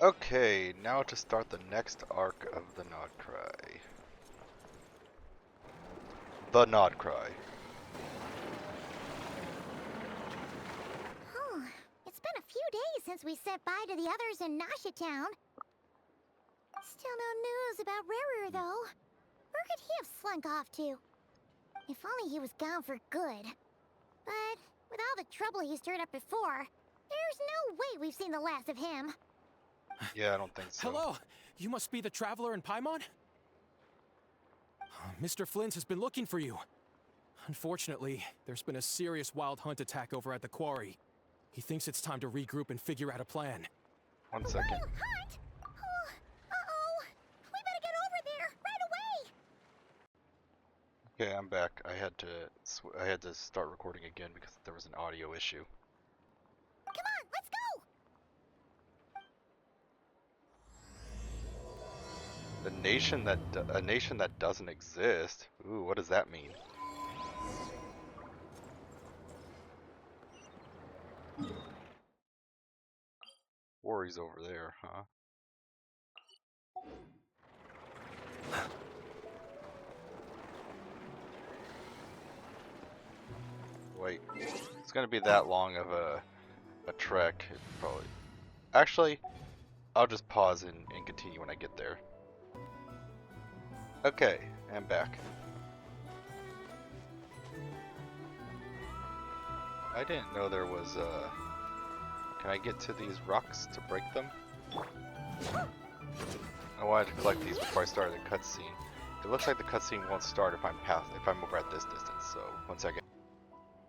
Okay, now to start the next arc of the Nod Cry. The Nod Cry. Oh, it's been a few days since we said bye to the others in Nasha Town. Still no news about Rarer, though. Where could he have slunk off to? If only he was gone for good. But with all the trouble he stirred up before, there's no way we've seen the last of him. Yeah, I don't think so. Hello! You must be the traveler in Paimon? Mr. Flint has been looking for you. Unfortunately, there's been a serious wild hunt attack over at the quarry. He thinks it's time to regroup and figure out a plan. 1 second. Wild hunt? Oh, uh-oh! We better get over there, right away! Okay, I'm back. I had to start recording again because there was an audio issue. Come on, let's go! A nation that doesn't exist. Ooh, what does that mean? Quarry's over there, huh? Wait, it's gonna be that long of a trek. Probably. Actually, I'll just pause and continue when I get there. Okay, I'm back. I didn't know there was Can I get to these rocks to break them? I wanted to collect these before I started the cutscene. It looks like the cutscene won't start if I'm over at this distance, so 1 second.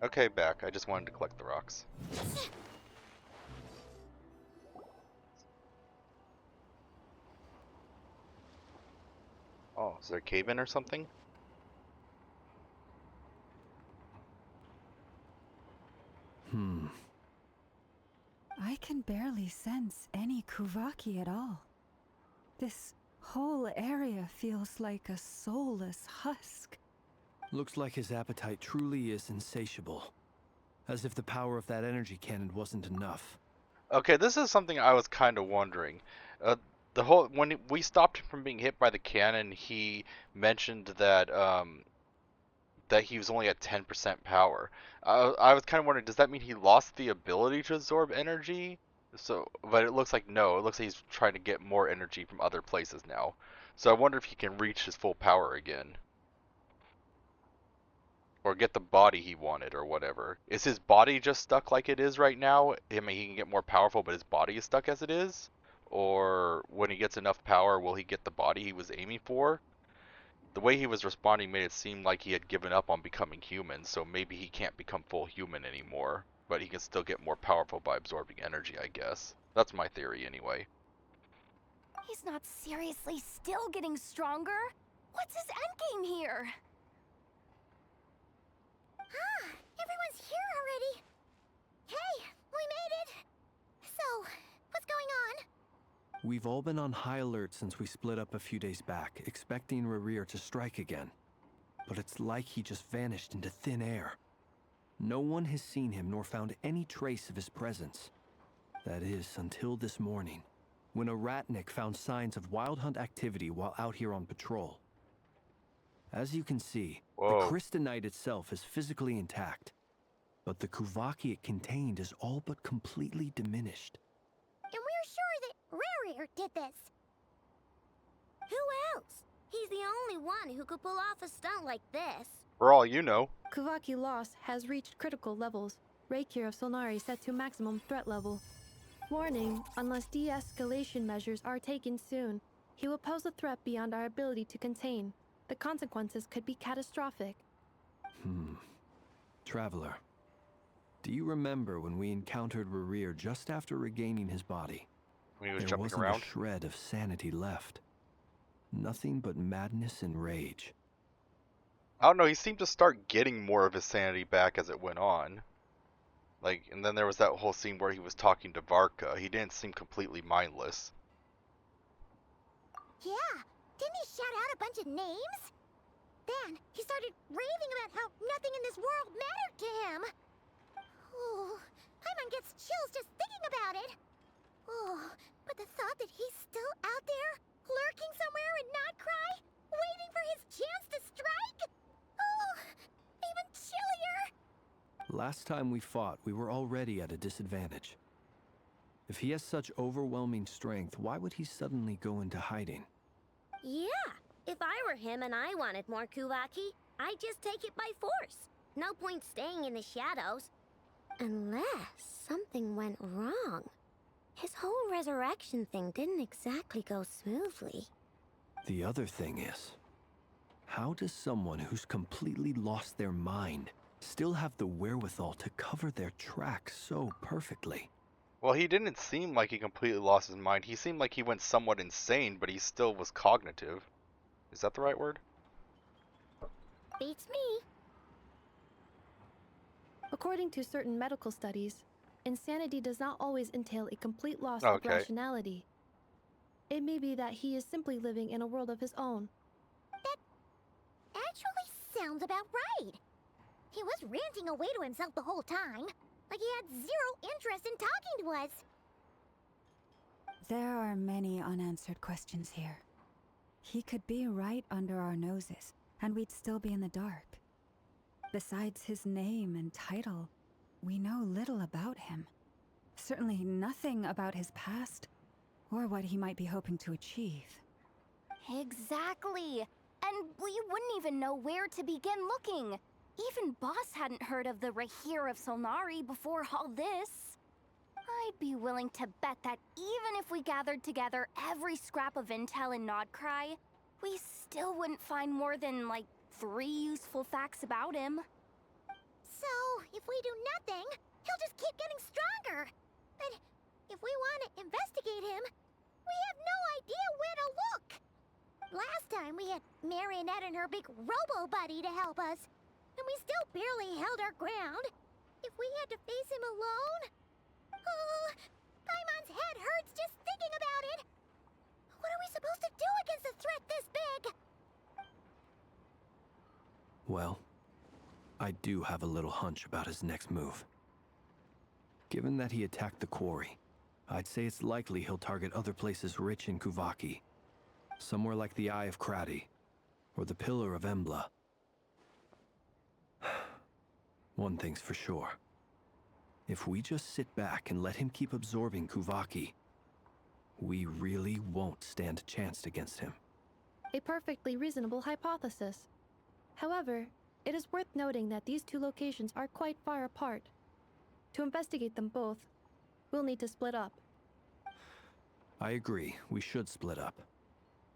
Okay, back. I just wanted to collect the rocks. Oh, is there a cave in or something? I can barely sense any Kuvaki at all. This whole area feels like a soulless husk. Looks like his appetite truly is insatiable. As if the power of that energy cannon wasn't enough. Okay, this is something I was kind of wondering. When we stopped him from being hit by the cannon, he mentioned that that he was only at 10% power. I was kind of wondering, does that mean he lost the ability to absorb energy? But it looks like no. It looks like he's trying to get more energy from other places now. So I wonder if he can reach his full power again. Or get the body he wanted, or whatever. Is his body just stuck like it is right now? I mean, he can get more powerful, but his body is stuck as it is? Or when he gets enough power, will he get the body he was aiming for? The way he was responding made it seem like he had given up on becoming human, so maybe he can't become full human anymore, but he can still get more powerful by absorbing energy, I guess. That's my theory anyway. He's not seriously still getting stronger? What's his endgame here? Ah, everyone's here already. Hey, we made it. So, what's going on? We've all been on high alert since we split up a few days back, expecting Rarir to strike again. But it's like he just vanished into thin air. No one has seen him nor found any trace of his presence. That is, until this morning, when a ratnik found signs of wild hunt activity while out here on patrol. As you can see, Whoa. the crystalline itself is physically intact, but the Kuvaki it contained is all but completely diminished. And we're sure that Rarir did this. Who else? He's the only one who could pull off a stunt like this. For all you know. Kuvaki loss has reached critical levels. Reikir of Solnari set to maximum threat level. Warning, unless de-escalation measures are taken soon, he will pose a threat beyond our ability to contain. The consequences could be catastrophic. Traveler, do you remember when we encountered Rarir just after regaining his body? When he was There jumping wasn't around. a shred of sanity left. Nothing but madness and rage. I don't know, he seemed to start getting more of his sanity back as it went on. And then there was that whole scene where he was talking to Varka. He didn't seem completely mindless. Yeah, didn't he shout out a bunch of names? Then he started raving about how nothing in this world mattered to him. Oh, Paimon gets chills just thinking about it. Oh, but But the thought that he's still out there, lurking somewhere and not cry, waiting for his chance to strike? Oh, even chillier! Last time we fought, we were already at a disadvantage. If he has such overwhelming strength, why would he suddenly go into hiding? Yeah, if I were him and I wanted more Kuvaki, I'd just take it by force. No point staying in the shadows. Unless something went wrong. His whole resurrection thing didn't exactly go smoothly. The other thing is, how does someone who's completely lost their mind still have the wherewithal to cover their tracks so perfectly? Well, he didn't seem like he completely lost his mind. He seemed like he went somewhat insane, but he still was cognitive. Is that the right word? Beats me. According to certain medical studies, insanity does not always entail a complete loss of Okay. rationality. It may be that he is simply living in a world of his own. Actually sounds about right. He was ranting away to himself the whole time, like he had zero interest in talking to us. There are many unanswered questions here. He could be right under our noses, and we'd still be in the dark. Besides his name and title, we know little about him. Certainly nothing about his past, or what he might be hoping to achieve. Exactly. And we wouldn't even know where to begin looking. Even Boss hadn't heard of the Rahir of Solnari before all this. I'd be willing to bet that even if we gathered together every scrap of intel in Nodcry, we still wouldn't find more than, like, 3 useful facts about him. So, if we do nothing, he'll just keep getting stronger. But if we want to investigate him, we have no idea where to look. Last time we had Marionette and her big robo-buddy to help us, and we still barely held our ground. If we had to face him alone... Oh, Paimon's head hurts just thinking about it. What are we supposed to do against a threat this big? Well, I do have a little hunch about his next move. Given that he attacked the quarry, I'd say it's likely he'll target other places rich in Kuvaki. Somewhere like the Eye of Krati, or the Pillar of Embla. One thing's for sure. If we just sit back and let him keep absorbing Kuvaki, we really won't stand a chance against him. A perfectly reasonable hypothesis. However, it is worth noting that these two locations are quite far apart. To investigate them both, we'll need to split up. I agree, we should split up.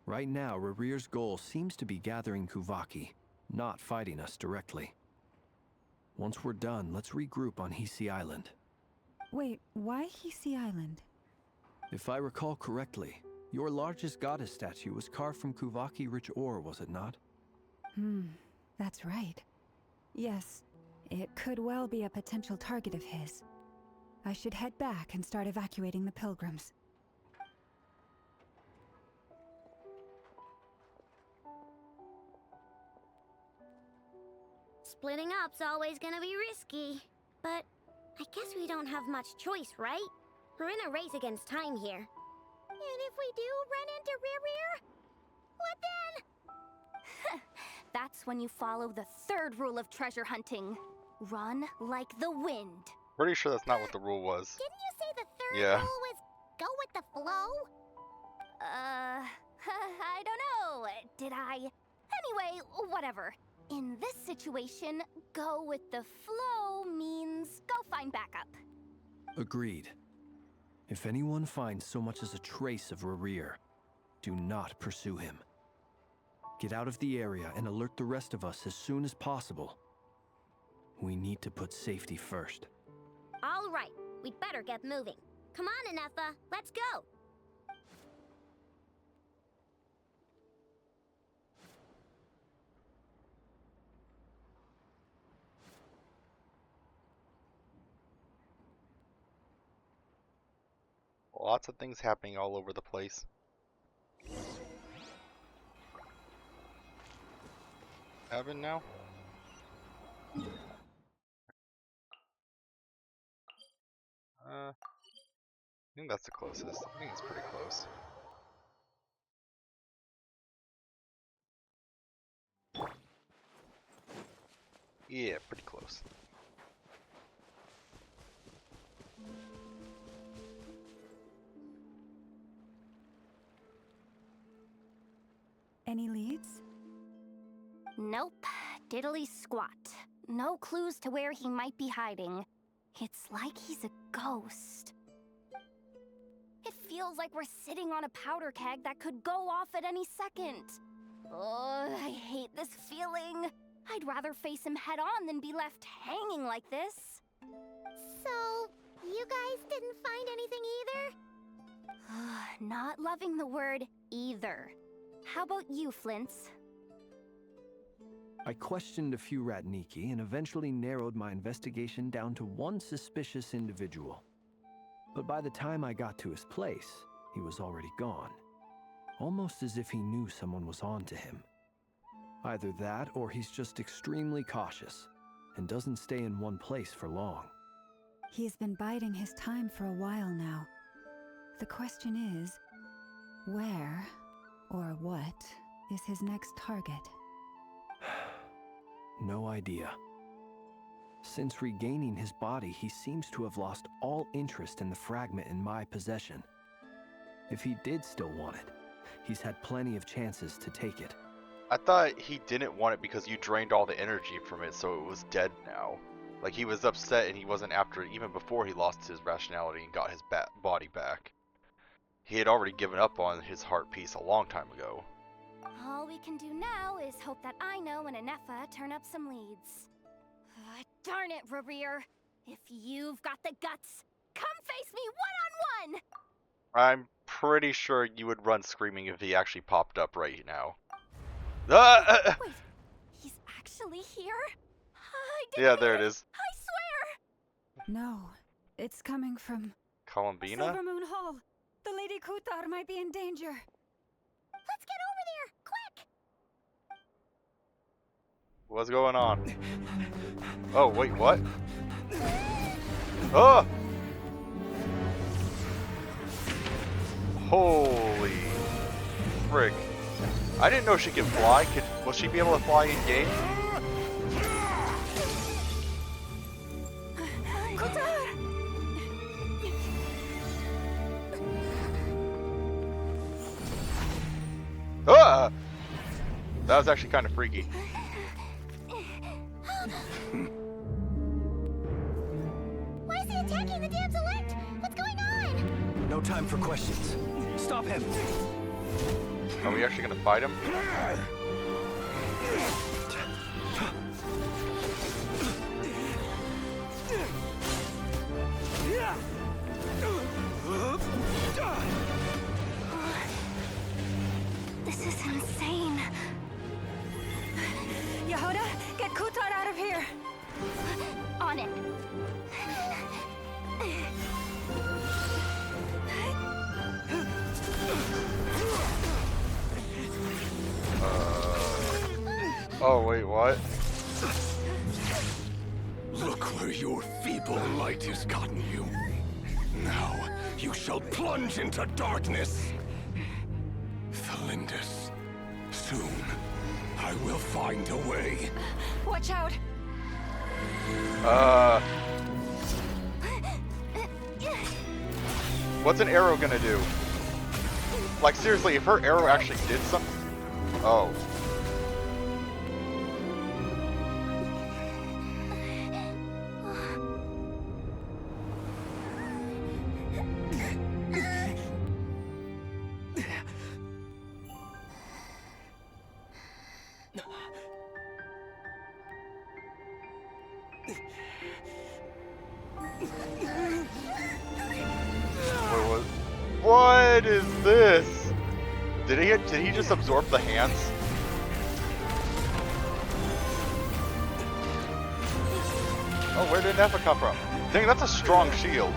Right now, Rarir's goal seems to be gathering Kuvaki, not fighting us directly. Once we're done, let's regroup on Hisi Island. Wait, why Hisi Island? If I recall correctly, your largest goddess statue was carved from Kuvaki-rich ore, was it not? That's right. Yes, it could well be a potential target of his. I should head back and start evacuating the pilgrims. Splitting up's always gonna be risky. But I guess we don't have much choice, right? We're in a race against time here. And if we do run into Rarir, what then? That's when you follow the 3rd rule of treasure hunting. Run like the wind. Pretty sure that's not what the rule was. Didn't you say the third Yeah. rule was go with the flow? I don't know. Did I? Anyway, whatever. In this situation, go with the flow means go find backup. Agreed. If anyone finds so much as a trace of Rarir, do not pursue him. Get out of the area and alert the rest of us as soon as possible. We need to put safety first. All right, we'd better get moving. Come on, Anefa, let's go. Lots of things happening all over the place. Evan now? think that's the closest. I think it's pretty close. Yeah, pretty close. Any leads? Nope. Diddly squat. No clues to where he might be hiding. It's like he's a ghost. It feels like we're sitting on a powder keg that could go off at any second. Oh, I hate this feeling. I'd rather face him head on than be left hanging like this. So, you guys didn't find anything either? Not loving the word either. How about you, Flints? I questioned a few Ratniki and eventually narrowed my investigation down to one suspicious individual. But by the time I got to his place, he was already gone. Almost as if he knew someone was on to him. Either that, or he's just extremely cautious and doesn't stay in one place for long. He's been biding his time for a while now. The question is, where or what is his next target? No idea. Since regaining his body, he seems to have lost all interest in the fragment in my possession. If he did still want it, he's had plenty of chances to take it. I thought he didn't want it because you drained all the energy from it, so it was dead now. Like, he was upset and he wasn't after it even before he lost his rationality and got his body back. He had already given up on his heart piece a long time ago. All we can do now is hope that Ino and Anefa turn up some leads. Darn it, Rarir. If you've got the guts, come face me one-on-one! I'm pretty sure you would run screaming if he actually popped up right now. Ah! Wait, he's actually here? Yeah, there it is. I swear! No, it's coming from Columbina? Silver Moon Hall. The Lady Kutar might be in danger. Let's get over there, quick! What's going on? Oh, wait, what? Oh! Holy frick. I didn't know she could fly. Will she be able to fly in game? Ah! That was actually kind of freaky. Why is he attacking the damselette? What's going on? No time for questions. Stop him! Are we actually gonna fight him? This is insane. Yehoda, get Kutar out of here! On it. Oh, wait, what? Look where your feeble light has gotten you. Now you shall plunge into darkness. Thalindus, soon I will find a way. Watch out! What's an arrow gonna do? Like, seriously, if her arrow actually did something... Oh. What is this? Did he just absorb the hands? Oh, where did Nefa come from? Dang, that's a strong shield.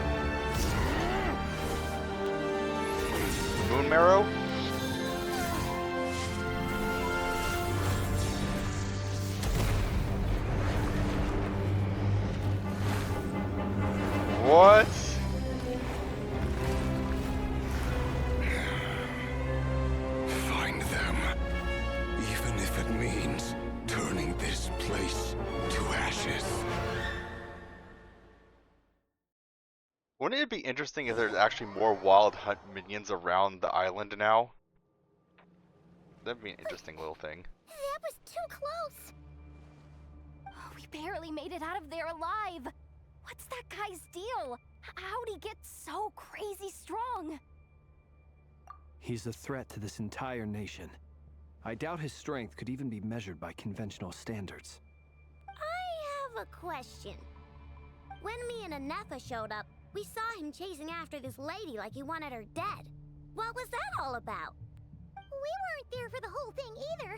Moon Marrow? What? Wouldn't it be interesting if there's actually more wild hunt minions around the island now? That'd be an interesting little thing. That was too close. Oh, we barely made it out of there alive. What's that guy's deal? How'd he get so crazy strong? He's a threat to this entire nation. I doubt his strength could even be measured by conventional standards. I have a question. When me and Anefa showed up, we saw him chasing after this lady like he wanted her dead. What was that all about? We weren't there for the whole thing either.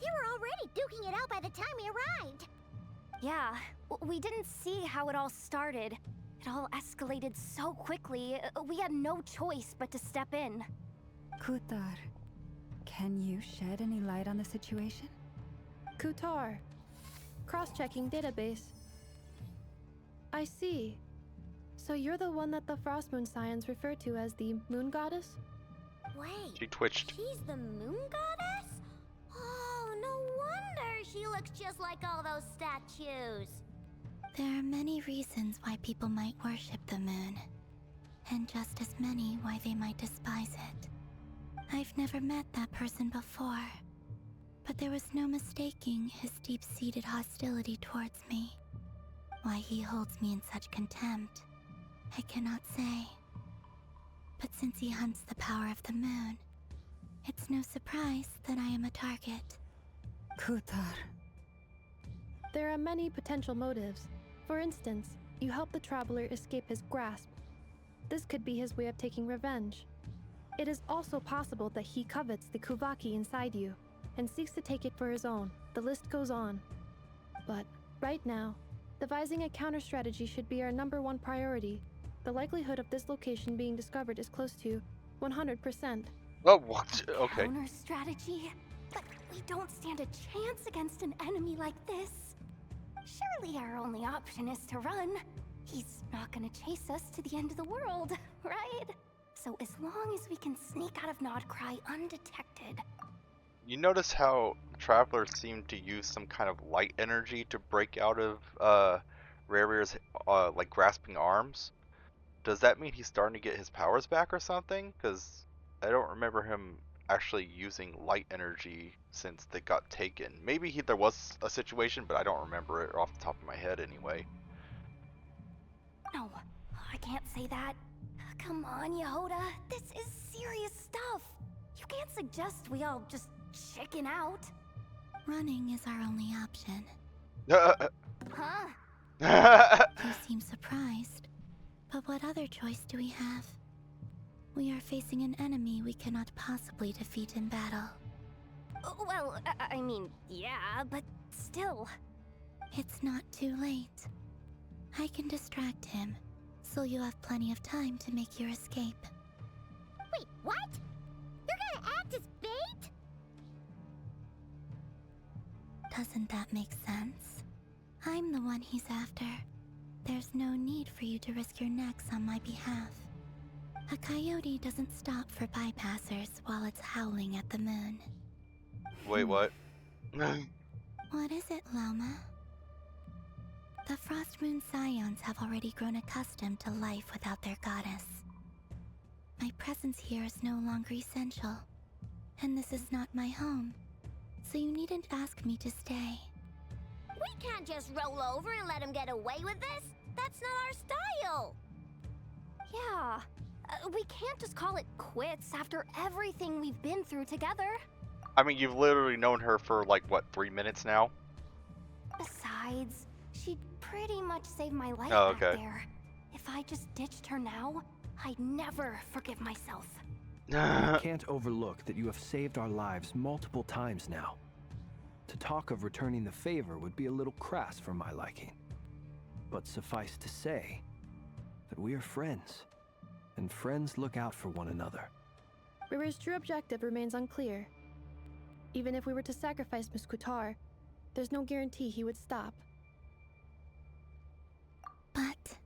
They were already duking it out by the time we arrived. Yeah, we didn't see how it all started. It all escalated so quickly, we had no choice but to step in. Kutar, can you shed any light on the situation? Kutar. Cross-checking database. I see. So you're the one that the Frost Moon Scions refer to as the Moon Goddess? Wait, She twitched. she's the moon goddess? Oh, no wonder she looks just like all those statues. There are many reasons why people might worship the moon, and just as many why they might despise it. I've never met that person before, but there was no mistaking his deep-seated hostility towards me. Why he holds me in such contempt, I cannot say. But since he hunts the power of the moon, it's no surprise that I am a target. Kutar. There are many potential motives. For instance, you help the traveler escape his grasp. This could be his way of taking revenge. It is also possible that he covets the Kuvaki inside you and seeks to take it for his own. The list goes on. But right now, devising a counter-strategy should be our #1 priority. The likelihood of this location being discovered is close to 100%. Oh, what? Okay. Counter strategy? But we don't stand a chance against an enemy like this. Surely our only option is to run. He's not gonna chase us to the end of the world, right? So as long as we can sneak out of Nodcry undetected. You notice how travelers seem to use some kind of light energy to break out of Rare's like grasping arms? Does that mean he's starting to get his powers back or something? Because I don't remember him actually using light energy since they got taken. Maybe there was a situation, but I don't remember it off the top of my head anyway. No, I can't say that. Come on, Yehoda. This is serious stuff. You can't suggest we all just chicken out. Running is our only option. Huh? You seem surprised. But what other choice do we have? We are facing an enemy we cannot possibly defeat in battle. Well, I mean, yeah, but still. It's not too late. I can distract him, so you have plenty of time to make your escape. Wait, what? You're gonna act as bait? Doesn't that make sense? I'm the one he's after. There's no need for you to risk your necks on my behalf. A coyote doesn't stop for bypassers while it's howling at the moon. Wait, what? What is it, Loma? The Frost Moon Scions have already grown accustomed to life without their goddess. My presence here is no longer essential, and this is not my home, so you needn't ask me to stay. We can't just roll over and let him get away with this. That's not our style. Yeah, we can't just call it quits after everything we've been through together. I mean, you've literally known her for like, what, 3 minutes now? Besides, she'd pretty much saved my life Oh, back okay. there. If I just ditched her now, I'd never forgive myself. You can't overlook that you have saved our lives multiple times now. To talk of returning the favor would be a little crass for my liking. But suffice to say that we are friends, and friends look out for one another. River's true objective remains unclear. Even if we were to sacrifice Miss Kutar, there's no guarantee he would stop. But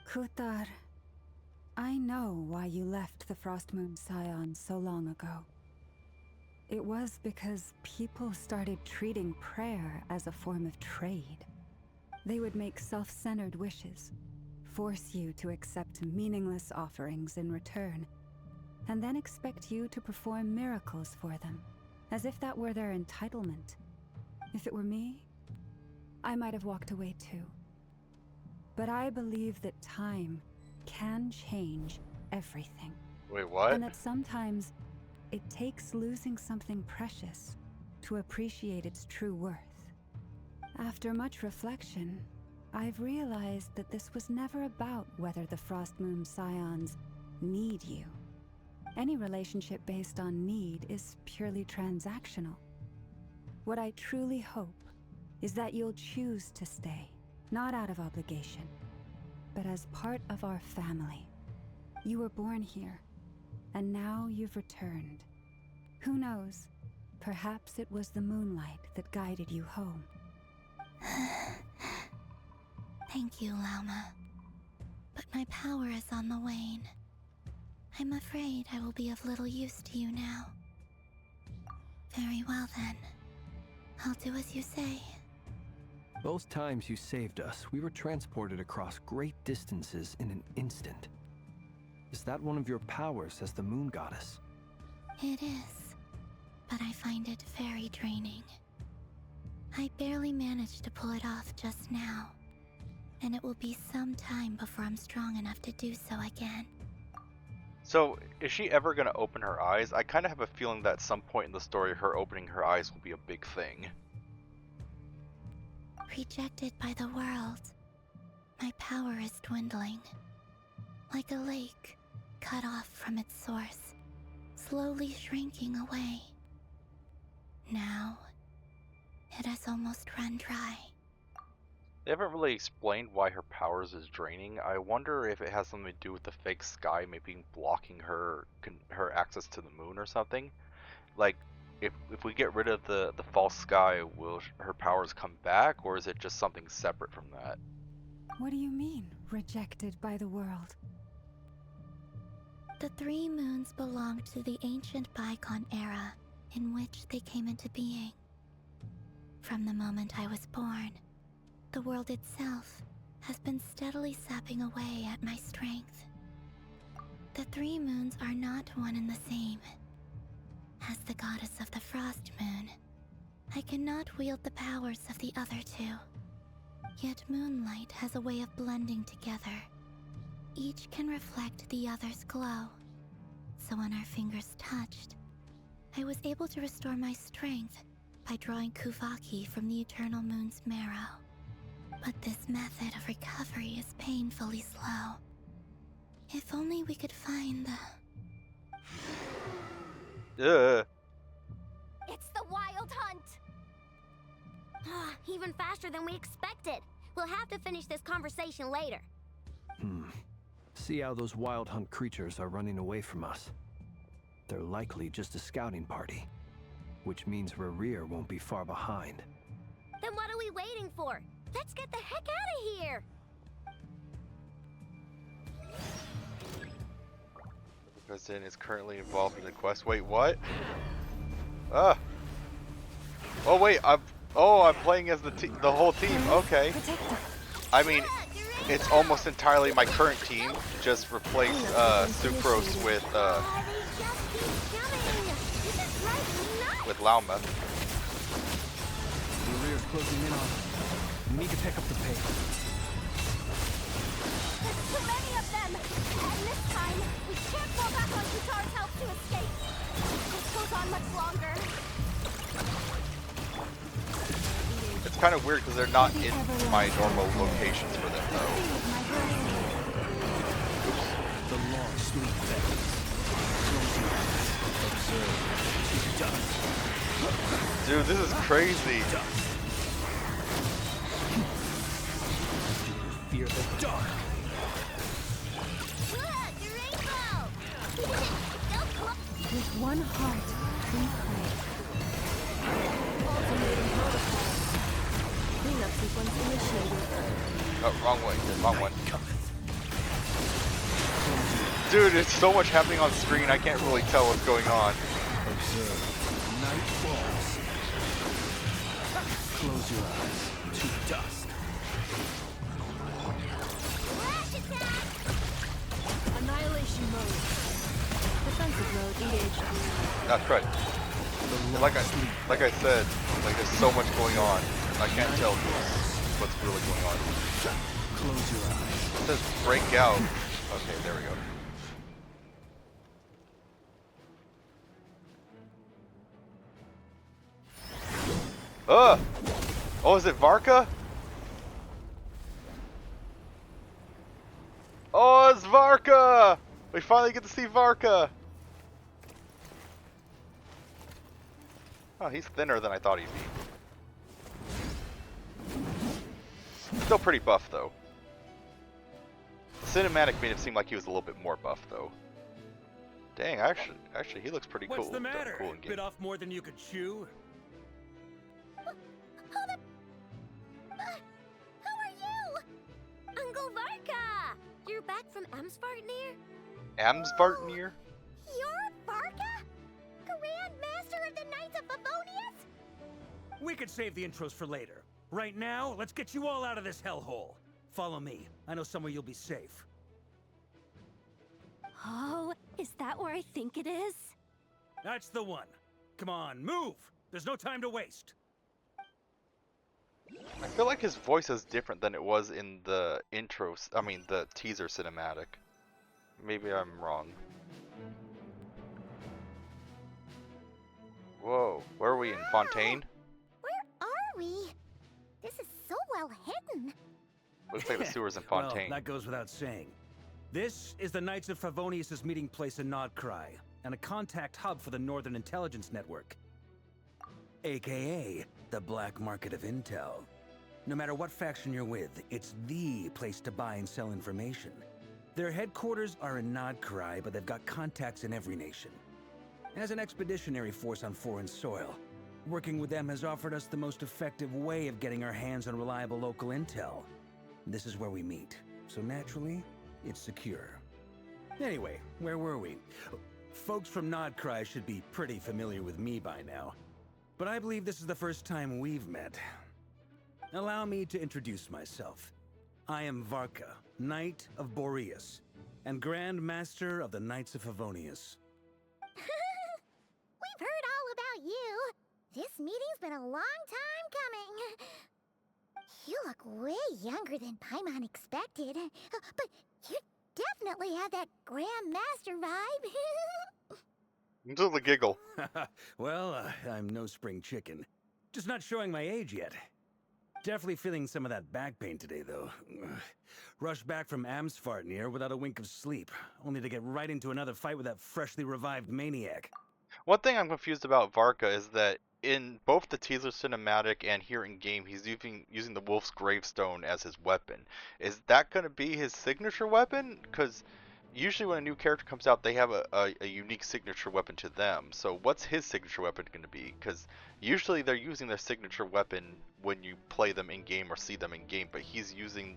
Kutar, I know why you left the Frost Moon Scions so long ago. It was because people started treating prayer as a form of trade. They would make self-centered wishes, force you to accept meaningless offerings in return, and then expect you to perform miracles for them, as if that were their entitlement. If it were me, I might have walked away too. But I believe that time can change everything. Wait, what? And that sometimes it takes losing something precious to appreciate its true worth. After much reflection, I've realized that this was never about whether the Frost Moon Scions need you. Any relationship based on need is purely transactional. What I truly hope is that you'll choose to stay, not out of obligation, but as part of our family. You were born here, and now you've returned. Who knows? Perhaps it was the moonlight that guided you home. Thank you, Lauma. But my power is on the wane. I'm afraid I will be of little use to you now. Very well then. I'll do as you say. Both times you saved us, we were transported across great distances in an instant. Is that one of your powers as the moon goddess? It is, but I find it very draining. I barely managed to pull it off just now, and it will be some time before I'm strong enough to do so again. So, is she ever going to open her eyes? I kind of have a feeling that at some point in the story, her opening her eyes will be a big thing. Rejected by the world, my power is dwindling. Like a lake, cut off from its source, slowly shrinking away. Now, it has almost run dry. They haven't really explained why her powers is draining. I wonder if it has something to do with the fake sky maybe blocking her access to the moon or something. Like, if we get rid of the false sky, will her powers come back, or is it just something separate from that? What do you mean, rejected by the world? The three moons belonged to the ancient bygone era in which they came into being. From the moment I was born, the world itself has been steadily sapping away at my strength. The three moons are not one and the same. As the goddess of the Frost Moon, I cannot wield the powers of the other two. Yet moonlight has a way of blending together. Each can reflect the other's glow. So when our fingers touched, I was able to restore my strength by drawing Kuvaki from the eternal moon's marrow. But this method of recovery is painfully slow. If only we could find the... It's the Wild Hunt! Even faster than we expected. We'll have to finish this conversation later. See how those Wild Hunt creatures are running away from us. They're likely just a scouting party, which means Rerir won't be far behind. Then what are we waiting for? Let's get the heck out of here! The president is currently involved in the quest. Wait, what? Ah. Oh wait, I'm playing as the whole team. Okay. I mean, it's almost entirely my current team. Just replace Sucrose with Lauma. Rerir's closing in on us. We need to pick up the pace. There's too many of them! And this time, we can't fall back on Kutar's help to escape. If this goes on much longer. It's kind of weird because they're not in my normal locations for them though. The long, sweet bed. Observe. Dude, this is crazy. Fear the dark. With one heart, we pray. Cleanup sequence initiated. Oh, wrong way. Wrong one. Dude, it's so much happening on screen, I can't really tell what's going on. Observe. Night falls. Close your eyes to dusk. Rash attack! Engaged. That's right. Like I said, like there's so much going on. I can't tell what's really going on. Close your eyes. It says break out. Okay, there we go. Oh, is it Varka? Oh, it's Varka! We finally get to see Varka! Oh, he's thinner than I thought he'd be. Still pretty buff, though. The cinematic made him seem like he was a little bit more buff, though. Dang, actually, he looks pretty cool. What's the matter? Cool in game. Bit off more than you could chew? Hold up! Who are you? Uncle Varka! You're back from Amsvartnir? Amsvartnir? You're Varka? Grand Master of the Knights of Favonius? We could save the intros for later. Right now, let's get you all out of this hellhole. Follow me. I know somewhere you'll be safe. Oh, is that where I think it is? That's the one. Come on, move! There's no time to waste. I feel like his voice is different than it was in the the teaser cinematic. Maybe I'm wrong. Whoa, where are we in Fontaine? Where are we? This is so well hidden. Looks like the sewers in Fontaine. Well, that goes without saying. This is the Knights of Favonius' meeting place in Nodcry, and a contact hub for the Northern Intelligence Network. AKA, the black market of intel. No matter what faction you're with, it's the place to buy and sell information. Their headquarters are in Nodcry, but they've got contacts in every nation. As an expeditionary force on foreign soil, working with them has offered us the most effective way of getting our hands on reliable local intel. This is where we meet, so naturally, it's secure. Anyway, where were we? Folks from Nodcry should be pretty familiar with me by now, but I believe this is the first time we've met. Allow me to introduce myself. I am Varka, Knight of Boreas, and Grand Master of the Knights of Favonius. We've heard all about you. This meeting's been a long time coming. You look way younger than Paimon expected. But you definitely have that Grand Master vibe. Until the giggle. Well, I'm no spring chicken. Just not showing my age yet. Definitely feeling some of that back pain today, though. Rushed back from Amsvartnir without a wink of sleep, only to get right into another fight with that freshly revived maniac. One thing I'm confused about Varka is that in both the teaser cinematic and here in game, he's using the Wolf's Gravestone as his weapon. Is that going to be his signature weapon? Because usually when a new character comes out, they have a unique signature weapon to them. So what's his signature weapon going to be? Because usually they're using their signature weapon when you play them in game or see them in game, but he's using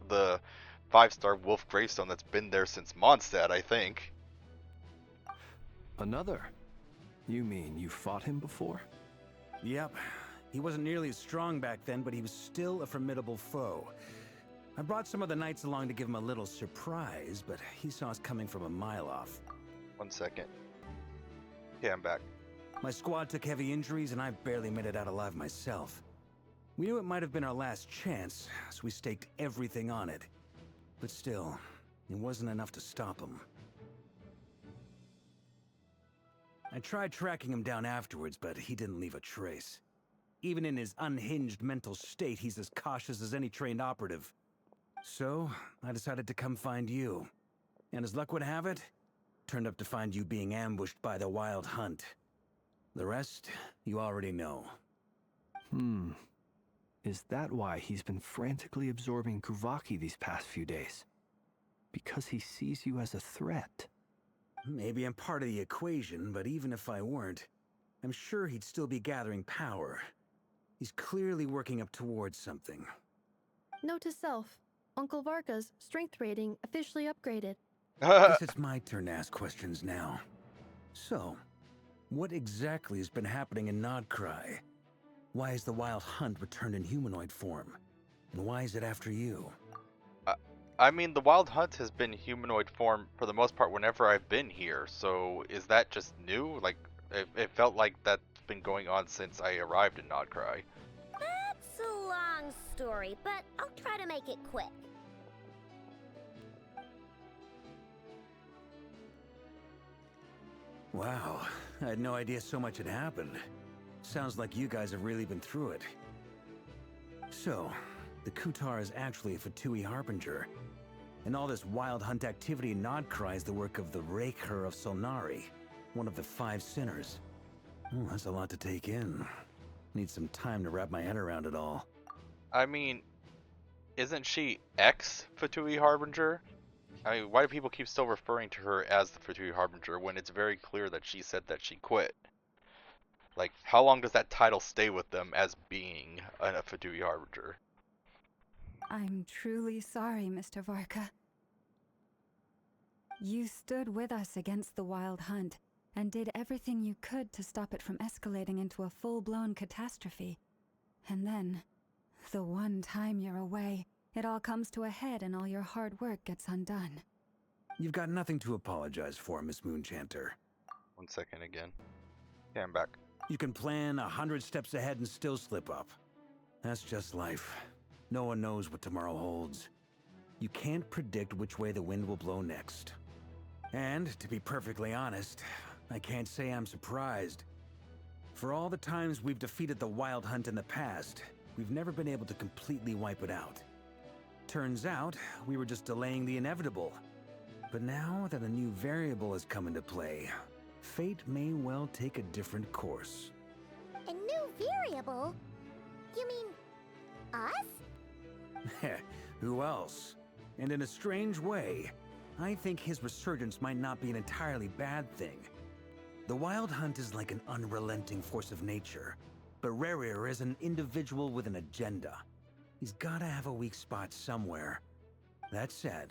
the 5-star Wolf Gravestone that's been there since Mondstadt, I think. Another? You mean you fought him before? Yep. He wasn't nearly as strong back then, but he was still a formidable foe. I brought some of the knights along to give him a little surprise, but he saw us coming from a mile off. 1 second. Yeah, I'm back. My squad took heavy injuries, and I barely made it out alive myself. We knew it might have been our last chance, so we staked everything on it. But still, it wasn't enough to stop him. I tried tracking him down afterwards, but he didn't leave a trace. Even in his unhinged mental state, he's as cautious as any trained operative. So, I decided to come find you. And as luck would have it, turned up to find you being ambushed by the Wild Hunt. The rest, you already know. Is that why he's been frantically absorbing Kuvaki these past few days? Because he sees you as a threat? Maybe I'm part of the equation, but even if I weren't, I'm sure he'd still be gathering power. He's clearly working up towards something. Note to self, Uncle Varka's strength rating officially upgraded. Guess it's my turn to ask questions now. So, what exactly has been happening in Nodcry? Why is the Wild Hunt returned in humanoid form? And why is it after you? I mean, the Wild Hunt has been humanoid form for the most part whenever I've been here, so is that just new? Like, it felt like that's been going on since I arrived in Nodcry. That's a long story, but I'll try to make it quick. Wow, I had no idea so much had happened. Sounds like you guys have really been through it. So, the Kutar is actually a Fatui Harbinger. And all this wild hunt activity in Nodcry is the work of the Raker of Solnari, one of the 5 sinners. Oh, that's a lot to take in. Need some time to wrap my head around it all. I mean, isn't she ex-Fatui Harbinger? I mean, why do people keep still referring to her as the Fatui Harbinger when it's very clear that she said that she quit? Like, how long does that title stay with them as being a Fatui Harbinger? I'm truly sorry, Mr. Varka. You stood with us against the Wild Hunt and did everything you could to stop it from escalating into a full-blown catastrophe. And then, the one time you're away, it all comes to a head and all your hard work gets undone. You've got nothing to apologize for, Miss Moonchanter. 1 second again. Yeah, I'm back. You can plan 100 steps ahead and still slip up. That's just life. No one knows what tomorrow holds. You can't predict which way the wind will blow next. And, to be perfectly honest, I can't say I'm surprised. For all the times we've defeated the Wild Hunt in the past, we've never been able to completely wipe it out. Turns out, we were just delaying the inevitable. But now that a new variable has come into play, fate may well take a different course. A new variable? You mean us? Who else? And in a strange way, I think his resurgence might not be an entirely bad thing. The Wild Hunt is like an unrelenting force of nature, but Rerir is an individual with an agenda. He's gotta have a weak spot somewhere. That said,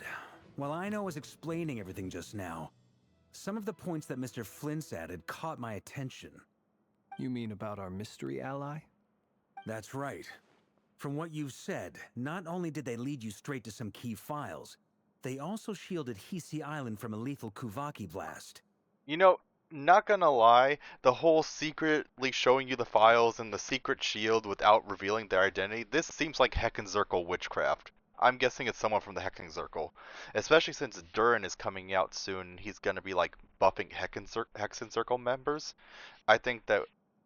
while I was explaining everything just now, some of the points that Mr. Flint's added caught my attention. You mean about our mystery ally? That's right. From what you've said, not only did they lead you straight to some key files, they also shielded Hisi Island from a lethal Kuvaki blast. You know, not gonna lie, the whole secretly showing you the files and the secret shield without revealing their identity, this seems like Hexenzirkel witchcraft. I'm guessing it's someone from the Hexenzirkel. Especially since Durin is coming out soon, he's gonna be like buffing Hexenzirkel members. I think that...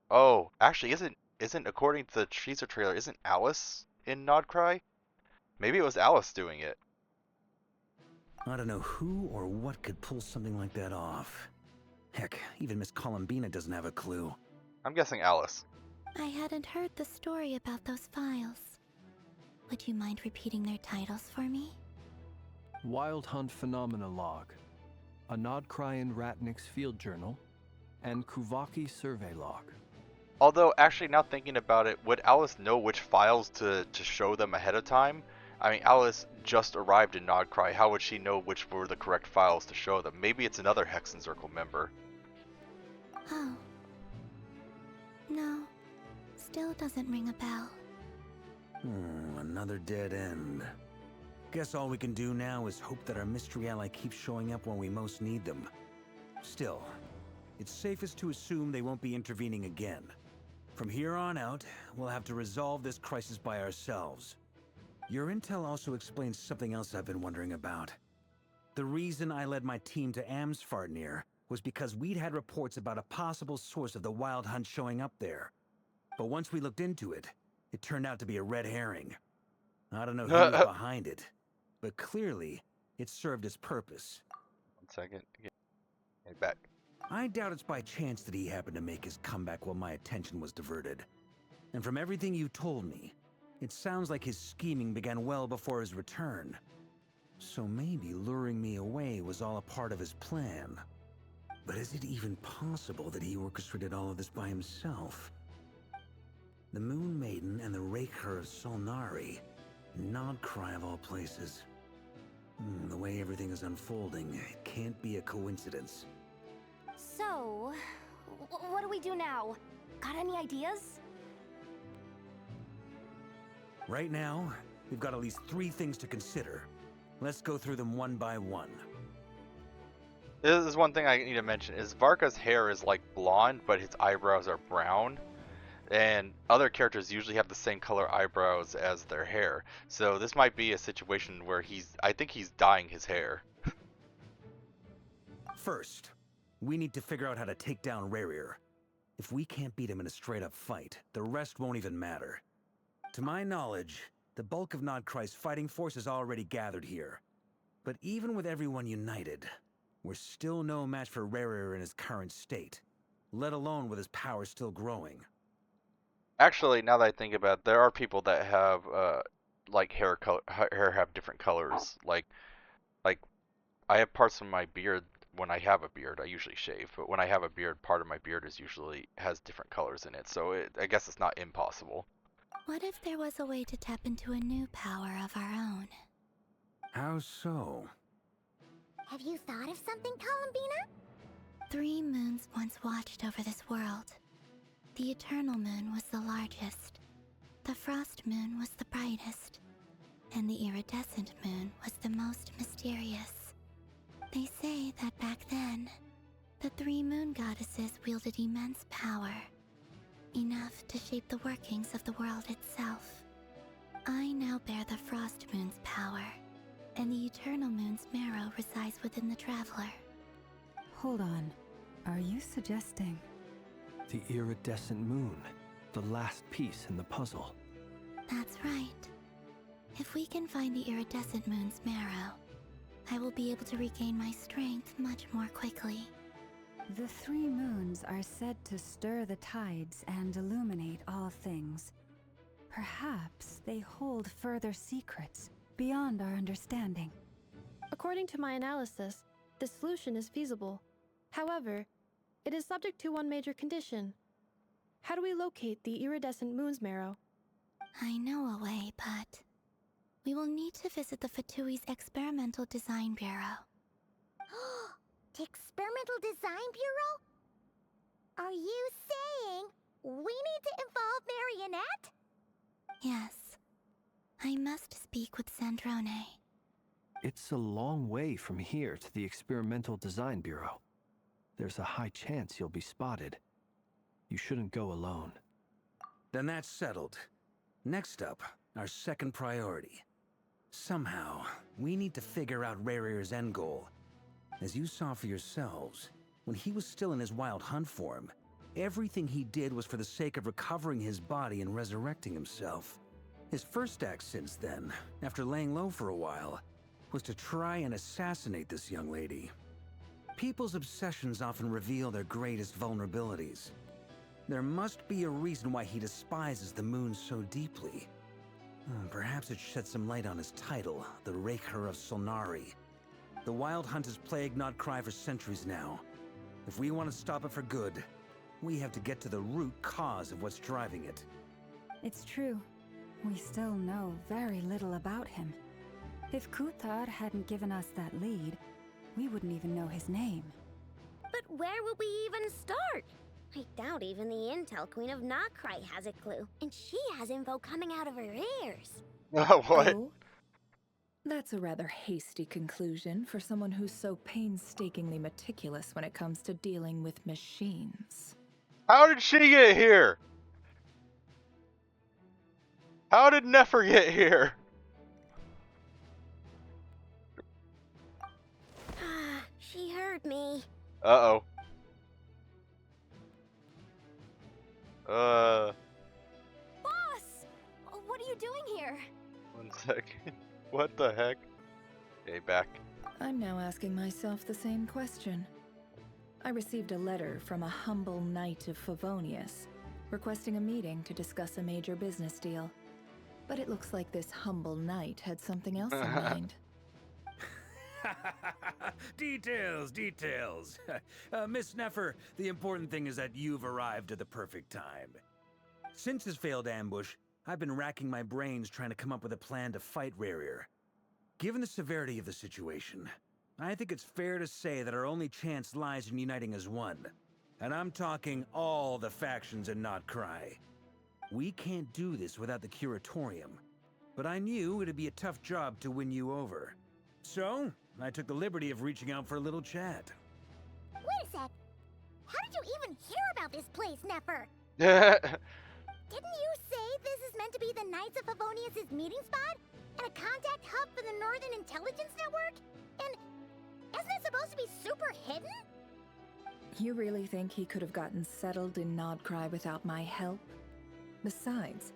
Oh, actually, isn't according to the teaser trailer, isn't Alice in Nodcry? Maybe it was Alice doing it. I don't know who or what could pull something like that off. Heck, even Miss Columbina doesn't have a clue. I'm guessing Alice. I hadn't heard the story about those files. Would you mind repeating their titles for me? Wild Hunt Phenomena Log, a Nodcryan Ratnik's Field Journal, and Kuvaki Survey Log. Although, actually, now thinking about it, would Alice know which files to show them ahead of time? I mean, Alice just arrived in Nodcry. How would she know which were the correct files to show them? Maybe it's another Hexenzirkel member. Oh. No. Still doesn't ring a bell. Another dead end. Guess all we can do now is hope that our mystery ally keeps showing up when we most need them. Still, it's safest to assume they won't be intervening again. From here on out, we'll have to resolve this crisis by ourselves. Your intel also explains something else I've been wondering about. The reason I led my team to Amsfarnir was because we'd had reports about a possible source of the Wild Hunt showing up there. But once we looked into it, it turned out to be a red herring. I don't know who was behind it, but clearly, it served its purpose. 1 second. Get back. I doubt it's by chance that he happened to make his comeback while my attention was diverted. And from everything you told me, it sounds like his scheming began well before his return. So maybe luring me away was all a part of his plan. But is it even possible that he orchestrated all of this by himself? The Moon Maiden and the Raker of Solnari. Nodcry of all places. The way everything is unfolding, it can't be a coincidence. So, what do we do now? Got any ideas? Right now, we've got at least 3 things to consider. Let's go through them one by one. This is one thing I need to mention, is Varka's hair is like blonde, but his eyebrows are brown. And other characters usually have the same color eyebrows as their hair. So this might be a situation where I think he's dyeing his hair. First, we need to figure out how to take down Rerir. If we can't beat him in a straight-up fight, the rest won't even matter. To my knowledge, the bulk of Nodcry's fighting force is already gathered here. But even with everyone united, we're still no match for Rerir in his current state, let alone with his power still growing. Actually, now that I think about it, there are people that have like hair have different colors. Like I have parts of my beard when I have a beard. I usually shave, but when I have a beard, part of my beard is usually has different colors in it. So I guess it's not impossible. What if there was a way to tap into a new power of our own? How so? Have you thought of something, Columbina? 3 moons once watched over this world. The Eternal Moon was the largest. The Frost Moon was the brightest. And the Iridescent Moon was the most mysterious. They say that back then, the 3 moon goddesses wielded immense power. Enough to shape the workings of the world itself. I now bear the Frost Moon's power, and the Eternal Moon's marrow resides within the Traveler. Hold on. Are you suggesting... The iridescent moon, the last piece in the puzzle. That's right. If we can find the Iridescent Moon's marrow, I will be able to regain my strength much more quickly. The 3 moons are said to stir the tides and illuminate all things. Perhaps they hold further secrets beyond our understanding. According to my analysis, the solution is feasible. However, it is subject to one major condition. How do we locate the iridescent moon's marrow? I know a way, but we will need to visit the Fatui's Experimental Design Bureau. The Experimental Design Bureau? Are you saying we need to involve Marionette? Yes. I must speak with Sandrone. It's a long way from here to the Experimental Design Bureau. There's a high chance you'll be spotted. You shouldn't go alone. Then that's settled. Next up, our second priority. Somehow, we need to figure out Rerir's end goal. As you saw for yourselves, when he was still in his wild hunt form, everything he did was for the sake of recovering his body and resurrecting himself. His first act since then, after laying low for a while, was to try and assassinate this young lady. People's obsessions often reveal their greatest vulnerabilities. There must be a reason why he despises the moon so deeply. Perhaps it sheds some light on his title, the Raker of Solnari. The Wild Hunt has plagued Nodcry for centuries now. If we want to stop it for good, we have to get to the root cause of what's driving it. It's true. We still know very little about him. If Kuthar hadn't given us that lead, we wouldn't even know his name. But where would we even start? I doubt even the Intel Queen of Nodcry has a clue, and she has info coming out of her ears. What? Oh, that's a rather hasty conclusion for someone who's so painstakingly meticulous when it comes to dealing with machines. How did she get here? How did Nefer get here? She heard me. Uh-oh. Boss! What are you doing here? 1 second. What the heck? Okay, back. I'm now asking myself the same question. I received a letter from a humble knight of Favonius, requesting a meeting to discuss a major business deal. But it looks like this humble knight had something else in mind. Details. Miss Nefer, the important thing is that you've arrived at the perfect time. Since his failed ambush, I've been racking my brains trying to come up with a plan to fight Rerir. Given the severity of the situation, I think it's fair to say that our only chance lies in uniting as one. And I'm talking all the factions in Nodcry. We can't do this without the Curatorium, but I knew it'd be a tough job to win you over. So, I took the liberty of reaching out for a little chat. Wait a sec. How did you even hear about this place, Nefer? Yeah. Didn't you say this is meant to be the Knights of Favonius' meeting spot? And a contact hub for the Northern Intelligence Network? And isn't it supposed to be super hidden? You really think he could have gotten settled in Nodcry without my help? Besides,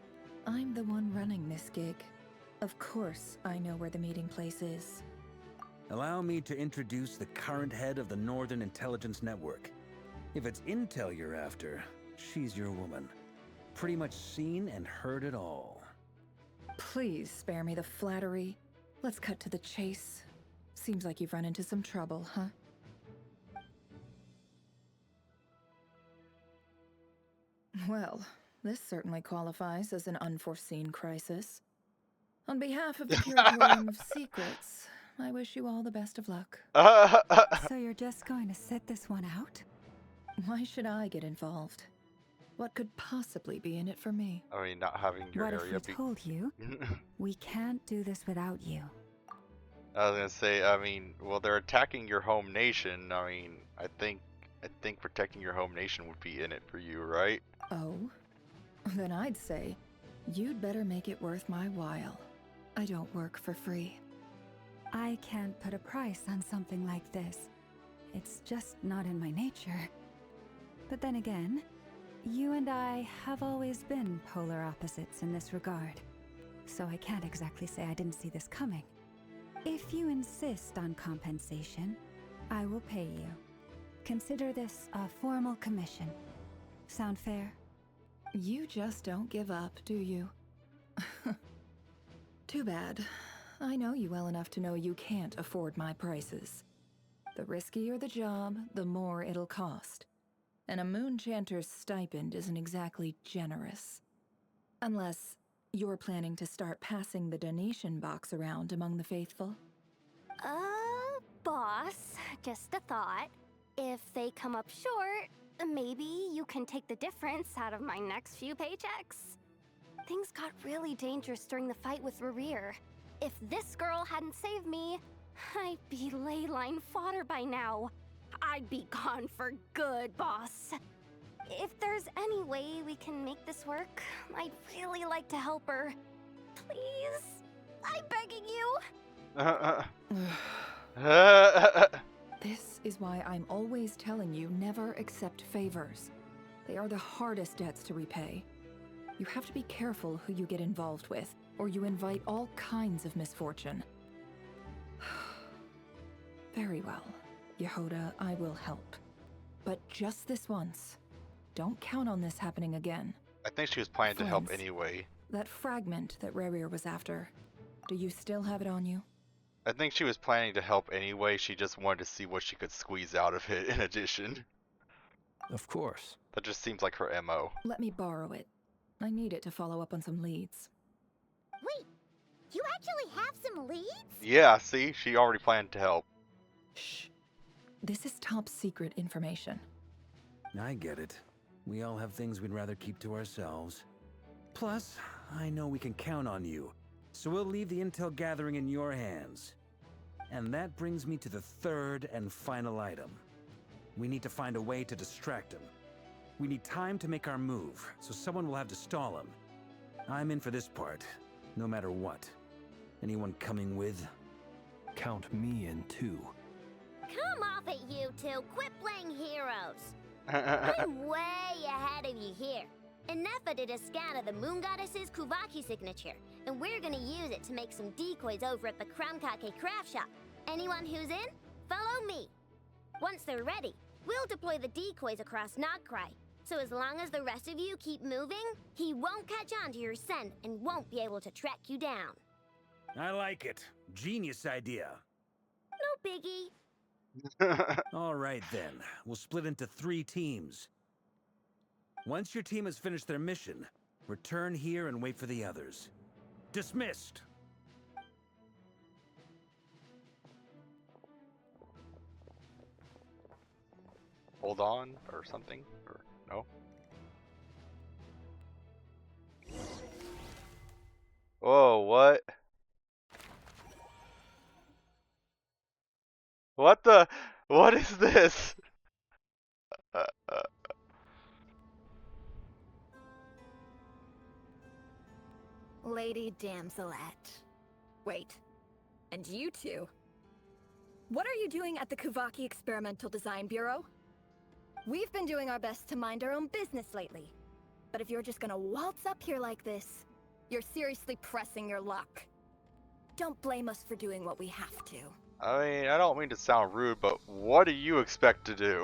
I'm the one running this gig. Of course I know where the meeting place is. Allow me to introduce the current head of the Northern Intelligence Network. If it's intel you're after, she's your woman. Pretty much seen and heard it all. Please spare me the flattery. Let's cut to the chase. Seems like you've run into some trouble, huh? Well, this certainly qualifies as an unforeseen crisis. On behalf of the Curatorium of Secrets, I wish you all the best of luck. So you're just going to sit this one out? Why should I get involved? What could possibly be in it for me? I mean, not having your What if area we told you we can't do this without you? I was gonna say, I mean, well, they're attacking your home nation. I mean, I think protecting your home nation would be in it for you, right? Oh? Then I'd say, you'd better make it worth my while. I don't work for free. I can't put a price on something like this. It's just not in my nature. But then again, you and I have always been polar opposites in this regard. So I can't exactly say I didn't see this coming. If you insist on compensation, I will pay you. Consider this a formal commission. Sound fair? You just don't give up, do you? Too bad. I know you well enough to know you can't afford my prices. The riskier the job, the more it'll cost. And a moon chanter's stipend isn't exactly generous. Unless you're planning to start passing the donation box around among the faithful. Boss, just a thought. If they come up short, maybe you can take the difference out of my next few paychecks. Things got really dangerous during the fight with Rerir. If this girl hadn't saved me, I'd be ley line fodder by now. I'd be gone for good, boss. If there's any way we can make this work, I'd really like to help her. Please? I'm begging you. This is why I'm always telling you never accept favors. They are the hardest debts to repay. You have to be careful who you get involved with, or you invite all kinds of misfortune. Very well, Yehoda, I will help. But just this once. Don't count on this happening again. I think she was planning to help Friends. anyway. That fragment that Rerir was after, do you still have it on you? I think she was planning to help anyway. She just wanted to see what she could squeeze out of it in addition. Of course. That just seems like her MO. Let me borrow it. I need it to follow up on some leads. Wait, you actually have some leads? Yeah, see? She already planned to help. Shh. This is top secret information. I get it. We all have things we'd rather keep to ourselves. Plus, I know we can count on you, so we'll leave the intel gathering in your hands. And that brings me to the third and final item. We need to find a way to distract him. We need time to make our move, so someone will have to stall him. I'm in for this part, no matter what. Anyone coming with? Count me in too. Come off it, you two. Quit playing heroes. I'm way ahead of you here. Nefa did a scan of the Moon Goddess's Kuvaki signature, and we're gonna use it to make some decoys over at the Kramkake craft shop. Anyone who's in, follow me. Once they're ready, we'll deploy the decoys across Nodcry. So as long as the rest of you keep moving, he won't catch on to your scent and won't be able to track you down. I like it. Genius idea. No biggie. All right then, we'll split into 3 teams. Once your team has finished their mission, return here and wait for the others. Dismissed! Hold on, or something? Or no? Whoa, what? What the? What is this? Lady Damselette. Wait, and you two? What are you doing at the Kuvaki Experimental Design Bureau? We've been doing our best to mind our own business lately. But if you're just gonna waltz up here like this, you're seriously pressing your luck. Don't blame us for doing what we have to. I mean, I don't mean to sound rude, but what do you expect to do? You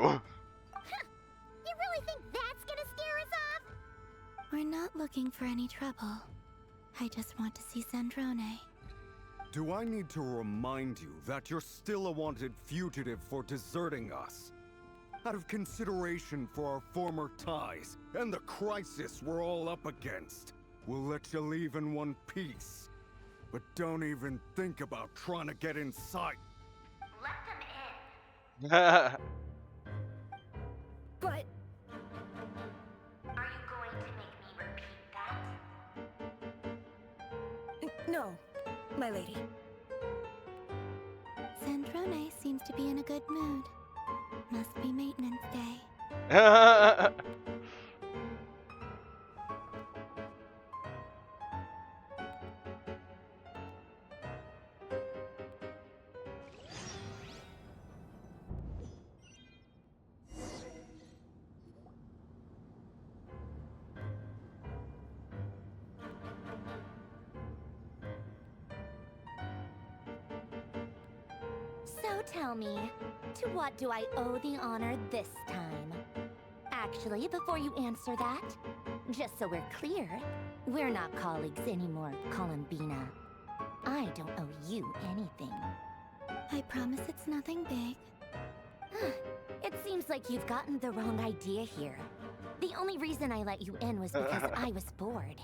really think that's gonna scare us off? We're not looking for any trouble. I just want to see Sandrone. Do I need to remind you that you're still a wanted fugitive for deserting us? Out of consideration for our former ties and the crisis we're all up against, we'll let you leave in one piece. But don't even think about trying to get inside. Let them in. But... Are you going to make me repeat that? no, my lady. Sandrone seems to be in a good mood. Must be maintenance day. So tell me, to what do I owe the honor this time? Actually, before you answer that, just so we're clear, we're not colleagues anymore, Columbina. I don't owe you anything. I promise it's nothing big. It seems like you've gotten the wrong idea here. The only reason I let you in was because I was bored.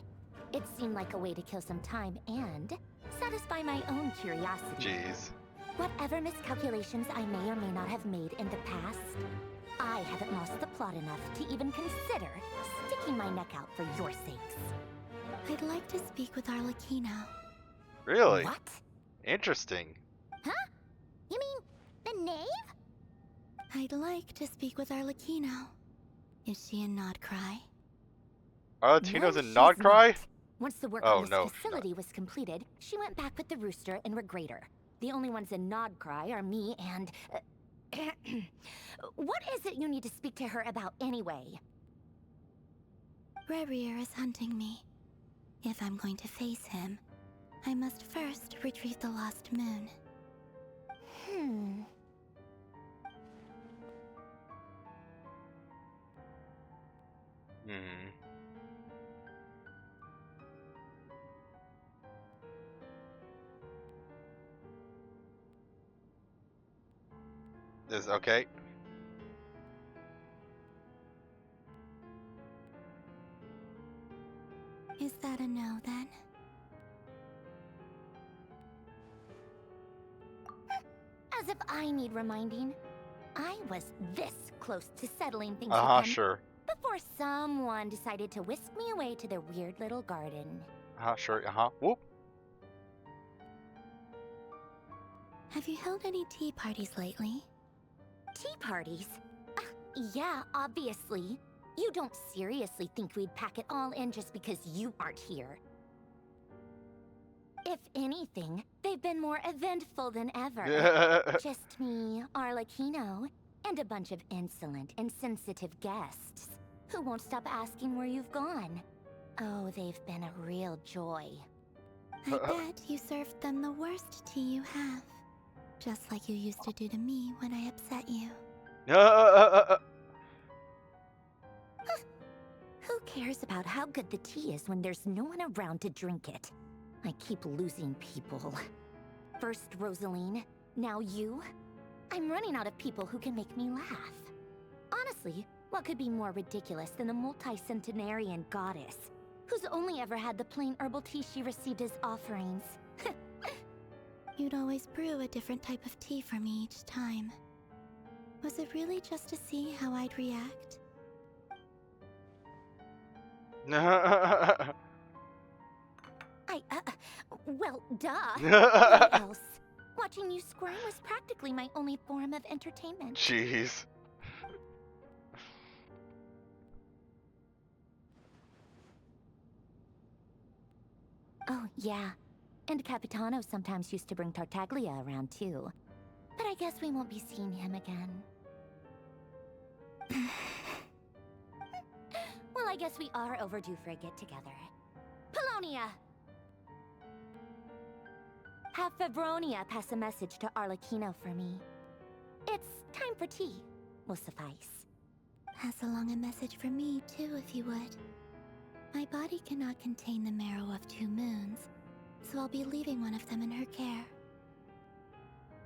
It seemed like a way to kill some time and satisfy my own curiosity. Jeez. Whatever miscalculations I may or may not have made in the past, I haven't lost the plot enough to even consider sticking my neck out for your sakes. I'd like to speak with Arlecchino. Really? What? Interesting. Huh? You mean the knave? I'd like to speak with Arlecchino. Is she in Nodcry? Arlecchino's No, in she's Nodcry? not. Once the work Oh, on this no, she's facility was completed, she went back with the Rooster and Regrator. The only ones in Nodcry are me and... what is it you need to speak to her about anyway? Rerir is hunting me. If I'm going to face him, I must first retrieve the lost moon. Hmm. Is okay. Is that a no, then? As if I need reminding. I was this close to settling things with him Sure. before someone decided to whisk me away to their weird little garden. Sure. Whoop. Have you held any tea parties lately? Tea parties? Yeah, obviously. You don't seriously think we'd pack it all in just because you aren't here. If anything, they've been more eventful than ever. Just me, Arlecchino, and a bunch of insolent and sensitive guests who won't stop asking where you've gone. Oh, they've been a real joy. I bet you served them the worst tea you have. Just like you used to do to me when I upset you. Who cares about how good the tea is when there's no one around to drink it? I keep losing people. First Rosaline, now you. I'm running out of people who can make me laugh. Honestly, what could be more ridiculous than a multi-centenarian goddess who's only ever had the plain herbal tea she received as offerings? You'd always brew a different type of tea for me each time. Was it really just to see how I'd react? Well, duh. What else? Watching you squirm was practically my only form of entertainment. Jeez. Oh, yeah. And Capitano sometimes used to bring Tartaglia around too. But I guess we won't be seeing him again. Well, I guess we are overdue for a get-together. Polonia! Have Febronia pass a message to Arlecchino for me. It's time for tea. Will suffice. Pass along a message for me, too, if you would. My body cannot contain the marrow of 2 moons, so I'll be leaving one of them in her care.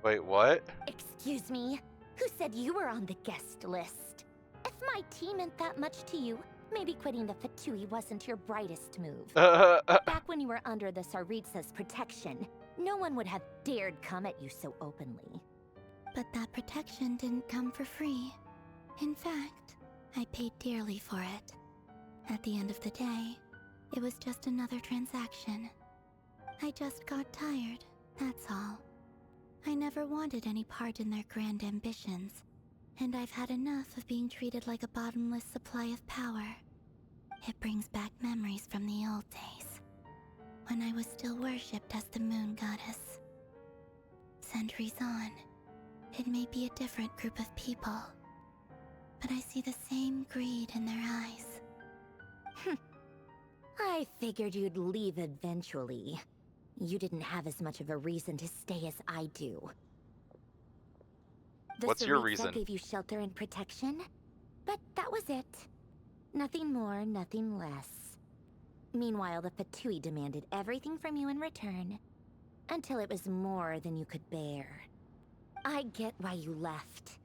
Wait, what? Excuse me? Who said you were on the guest list? If my tea meant that much to you, maybe quitting the Fatui wasn't your brightest move. Back when you were under the Tsaritsa's protection, no one would have dared come at you so openly. But that protection didn't come for free. In fact, I paid dearly for it. At the end of the day, it was just another transaction. I just got tired, that's all. I never wanted any part in their grand ambitions, and I've had enough of being treated like a bottomless supply of power. It brings back memories from the old days, when I was still worshipped as the moon goddess. Centuries on, it may be a different group of people, but I see the same greed in their eyes. I figured you'd leave eventually. You didn't have as much of a reason to stay as I do. The What's your Tsaritsa reason? gave you shelter and protection, but that was it. Nothing more, nothing less. Meanwhile, the Fatui demanded everything from you in return, until it was more than you could bear. I get why you left.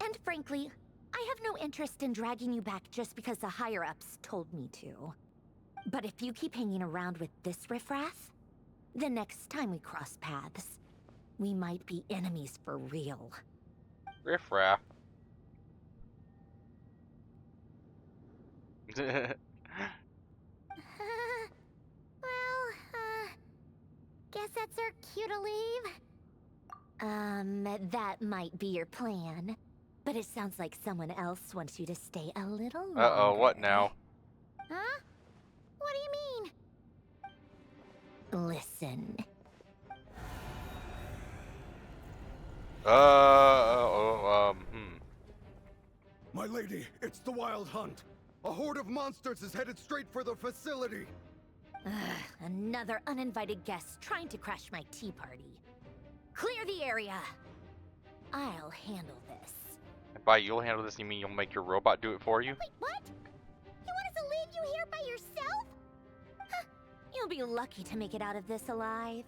And frankly, I have no interest in dragging you back just because the higher-ups told me to. But if you keep hanging around with this riffraff, the next time we cross paths, we might be enemies for real. Riffraff. Guess that's our cue to leave? That might be your plan. But it sounds like someone else wants you to stay a little longer. Uh-oh, what now? Huh? What do you mean? Listen. My lady, it's the Wild Hunt. A horde of monsters is headed straight for the facility. Another uninvited guest trying to crash my tea party. Clear the area. I'll handle this. By you'll handle this, you mean you'll make your robot do it for you? Wait, what? You want us to leave you here by yourself? Huh, you'll be lucky to make it out of this alive.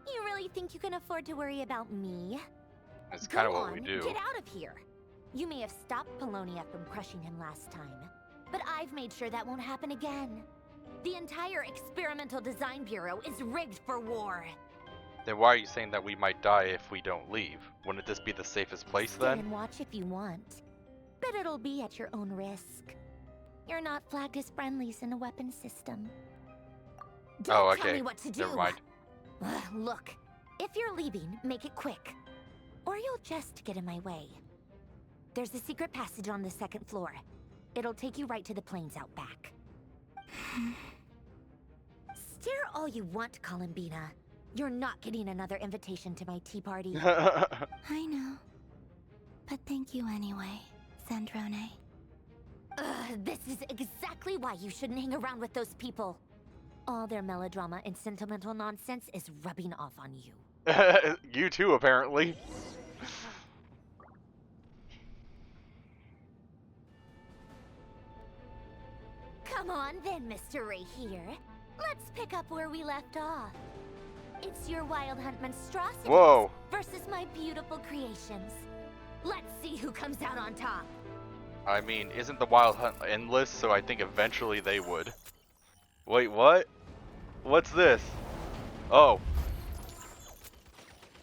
You really think you can afford to worry about me? That's kind of what we do. Get out of here. You may have stopped Polonia from crushing him last time, but I've made sure that won't happen again. The entire Experimental Design Bureau is rigged for war. Then why are you saying that we might die if we don't leave? Wouldn't this be the safest place Stay then? and watch if you want, but it'll be at your own risk. You're not flagged as friendlies in a weapon system. Don't tell me what to do. Never mind. Look, if you're leaving, make it quick, or you'll just get in my way. There's a secret passage on the 2nd floor. It'll take you right to the plains out back. Stare all you want, Columbina. You're not getting another invitation to my tea party. I know. But thank you anyway, Sandrone. This is exactly why you shouldn't hang around with those people. All their melodrama and sentimental nonsense is rubbing off on you. You too, apparently. Come on then, Mr. Ray here. Let's pick up where we left off. It's your Wild Hunt monstrosities versus my beautiful creations. Let's see who comes out on top. I mean, isn't the Wild Hunt endless? So I think eventually they would. Wait, what? What's this? Oh.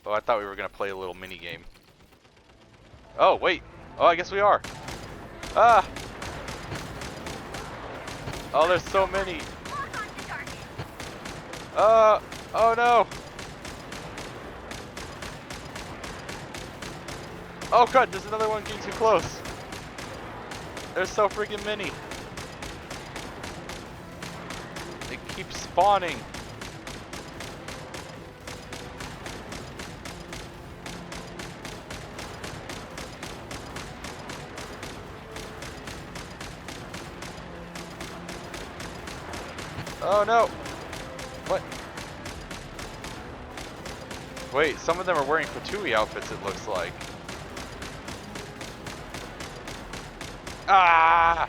Oh, I thought we were gonna play a little mini game. Oh, wait. Oh, I guess we are. Ah! Oh, there's so many. Oh no. Oh god, there's another one getting too close. There's so freaking many. They keep spawning. Oh no! What? Wait, some of them are wearing Fatui outfits, it looks like. Ah!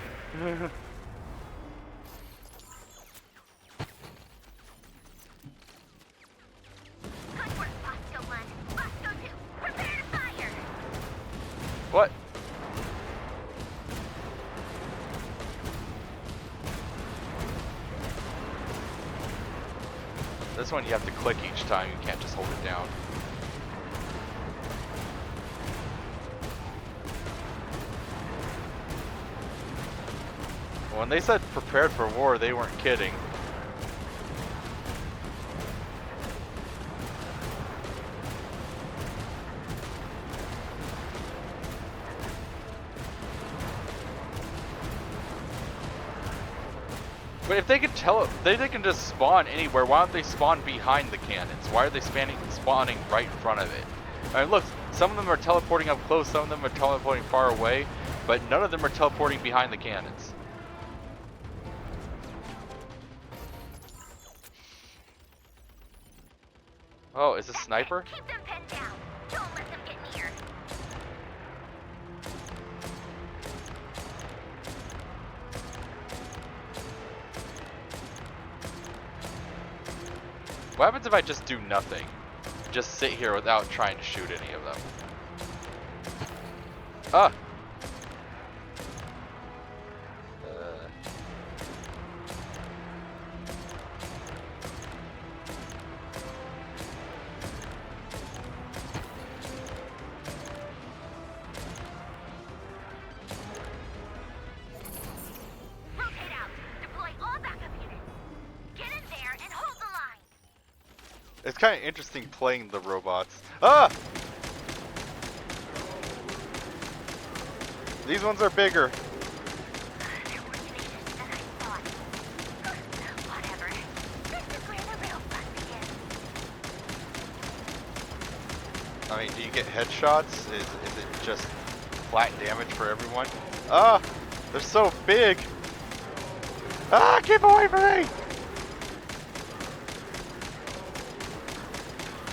What? This one you have to click each time, you can't just hold it down. When they said prepared for war, they weren't kidding. But if they can they can just spawn anywhere. Why don't they spawn behind the cannons? Why are they spawning right in front of it? I mean, look, some of them are teleporting up close, some of them are teleporting far away, but none of them are teleporting behind the cannons. Oh, is this a sniper? Keep them pinned down. Don't let them get near. What happens if I just do nothing? Just sit here without trying to shoot any of them? Ah! Rotate out. Deploy all backup units. Get in there and hold the line. It's kind of interesting playing the robots. Ah! These ones are bigger. They're more tenacious than I thought. Whatever. This is where the real fun begins. I mean, do you get headshots? Is it just flat damage for everyone? Ah! They're so big! Ah! Keep away from me!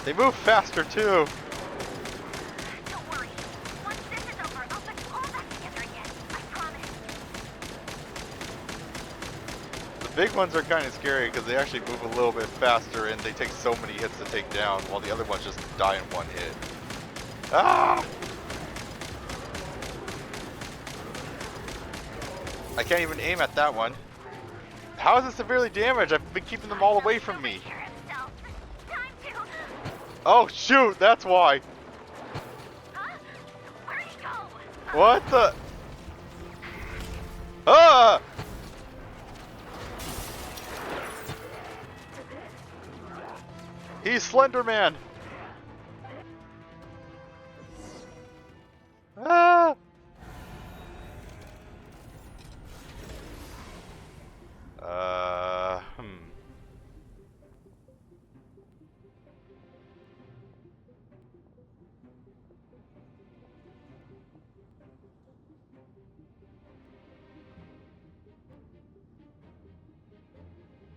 They move faster too. Don't worry. Once this is over, I'll put you all back together again. I promise. The big ones are kind of scary because they actually move a little bit faster and they take so many hits to take down, while the other ones just die in one hit. Ah! I can't even aim at that one. How is it severely damaged? I've been keeping them all away from me. Oh shoot, that's why. Where'd he go? What the? Ah! He's Slender Man. Ah! Hmm.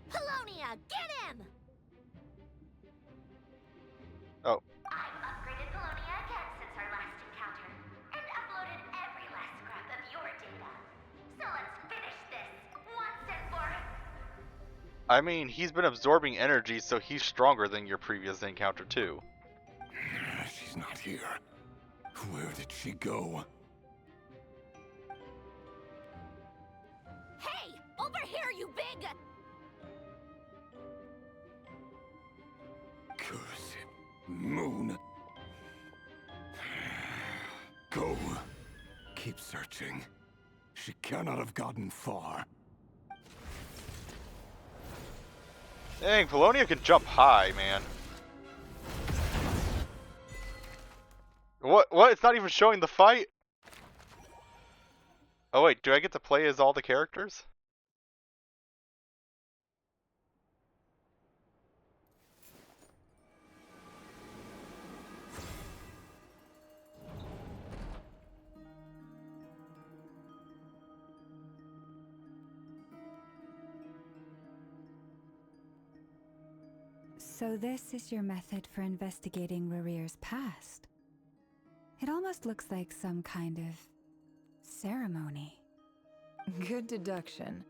Polonia, get him! Oh. I've upgraded Polonia again since our last encounter, and uploaded every last scrap of your data. So let's finish this once and for all. I mean, he's been absorbing energy, so he's stronger than your previous encounter too. She's not here. Where did she go? Hey! Over here, you big... Curse it, Moon. Go. Keep searching. She cannot have gotten far. Dang, Polonia can jump high, man. What? It's not even showing the fight? Oh wait, do I get to play as all the characters? So this is your method for investigating Rarir's past. It almost looks like some kind of ceremony. Good deduction.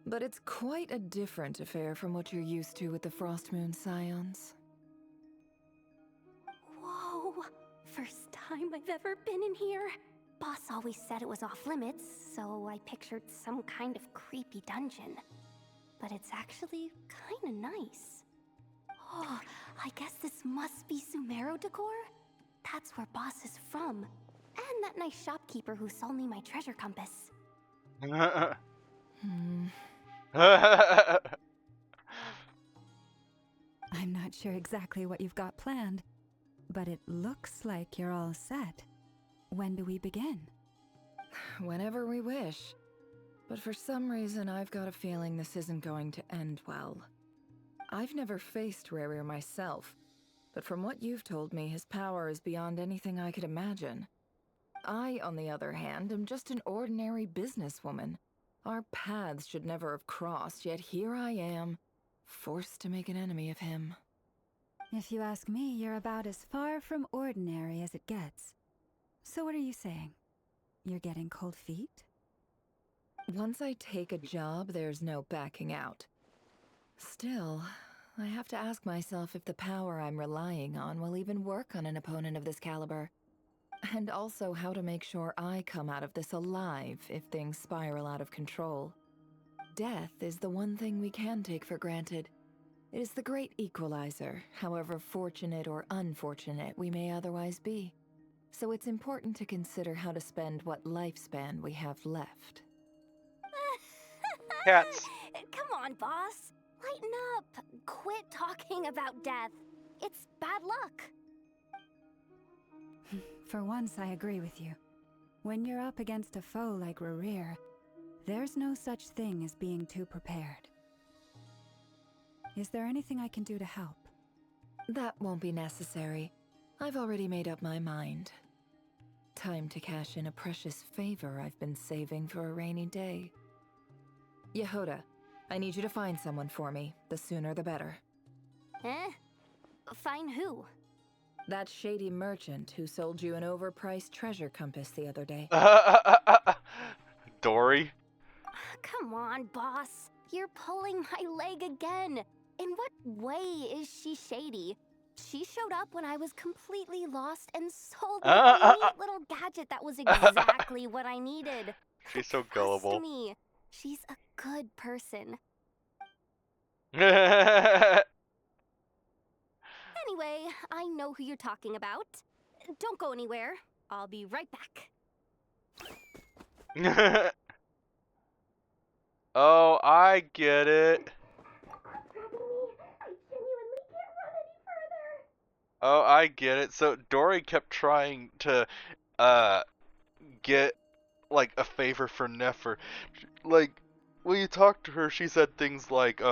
But it's quite a different affair from what you're used to with the Frost Moon Scions. Whoa! First time I've ever been in here. Boss always said it was off limits, so I pictured some kind of creepy dungeon. But it's actually kinda nice. Oh, I guess this must be Sumero decor? That's where Boss is from. And that nice shopkeeper who sold me my treasure compass. I'm not sure exactly what you've got planned, but it looks like you're all set. When do we begin? Whenever we wish. But for some reason, I've got a feeling this isn't going to end well. I've never faced Rarir myself, but from what you've told me, his power is beyond anything I could imagine. I, on the other hand, am just an ordinary businesswoman. Our paths should never have crossed, yet here I am, forced to make an enemy of him. If you ask me, you're about as far from ordinary as it gets. So what are you saying? You're getting cold feet? Once I take a job, there's no backing out. Still, I have to ask myself if the power I'm relying on will even work on an opponent of this caliber. And also how to make sure I come out of this alive if things spiral out of control. Death is the one thing we can take for granted. It is the great equalizer, however fortunate or unfortunate we may otherwise be. So it's important to consider how to spend what lifespan we have left. Cats. Come on, boss. Lighten up. Quit talking about death. It's bad luck. For once, I agree with you. When you're up against a foe like Rarir, there's no such thing as being too prepared. Is there anything I can do to help? That won't be necessary. I've already made up my mind. Time to cash in a precious favor I've been saving for a rainy day. Yehoda, I need you to find someone for me. The sooner the better. Eh? Find who? That shady merchant who sold you an overpriced treasure compass the other day. Dory? Come on, boss. You're pulling my leg again. In what way is she shady? She showed up when I was completely lost and sold me a neat little gadget that was exactly what I needed. She's so gullible. Trust me, she's a good person. Anyway, I know who you're talking about. Don't go anywhere. I'll be right back. Oh, I get it. Oh, I get it. So Dory kept trying to get like a favor for Nefer. Like when you talked to her, she said things like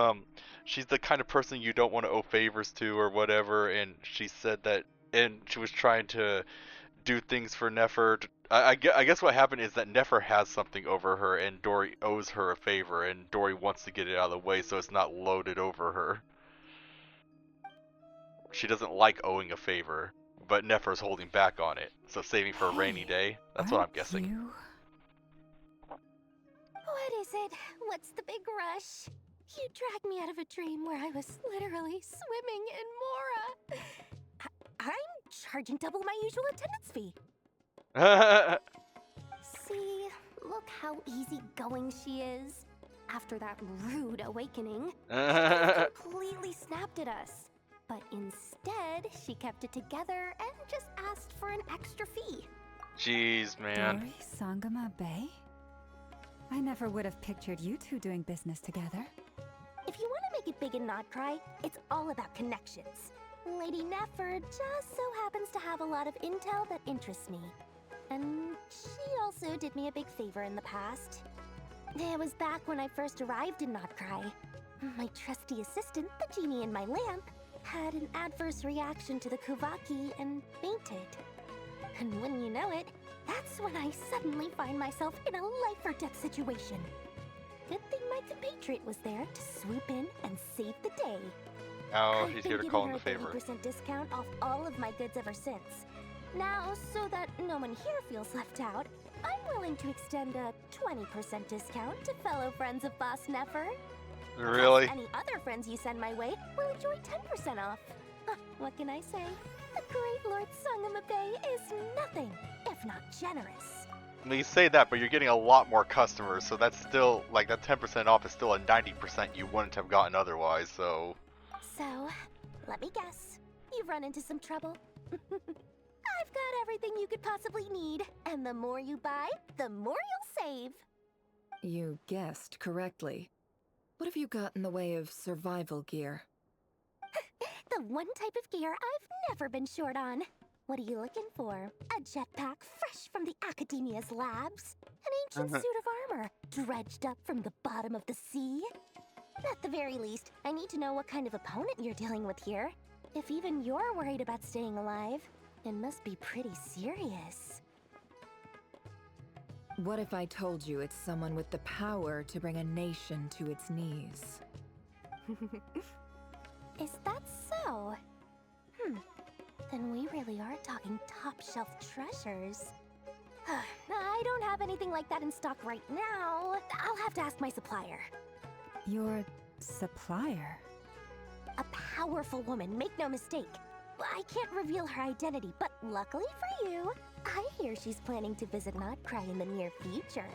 she's the kind of person you don't want to owe favors to or whatever, and she said that, and she was trying to do things for Nefer. I guess what happened is that Nefer has something over her and Dory owes her a favor, and Dory wants to get it out of the way so it's not loaded over her. She doesn't like owing a favor, but Nefer's holding back on it, so saving for a rainy day. That's what I'm guessing. What is it? What's the big rush? You dragged me out of a dream where I was literally swimming in Mora. I'm charging double my usual attendance fee. See, look how easygoing she is. After that rude awakening, she completely snapped at us. But instead, she kept it together and just asked for an extra fee. Jeez, man. Dory, Sangama Bay? I never would have pictured you two doing business together. If you want to make it big and not cry, it's all about connections. Lady Nefer just so happens to have a lot of intel that interests me. And she also did me a big favor in the past. It was back when I first arrived in Notcry. My trusty assistant, the genie in my lamp, had an adverse reaction to the Kuvaki and fainted. And when you know it, that's when I suddenly find myself in a life-or-death situation. Good thing my compatriot was there to swoop in and save the day. Oh, I've he's been here to giving call in her the favor. a 30% discount off all of my goods ever since. Now, so that no one here feels left out, I'm willing to extend a 20% discount to fellow friends of Boss Nefer. Really? Plus, any other friends you send my way will enjoy 10% off. What can I say? The great Lord Sangamabe is nothing if not generous. Well, you say that, but you're getting a lot more customers, so that's still, like, that 10% off is still a 90% you wouldn't have gotten otherwise, so... So, let me guess. You've run into some trouble? I've got everything you could possibly need, and the more you buy, the more you'll save. You guessed correctly. What have you got in the way of survival gear? The one type of gear I've never been short on. What are you looking for? A jetpack fresh from the Academia's labs? An ancient suit of armor dredged up from the bottom of the sea? At the very least, I need to know what kind of opponent you're dealing with here. If even you're worried about staying alive, it must be pretty serious. What if I told you it's someone with the power to bring a nation to its knees? Is that so? Then we really are talking top-shelf treasures. I don't have anything like that in stock right now. I'll have to ask my supplier. Your supplier? A powerful woman, make no mistake. I can't reveal her identity, but luckily for you, I hear she's planning to visit Notcry in the near future.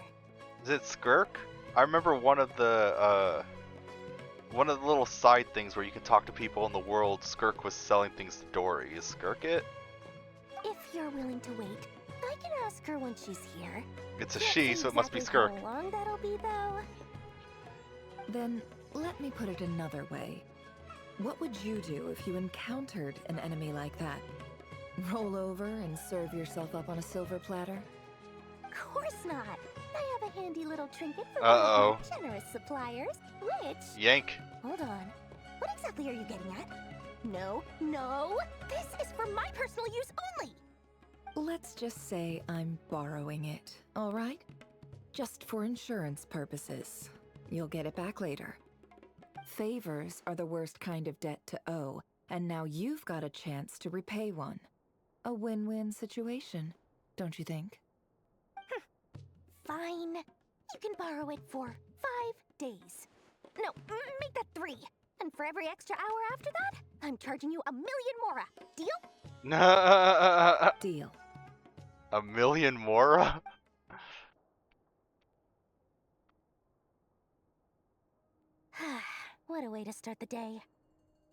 Is it Skirk? I remember one of the little side things where you can talk to people in the world, Skirk was selling things to Dory. Is Skirk it? If you're willing to wait, I can ask her when she's here. It's a Can't she, say so it must be exactly Skirk. How long that'll be, though? Then, let me put it another way. What would you do if you encountered an enemy like that? Roll over and serve yourself up on a silver platter? Of course not. I have a handy little trinket for Uh-oh. one of my generous suppliers, which... Yank. Hold on. What exactly are you getting at? No, no! This is for my personal use only! Let's just say I'm borrowing it, all right? Just for insurance purposes. You'll get it back later. Favors are the worst kind of debt to owe, and now you've got a chance to repay one. A win-win situation, don't you think? Fine. You can borrow it for 5 days. No, make that 3. And for every extra hour after that, I'm charging you 1,000,000 mora. Deal? Deal. 1,000,000 mora? What a way to start the day.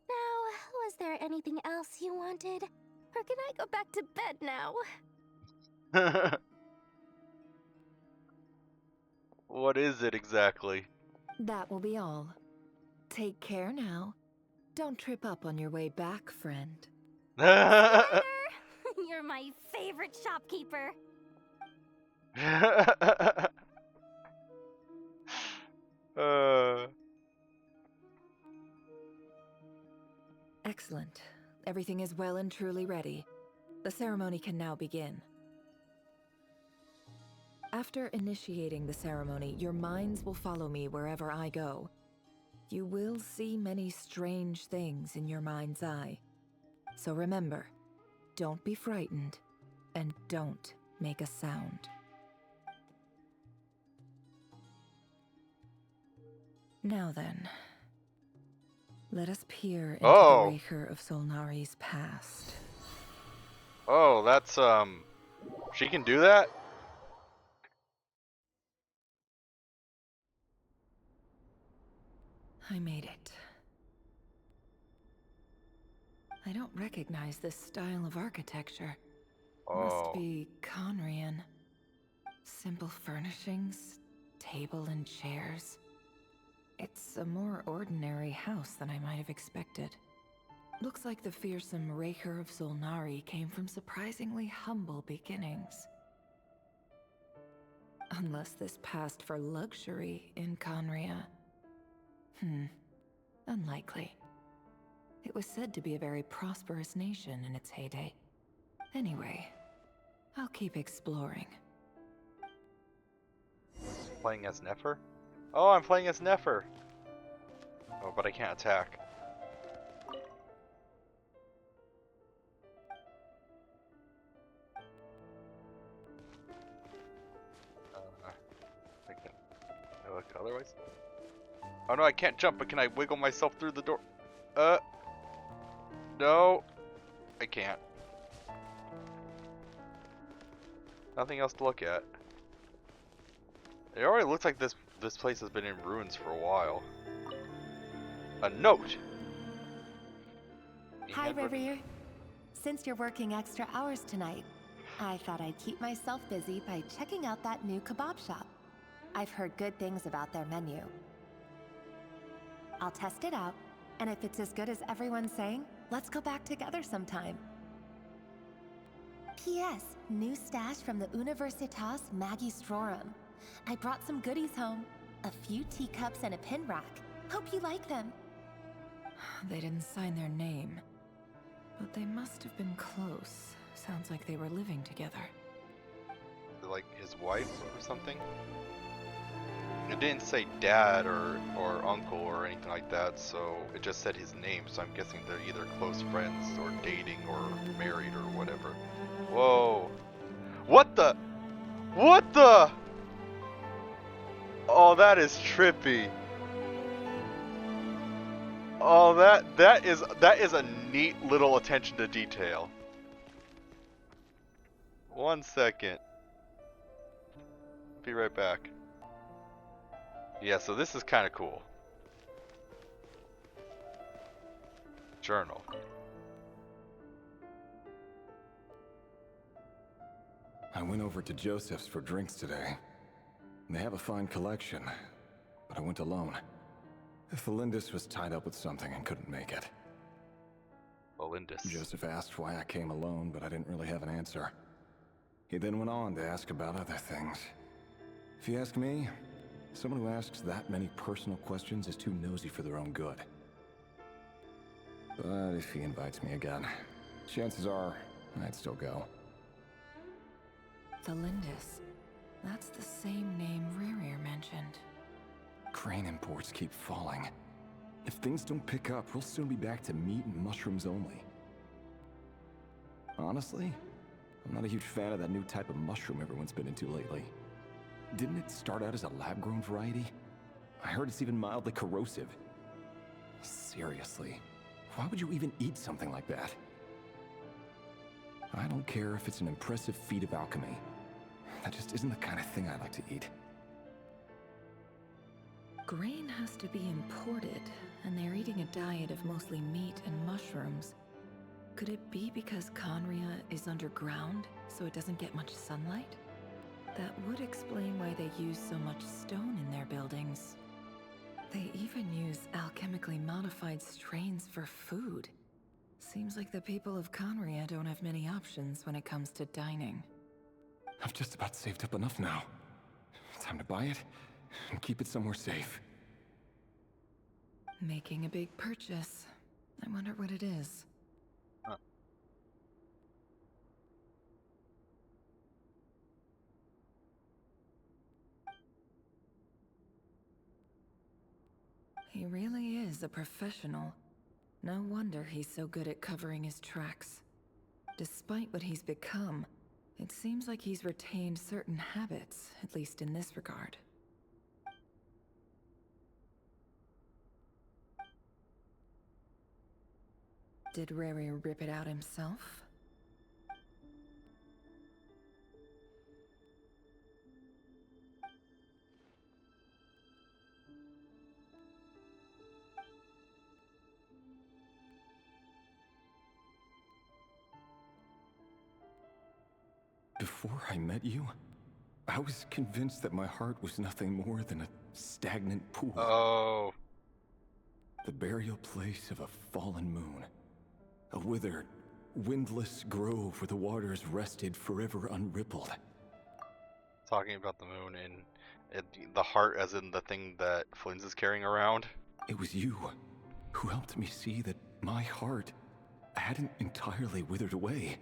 Now, was there anything else you wanted? Or can I go back to bed now? What is it exactly? That will be all. Take care now. Don't trip up on your way back, friend. You're my favorite shopkeeper. Excellent. Everything is well and truly ready. The ceremony can now begin. After initiating the ceremony, your minds will follow me wherever I go. You will see many strange things in your mind's eye. So remember, don't be frightened, and don't make a sound. Now then, let us peer into the Raker of Solnari's past. Oh, that's, she can do that? I made it. I don't recognize this style of architecture. Must be Conrian. Simple furnishings, table and chairs. It's a more ordinary house than I might have expected. Looks like the fearsome Raker of Solnari came from surprisingly humble beginnings. Unless this passed for luxury in Conria. Unlikely. It was said to be a very prosperous nation in its heyday. Anyway, I'll keep exploring. Playing as Nefer? Oh, I'm playing as Nefer! Oh, but I can't attack. I can look otherwise. Oh no, I can't jump, but can I wiggle myself through the door? No, I can't. Nothing else to look at. It already looks like this place has been in ruins for a while. A note! Hi, Reverie. Since you're working extra hours tonight, I thought I'd keep myself busy by checking out that new kebab shop. I've heard good things about their menu. I'll test it out, and if it's as good as everyone's saying, let's go back together sometime. P.S. New stash from the Universitas Magistrorum. I brought some goodies home. A few teacups and a pin rack. Hope you like them. They didn't sign their name, but they must have been close. Sounds like they were living together. Like his wife or something? It didn't say dad or uncle or anything like that, so it just said his name, so I'm guessing they're either close friends or dating or married or whatever. Whoa. What the? What the? Oh, that is trippy. Oh, that is a neat little attention to detail. 1 second. Be right back. Yeah, so this is kind of cool. Journal. I went over to Joseph's for drinks today. They have a fine collection, but I went alone. Felindis was tied up with something and couldn't make it. Felindis. Joseph asked why I came alone, but I didn't really have an answer. He then went on to ask about other things. If you ask me, someone who asks that many personal questions is too nosy for their own good. But if he invites me again, chances are I'd still go. Felindis. That's the same name Rerir mentioned. Crane imports keep falling. If things don't pick up, we'll soon be back to meat and mushrooms only. Honestly, I'm not a huge fan of that new type of mushroom everyone's been into lately. Didn't it start out as a lab-grown variety? I heard it's even mildly corrosive. Seriously, why would you even eat something like that? I don't care if it's an impressive feat of alchemy. That just isn't the kind of thing I like to eat. Grain has to be imported, and they're eating a diet of mostly meat and mushrooms. Could it be because Conria is underground, so it doesn't get much sunlight? That would explain why they use so much stone in their buildings. They even use alchemically modified strains for food. Seems like the people of Conria don't have many options when it comes to dining. I've just about saved up enough now. Time to buy it and keep it somewhere safe. Making a big purchase. I wonder what it is. Huh. He really is a professional. No wonder he's so good at covering his tracks. Despite what he's become, it seems like he's retained certain habits, at least in this regard. Did Riri rip it out himself? Before I met you, I was convinced that my heart was nothing more than a stagnant pool. Oh. The burial place of a fallen moon. A withered, windless grove where the waters rested forever unrippled. Talking about the moon and the heart as in the thing that Flynn's is carrying around. It was you who helped me see that my heart hadn't entirely withered away.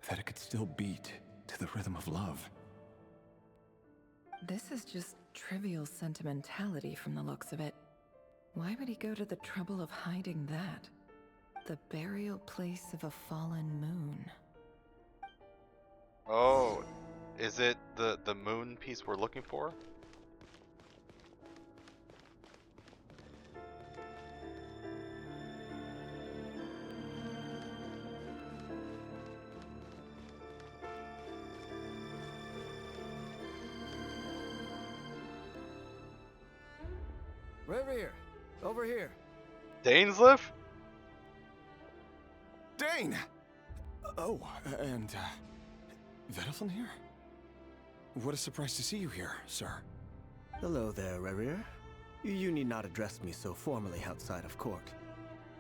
That it could still beat to the rhythm of love. This is just trivial sentimentality from the looks of it. Why would he go to the trouble of hiding that? The burial place of a fallen moon. Oh, is it the moon piece we're looking for? Reverie, over here. Dainsliff? Dane! Oh, and, Vediflin here? What a surprise to see you here, sir. Hello there, Reverie. You need not address me so formally outside of court.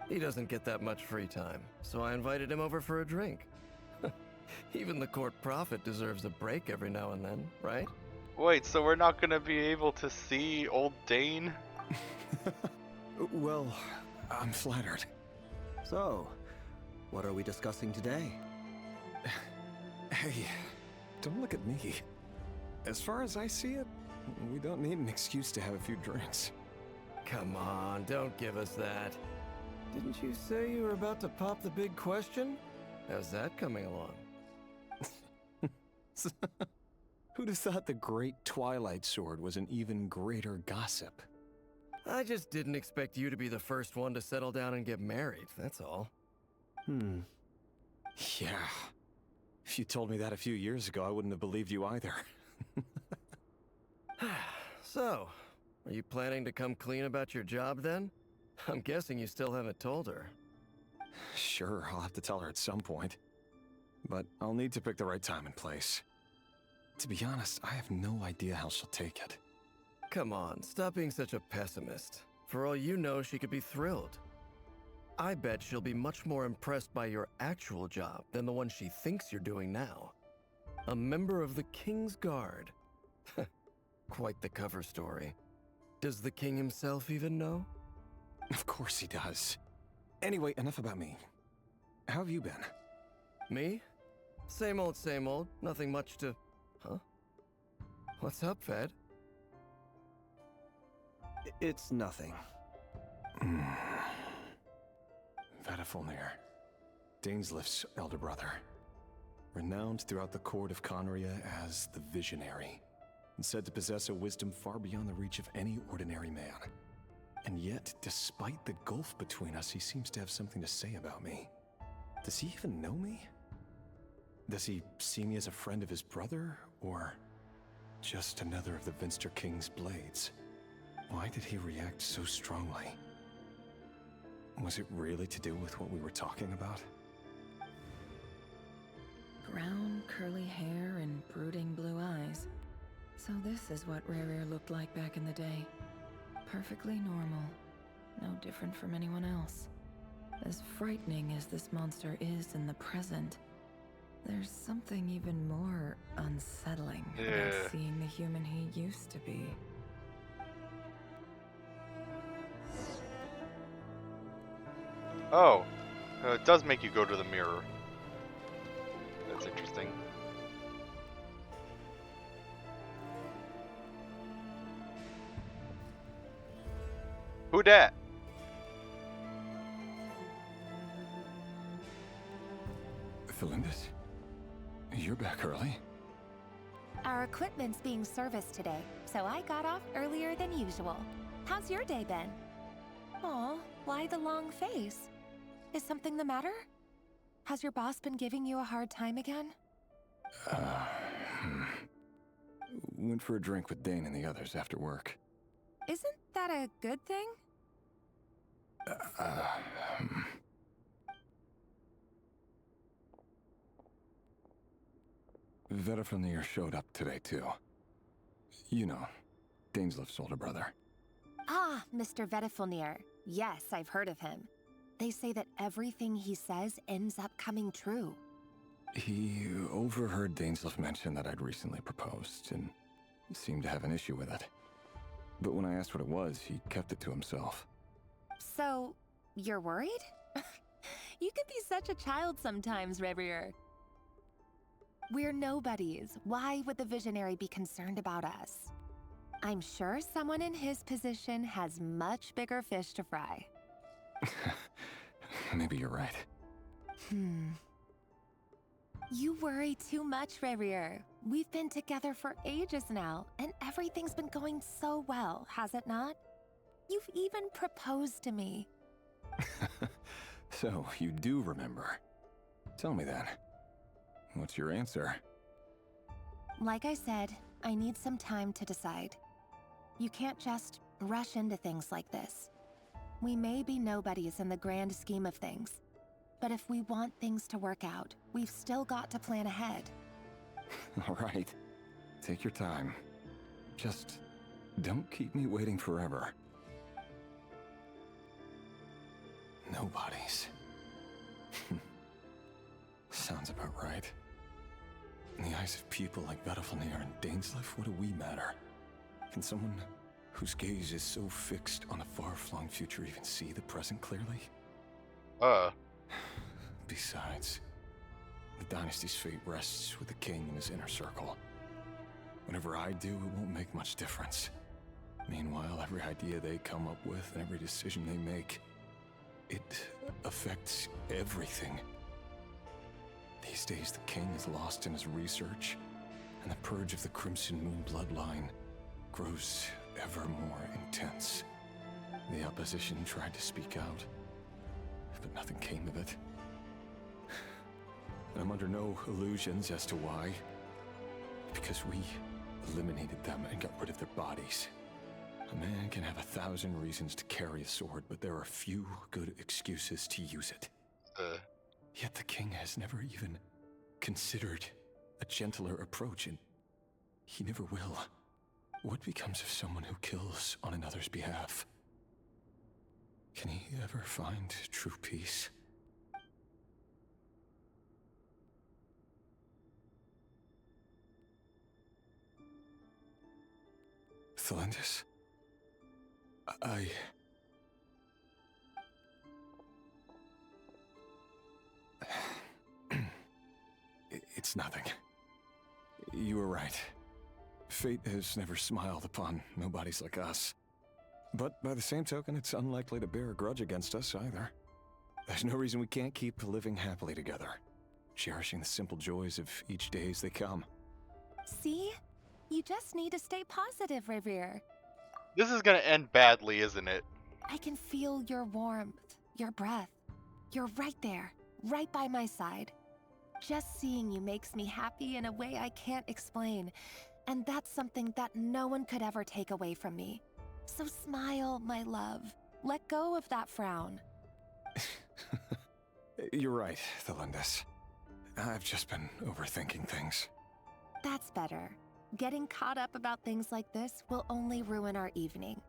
He doesn't get that much free time, so I invited him over for a drink. Even the court prophet deserves a break every now and then, right? Wait, so we're not gonna be able to see old Dane? Well, I'm flattered. So, what are we discussing today? Hey, don't look at me. As far as I see it, we don't need an excuse to have a few drinks. Come on, don't give us that. Didn't you say you were about to pop the big question? How's that coming along? Who'd have thought the great Twilight Sword was an even greater gossip? I just didn't expect you to be the first one to settle down and get married, that's all. Yeah. If you told me that a few years ago, I wouldn't have believed you either. So, are you planning to come clean about your job then? I'm guessing you still haven't told her. Sure, I'll have to tell her at some point. But I'll need to pick the right time and place. To be honest, I have no idea how she'll take it. Come on, stop being such a pessimist. For all you know, she could be thrilled. I bet she'll be much more impressed by your actual job than the one she thinks you're doing now. A member of the King's Guard. Quite the cover story. Does the king himself even know? Of course he does. Anyway, enough about me. How have you been? Me? Same old, same old. Nothing much to... Huh? What's up, Fed? It's nothing. Vediflin, Dainsliff's elder brother. Renowned throughout the court of Conria as the Visionary, and said to possess a wisdom far beyond the reach of any ordinary man. And yet, despite the gulf between us, he seems to have something to say about me. Does he even know me? Does he see me as a friend of his brother, or just another of the Vinster King's blades? Why did he react so strongly? Was it really to do with what we were talking about? Brown, curly hair and brooding blue eyes. So this is what Rerir looked like back in the day. Perfectly normal. No different from anyone else. As frightening as this monster is in the present, there's something even more unsettling about seeing the human he used to be. Oh, it does make you go to the mirror. That's interesting. Who dat? Felindis? You're back early? Our equipment's being serviced today, so I got off earlier than usual. How's your day been? Aw, why the long face? Is something the matter? Has your boss been giving you a hard time again? Went for a drink with Dane and the others after work. Isn't that a good thing? Vediflin showed up today, too. You know, Dainsliff's older brother. Ah, Mr. Vediflnir. Yes, I've heard of him. They say that everything he says ends up coming true. He overheard Dainsleif mention that I'd recently proposed, and seemed to have an issue with it. But when I asked what it was, he kept it to himself. So, you're worried? You can be such a child sometimes, Revier. We're nobodies. Why would the Visionary be concerned about us? I'm sure someone in his position has much bigger fish to fry. Maybe you're right. You worry too much, Revier. We've been together for ages now, and everything's been going so well, has it not? You've even proposed to me. So, you do remember. Tell me then. What's your answer? Like I said, I need some time to decide. You can't just rush into things like this. We may be nobodies in the grand scheme of things, but if we want things to work out, we've still got to plan ahead. All right. Take your time. Just don't keep me waiting forever. Nobodies. Sounds about right. In the eyes of people like Battlefieldier and Dainsleif, what do we matter? Can someone whose gaze is so fixed on the far-flung future even see the present clearly? Besides, the dynasty's fate rests with the king and his inner circle. Whatever I do, it won't make much difference. Meanwhile, every idea they come up with and every decision they make, it affects everything. These days, the king is lost in his research, and the purge of the Crimson Moon bloodline grows ever more intense. The opposition tried to speak out, but nothing came of it. And I'm under no illusions as to why. Because we eliminated them and got rid of their bodies. A man can have 1,000 reasons to carry a sword, but there are few good excuses to use it. Yet the king has never even considered a gentler approach, and he never will. What becomes of someone who kills on another's behalf? Can he ever find true peace? Thelendis? It's nothing. You were right. Fate has never smiled upon nobodies like us. But by the same token, it's unlikely to bear a grudge against us either. There's no reason we can't keep living happily together, cherishing the simple joys of each day as they come. See? You just need to stay positive, Revier. This is gonna end badly, isn't it? I can feel your warmth, your breath. You're right there, right by my side. Just seeing you makes me happy in a way I can't explain. And that's something that no one could ever take away from me. So smile, my love. Let go of that frown. You're right, Thelendis. I've just been overthinking things. That's better. Getting caught up about things like this will only ruin our evening.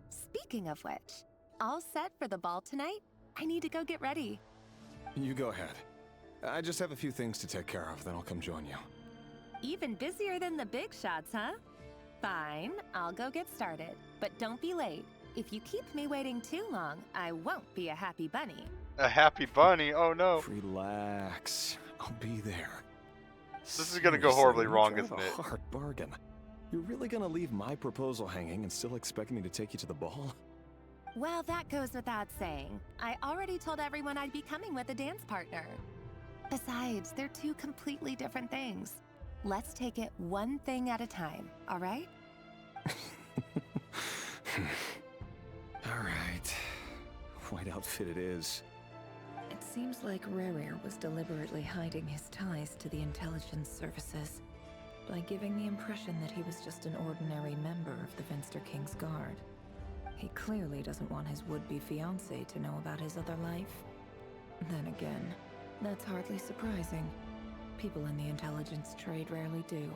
Speaking of which, all set for the ball tonight? I need to go get ready. You go ahead. I just have a few things to take care of, then I'll come join you. Even busier than the big shots, huh? Fine, I'll go get started. But don't be late. If you keep me waiting too long, I won't be a happy bunny. A happy bunny? Oh no. Relax. I'll be there. This is gonna go horribly wrong, isn't it? A hard bargain. You're really gonna leave my proposal hanging and still expect me to take you to the ball? Well, that goes without saying. I already told everyone I'd be coming with a dance partner. Besides, they're two completely different things. Let's take it one thing at a time, all right? All right. White outfit it is. It seems like Rerir was deliberately hiding his ties to the intelligence services by giving the impression that he was just an ordinary member of the Finster King's Guard. He clearly doesn't want his would-be fiancée to know about his other life. Then again, that's hardly surprising. People in the intelligence trade rarely do.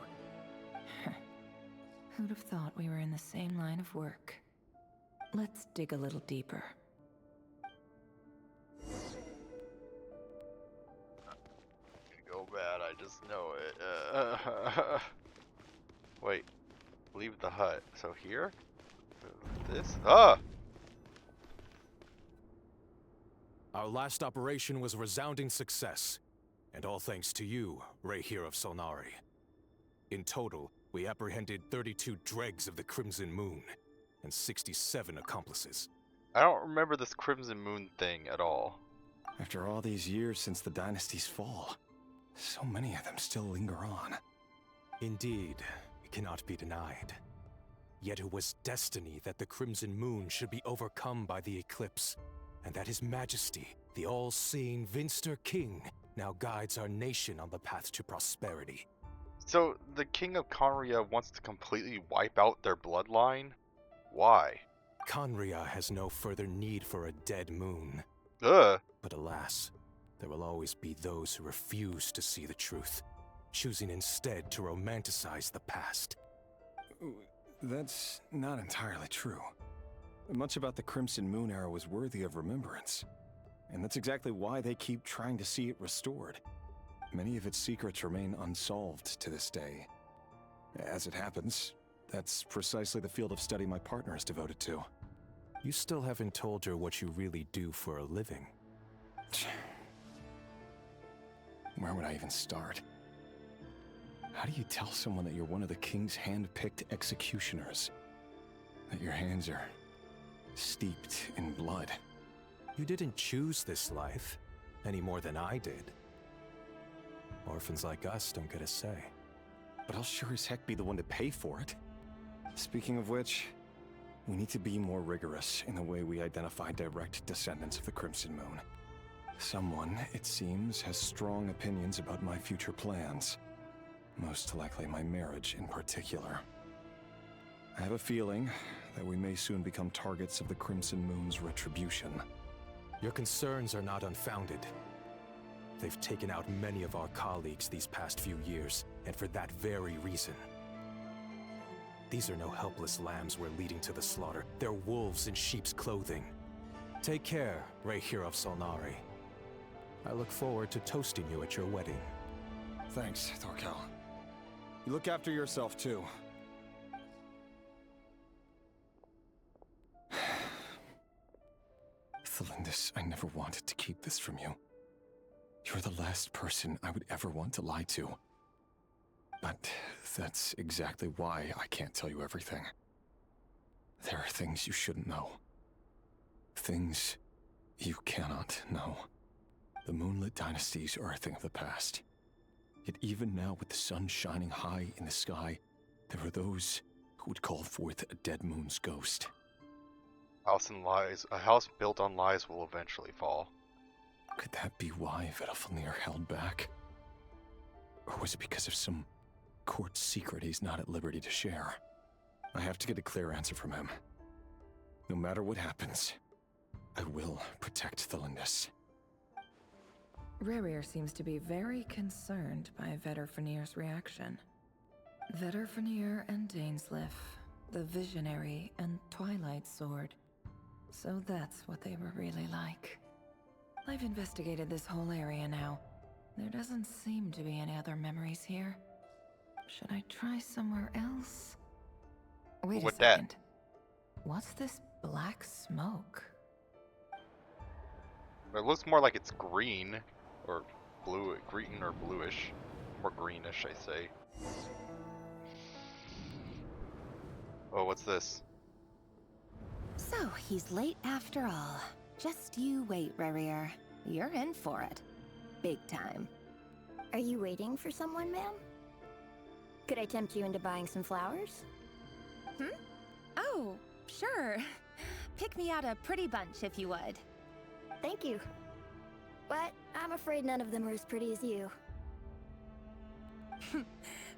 Who'd have thought we were in the same line of work? Let's dig a little deeper. just know it. Wait. Leave the hut. So here? This? Ah! Our last operation was a resounding success, and all thanks to you, Rahere of Solnari. In total, we apprehended 32 dregs of the Crimson Moon, and 67 accomplices. I don't remember this Crimson Moon thing at all. After all these years since the dynasty's fall, so many of them still linger on. Indeed, it cannot be denied. Yet it was destiny that the Crimson Moon should be overcome by the eclipse, and that His Majesty, the all-seeing Vinster King, now guides our nation on the path to prosperity. So, the King of Conria wants to completely wipe out their bloodline? Why? Conria has no further need for a dead moon. Ugh. But alas, there will always be those who refuse to see the truth, choosing instead to romanticize the past. That's not entirely true. Much about the Crimson Moon era was worthy of remembrance, and that's exactly why they keep trying to see it restored. Many of its secrets remain unsolved to this day. As it happens, that's precisely the field of study my partner is devoted to. You still haven't told her what you really do for a living. Where would I even start? How do you tell someone that you're one of the king's hand-picked executioners? That your hands are steeped in blood? You didn't choose this life, any more than I did. Orphans like us don't get a say. But I'll sure as heck be the one to pay for it. Speaking of which, we need to be more rigorous in the way we identify direct descendants of the Crimson Moon. Someone, it seems, has strong opinions about my future plans. Most likely my marriage in particular. I have a feeling that we may soon become targets of the Crimson Moon's retribution. Your concerns are not unfounded. They've taken out many of our colleagues these past few years, and for that very reason. These are no helpless lambs we're leading to the slaughter. They're wolves in sheep's clothing. Take care, Rahere of Solnari. I look forward to toasting you at your wedding. Thanks, Thorkel. You look after yourself, too. Thelindis, I never wanted to keep this from you. You're the last person I would ever want to lie to. But that's exactly why I can't tell you everything. There are things you shouldn't know. Things you cannot know. The moonlit dynasties are a thing of the past. Yet even now, with the sun shining high in the sky, there are those who would call forth a dead moon's ghost. A house built on lies will eventually fall. Could that be why Vedalfnir held back? Or was it because of some court secret he's not at liberty to share? I have to get a clear answer from him. No matter what happens, I will protect Thelindis. Rarir seems to be very concerned by Vedalfnir's reaction. Vedalfnir and Dainsleif, the Visionary and Twilight Sword. So that's what they were really like. I've investigated this whole area now. There doesn't seem to be any other memories here. Should I try somewhere else? Wait a second. What's this black smoke? It looks more like it's green, or blue, green or bluish, more greenish, I say. Oh, what's this? So, he's late after all. Just you wait, Rarir. You're in for it. Big time. Are you waiting for someone, ma'am? Could I tempt you into buying some flowers? Oh, sure. Pick me out a pretty bunch if you would. Thank you. But I'm afraid none of them are as pretty as you.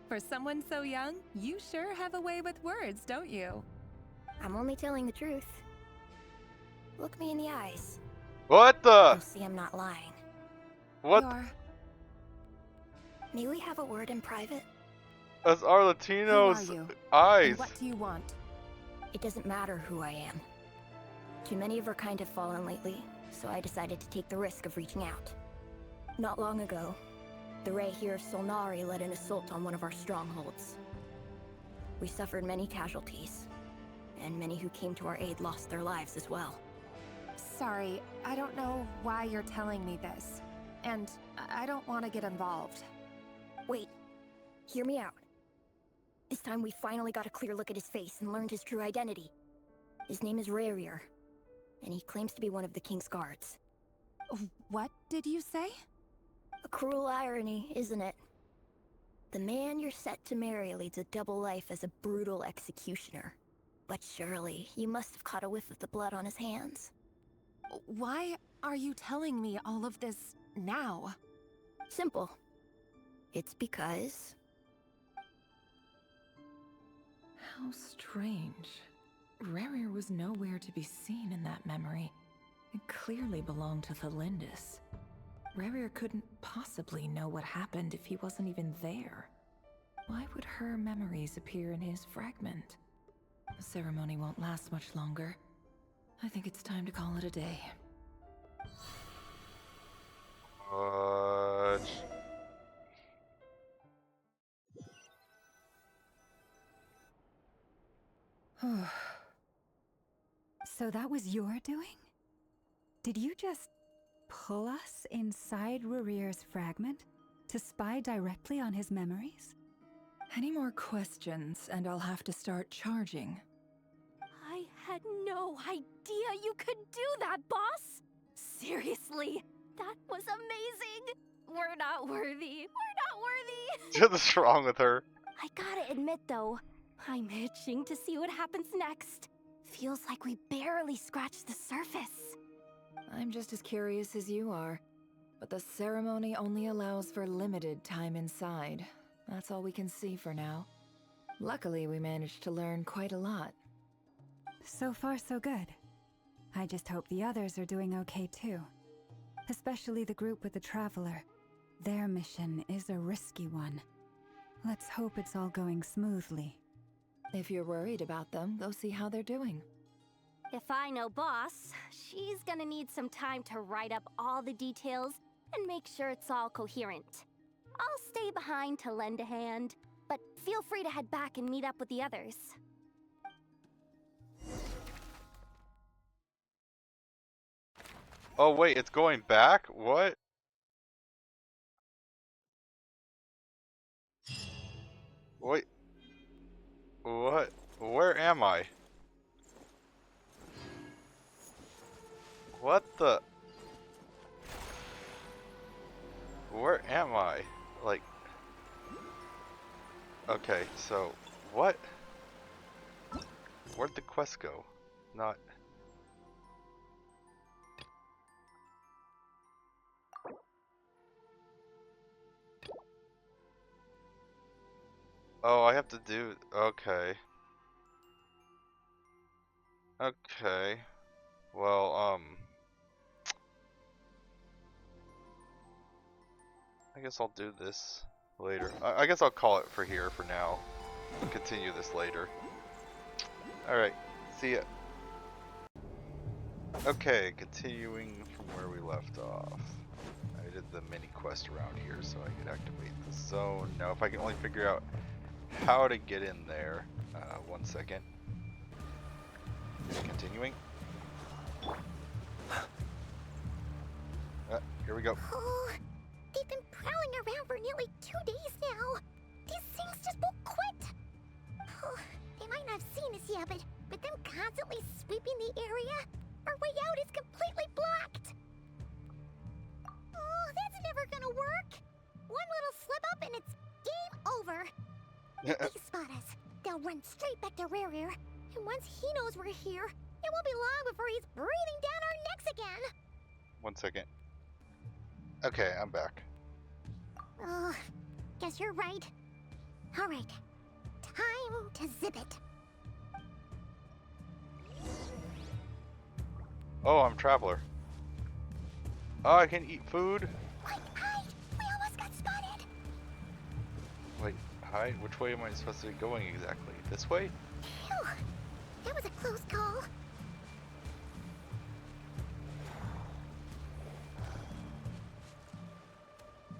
For someone so young, you sure have a way with words, don't you? I'm only telling the truth. Look me in the eyes. What the? You'll see I'm not lying. What? May we have a word in private? That's our Latino's Who are you? eyes. And what do you want? It doesn't matter who I am. Too many of our kind have fallen lately, so I decided to take the risk of reaching out. Not long ago, The Raihir of Solnari led an assault on one of our strongholds. We suffered many casualties, and many who came to our aid lost their lives as well. Sorry, I don't know why you're telling me this. And I don't want to get involved. Wait, hear me out. This time we finally got a clear look at his face and learned his true identity. His name is Raihir, and he claims to be one of the King's guards. What did you say? A cruel irony, isn't it? The man you're set to marry leads a double life as a brutal executioner. But surely, you must have caught a whiff of the blood on his hands. Why are you telling me all of this now? Simple. It's because... How strange. Rarir was nowhere to be seen in that memory. It clearly belonged to Thalindis. Rarir couldn't possibly know what happened if he wasn't even there. Why would her memories appear in his fragment? The ceremony won't last much longer. I think it's time to call it a day. What? So that was your doing? Did you just pull us inside Rarir's fragment to spy directly on his memories? Any more questions, and I'll have to start charging. I had no idea you could do that, boss! Seriously, that was amazing! We're not worthy. We're not worthy! What's wrong with her? I gotta admit though, I'm itching to see what happens next. Feels like we barely scratched the surface. I'm just as curious as you are. But the ceremony only allows for limited time inside. That's all we can see for now. Luckily, we managed to learn quite a lot. So far, so good. I just hope the others are doing okay too. Especially the group with the Traveler. Their mission is a risky one. Let's hope it's all going smoothly. If you're worried about them, go see how they're doing. If I know boss, she's gonna need some time to write up all the details and make sure it's all coherent. I'll stay behind to lend a hand, but feel free to head back and meet up with the others. Oh wait, it's going back? What? Wait. What? Where am I? What the? Where am I? Like... Okay, so... What? Where'd the quest go? Not... Oh, I have to do... Okay. Okay. Well, I guess I'll do this later. I guess I'll call it for here for now. We'll continue this later. Alright, see ya. Okay, continuing from where we left off. I did the mini quest around here so I could activate the zone. Now if I can only figure out how to get in there. 1 second. Continuing. Here we go. Oh, they've been prowling around for nearly 2 days now. These things just won't quit. Oh, they might not have seen us yet, but with them constantly sweeping the area, our way out is completely blocked. Oh, that's never gonna work. One little slip up and it's game over. If they spot us, they'll run straight back to Rarir, and once he knows we're here, it won't be long before he's breathing down our necks again. 1 second. Okay, I'm back. Oh, guess you're right. Alright, time to zip it. Oh, I'm Traveler. Oh, I can eat food? Wait, hide! We almost got spotted! Wait, hide? Which way am I supposed to be going exactly? This way? Phew, that was a close call.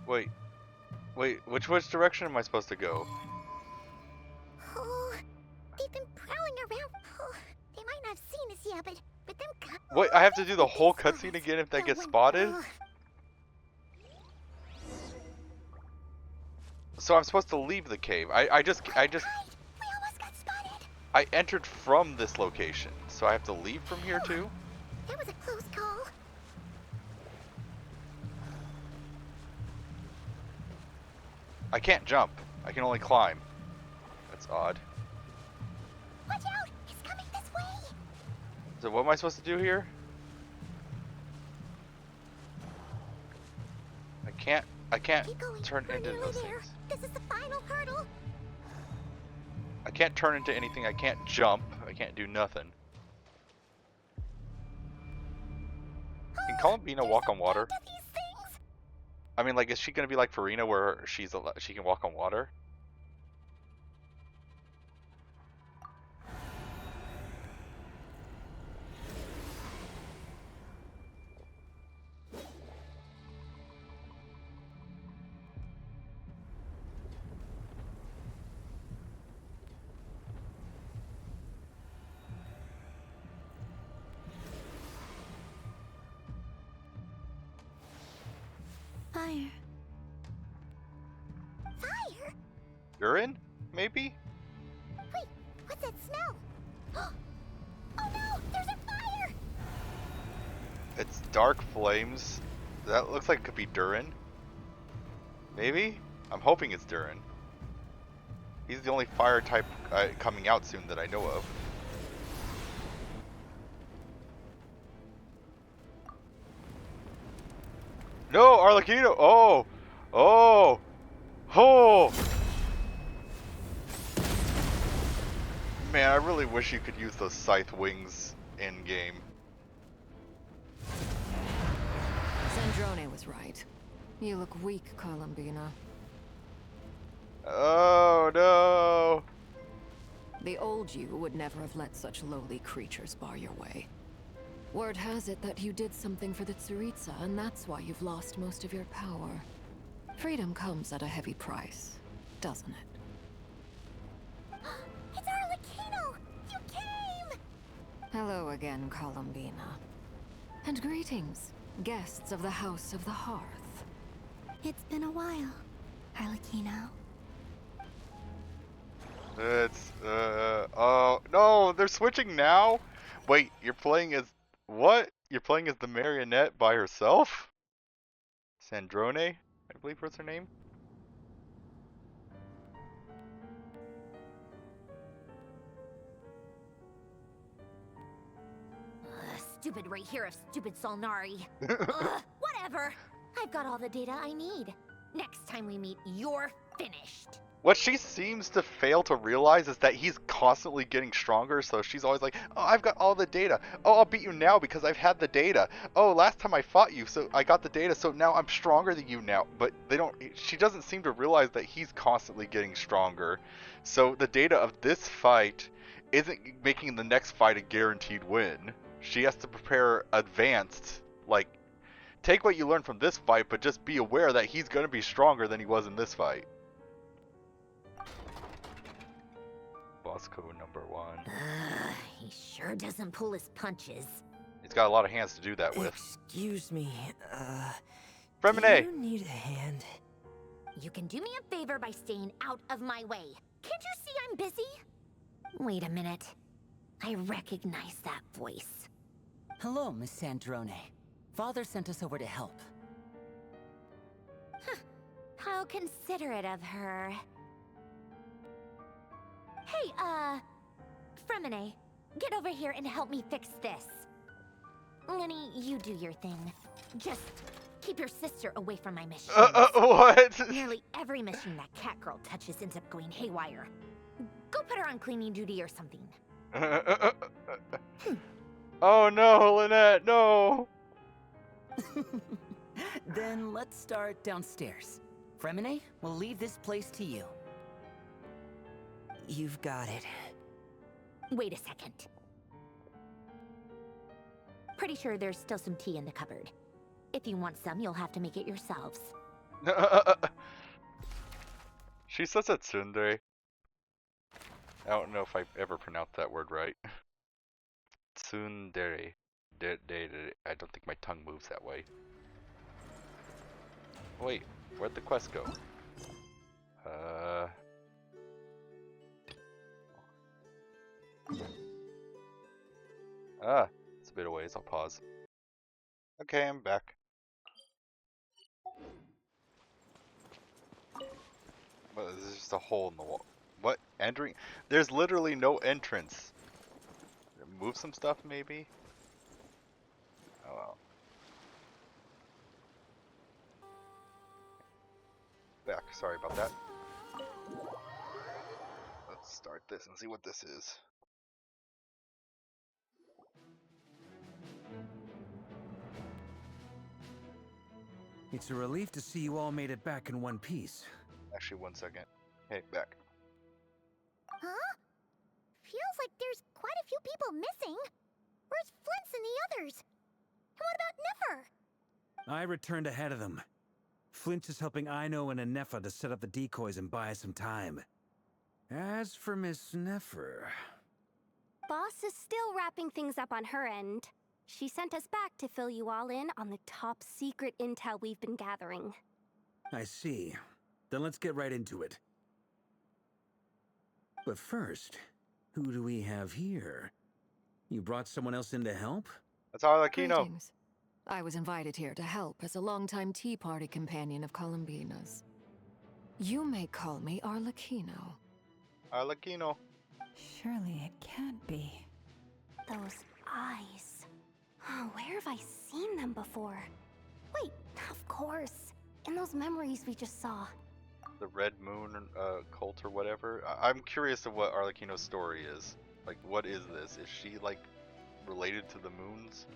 Wait. Wait, which direction am I supposed to go? Oh, they've been prowling around. Oh, they might not have seen us yet, but them. Wait, I have to do the whole cutscene again if that gets spotted? So I'm supposed to leave the cave. I just We almost got spotted. I entered from this location, so I have to leave from here too? That was a close call. I can't jump. I can only climb. That's odd. Watch out! It's coming this way. So what am I supposed to do here? I can't turn into those things. This is the final hurdle. I can't turn into anything. I can't jump. I can't do nothing. Can Columbina walk on water? I mean, like, is she gonna be like Farina, where she can walk on water? Fire. Fire? Urine? Maybe? Wait, what's that smell? Oh no, there's a fire! It's dark flames. That looks like it could be Durin. Maybe? I'm hoping it's Durin. He's the only fire type coming out soon that I know of. No, Arlecchino! Oh! Oh! Oh! Man, I really wish you could use those scythe wings in game. Sandrone was right. You look weak, Columbina. Oh no! The old you would never have let such lowly creatures bar your way. Word has it that you did something for the Tsaritsa, and that's why you've lost most of your power. Freedom comes at a heavy price, doesn't it? It's Arlecchino! You came! Hello again, Columbina. And greetings, guests of the House of the Hearth. It's been a while, Arlecchino. It's, oh, no, they're switching now? Wait, you're playing as, what? You're playing as the marionette by herself? Sandrone, I believe was her name? Stupid right here of stupid Solnari. Ugh, whatever. I've got all the data I need. Next time we meet, you're finished. What she seems to fail to realize is that he's constantly getting stronger, so she's always like, oh, I've got all the data. Oh, I'll beat you now because I've had the data. Oh, last time I fought you, so I got the data, so now I'm stronger than you now. But she doesn't seem to realize that he's constantly getting stronger. So the data of this fight isn't making the next fight a guaranteed win. She has to prepare advanced, like, take what you learned from this fight, but just be aware that he's going to be stronger than he was in this fight. Boss code number 1. He sure doesn't pull his punches. He's got a lot of hands to do that with. Excuse me, Fremine! do you need a hand? You can do me a favor by staying out of my way. Can't you see I'm busy? Wait a minute. I recognize that voice. Hello, Miss Sandrone. Father sent us over to help. Huh. How considerate of her. Hey, Fremine, get over here and help me fix this. Lenny, you do your thing. Just keep your sister away from my mission. What? Nearly every mission that cat girl touches ends up going haywire. Go put her on cleaning duty or something. Oh no, Lynette, no! Then let's start downstairs. Fremine, we'll leave this place to you. You've got it. Wait a second. Pretty sure there's still some tea in the cupboard. If you want some, you'll have to make it yourselves. She says it tsundere. I don't know if I ever pronounced that word right. Tsundere. I don't think my tongue moves that way. Wait, where'd the quest go? It's a bit of ways. I'll pause. Okay, I'm back. Well, there's just a hole in the wall. What? Entering? There's literally no entrance. Move some stuff, maybe? Oh well. Back. Sorry about that. Let's start this and see what this is. It's a relief to see you all made it back in one piece. Actually, 1 second. Hey, back. Huh? Feels like there's quite a few people missing. Where's Flint's and the others? And what about Niffer? I returned ahead of them. Flint is helping Aino and Anefa to set up the decoys and buy some time. As for Miss Neffer... Boss is still wrapping things up on her end. She sent us back to fill you all in on the top secret intel we've been gathering. I see. Then let's get right into it. But first, who do we have here? You brought someone else in to help? That's Arlecchino. Greetings. I was invited here to help as a longtime Tea Party companion of Columbina's. You may call me Arlecchino. Arlecchino. Surely it can't be. Those eyes. Oh, where have I seen them before? Wait, of course. In those memories we just saw. The Red Moon cult or whatever. I'm curious of what Arlecchino's story is. Like, what is this? Is she, like, related to the moons?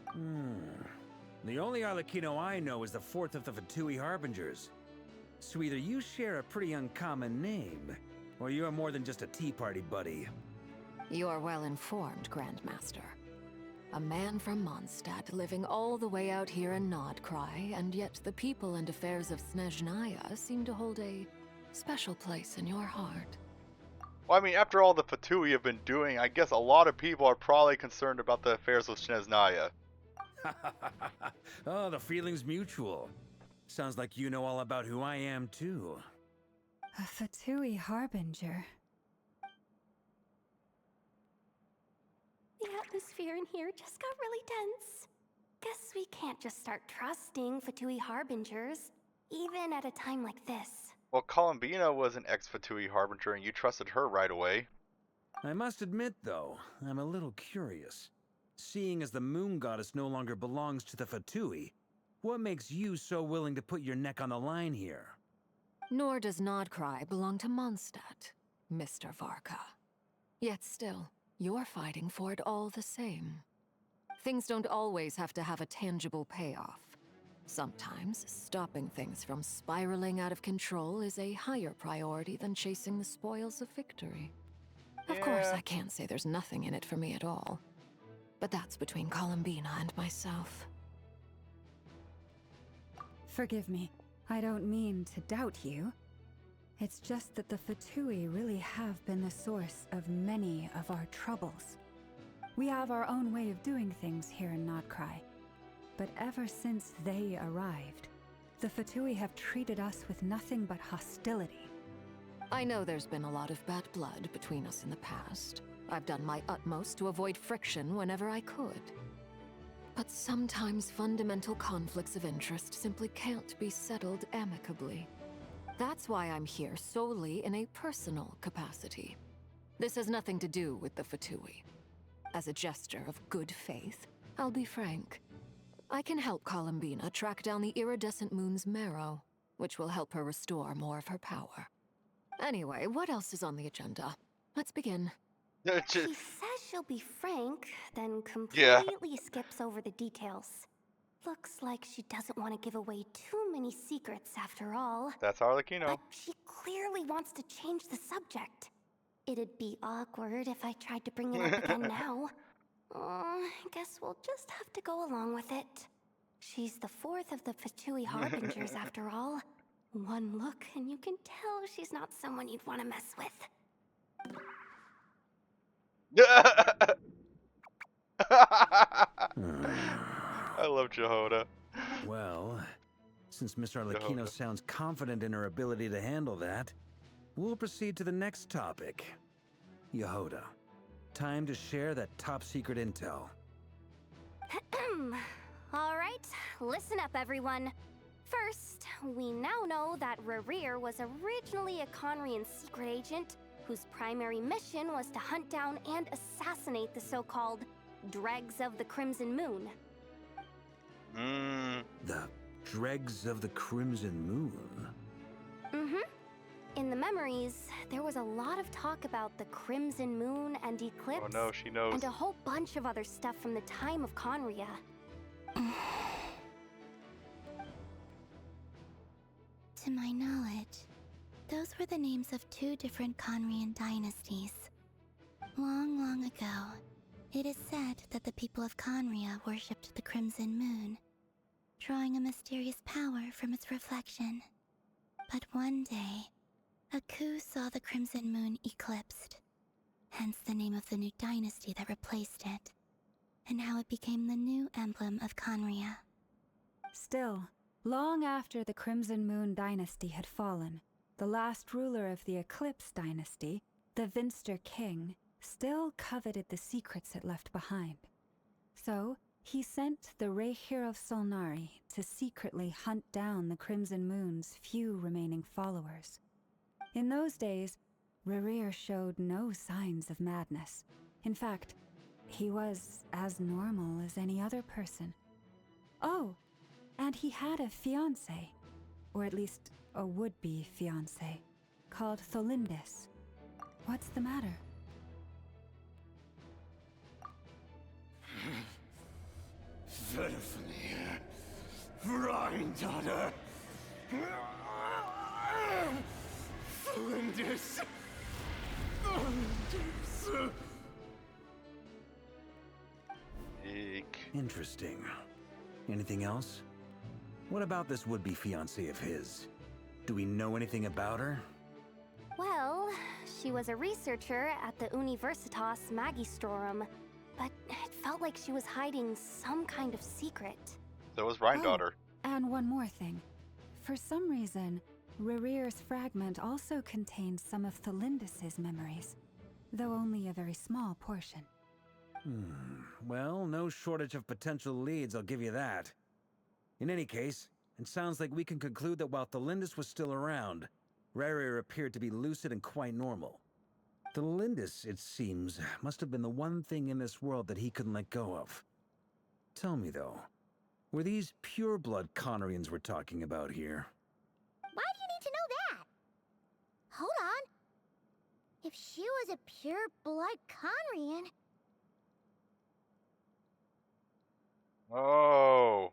The only Arlecchino I know is the fourth of the Fatui Harbingers. So either you share a pretty uncommon name, or you're more than just a Tea Party buddy. You are well informed, Grandmaster. A man from Mondstadt living all the way out here in Nodcry, and yet the people and affairs of Snezhnaya seem to hold a special place in your heart. Well, I mean, after all the Fatui have been doing, I guess a lot of people are probably concerned about the affairs of Snezhnaya. Oh, the feeling's mutual. Sounds like you know all about who I am, too. A Fatui Harbinger. The atmosphere in here just got really tense. Guess we can't just start trusting Fatui Harbingers, even at a time like this. Well, Columbina was an ex-Fatui Harbinger and you trusted her right away. I must admit, though, I'm a little curious. Seeing as the Moon Goddess no longer belongs to the Fatui, what makes you so willing to put your neck on the line here? Nor does Nodcry belong to Mondstadt, Mr. Varka. Yet still, you're fighting for it all the same. Things don't always have to have a tangible payoff. Sometimes, stopping things from spiraling out of control is a higher priority than chasing the spoils of victory. Of course, I can't say there's nothing in it for me at all. But that's between Columbina and myself. Forgive me. I don't mean to doubt you. It's just that the Fatui really have been the source of many of our troubles. We have our own way of doing things here in Nodcry. But ever since they arrived, the Fatui have treated us with nothing but hostility. I know there's been a lot of bad blood between us in the past. I've done my utmost to avoid friction whenever I could. But sometimes fundamental conflicts of interest simply can't be settled amicably. That's why I'm here solely in a personal capacity. This has nothing to do with the Fatui. As a gesture of good faith, I'll be frank. I can help Columbina track down the iridescent moon's marrow, which will help her restore more of her power. Anyway, what else is on the agenda? Let's begin. She says she'll be frank, then completely skips over the details. Looks like she doesn't want to give away too many secrets after all. That's Arlecchino. But she clearly wants to change the subject. It'd be awkward if I tried to bring it up again now. I guess we'll just have to go along with it. She's the fourth of the Fatui Harbingers after all. One look and you can tell she's not someone you'd want to mess with. I love Jehoda. Well, since Miss Arlecchino Jehoda. sounds confident in her ability to handle that, we'll proceed to the next topic. Yehoda, time to share that top-secret intel. All right, listen up, everyone. First, we now know that Rerir was originally a Conrian secret agent whose primary mission was to hunt down and assassinate the so-called Dregs of the Crimson Moon. The Dregs of the Crimson Moon? Mm-hmm. In the memories, there was a lot of talk about the Crimson Moon and Eclipse. Oh no, she knows. And a whole bunch of other stuff from the time of Conria. To my knowledge, those were the names of 2 different Conrian dynasties. Long, long ago, it is said that the people of Conria worshipped the Crimson Moon, drawing a mysterious power from its reflection. But one day, a coup saw the Crimson Moon eclipsed, hence the name of the new dynasty that replaced it, and how it became the new emblem of Conria. Still, long after the Crimson Moon dynasty had fallen, the last ruler of the Eclipse dynasty, the Vinster King, still coveted the secrets it left behind. So, he sent the Rehir of Solnari to secretly hunt down the Crimson Moon's few remaining followers. In those days, Rerir showed no signs of madness. In fact, he was as normal as any other person. Oh, and he had a fiancé, or at least a would-be fiancé, called Tholindis. What's the matter? Verfnir, Freindaughter, Flinders. Interesting. Anything else? What about this would-be fiancé of his? Do we know anything about her? Well, she was a researcher at the Universitas Magistrorum, but it felt like she was hiding some kind of secret. So was Rhine-daughter. And one more thing. For some reason, Rerir's fragment also contained some of Tholindis' memories, though only a very small portion. Well, no shortage of potential leads, I'll give you that. In any case, it sounds like we can conclude that while Tholindis was still around, Rerir appeared to be lucid and quite normal. Tholindis, it seems, must have been the one thing in this world that he couldn't let go of. Tell me, though, were these pure-blood Conorians we're talking about here? Why do you need to know that? Hold on. If she was a pure-blood Conrian... Oh,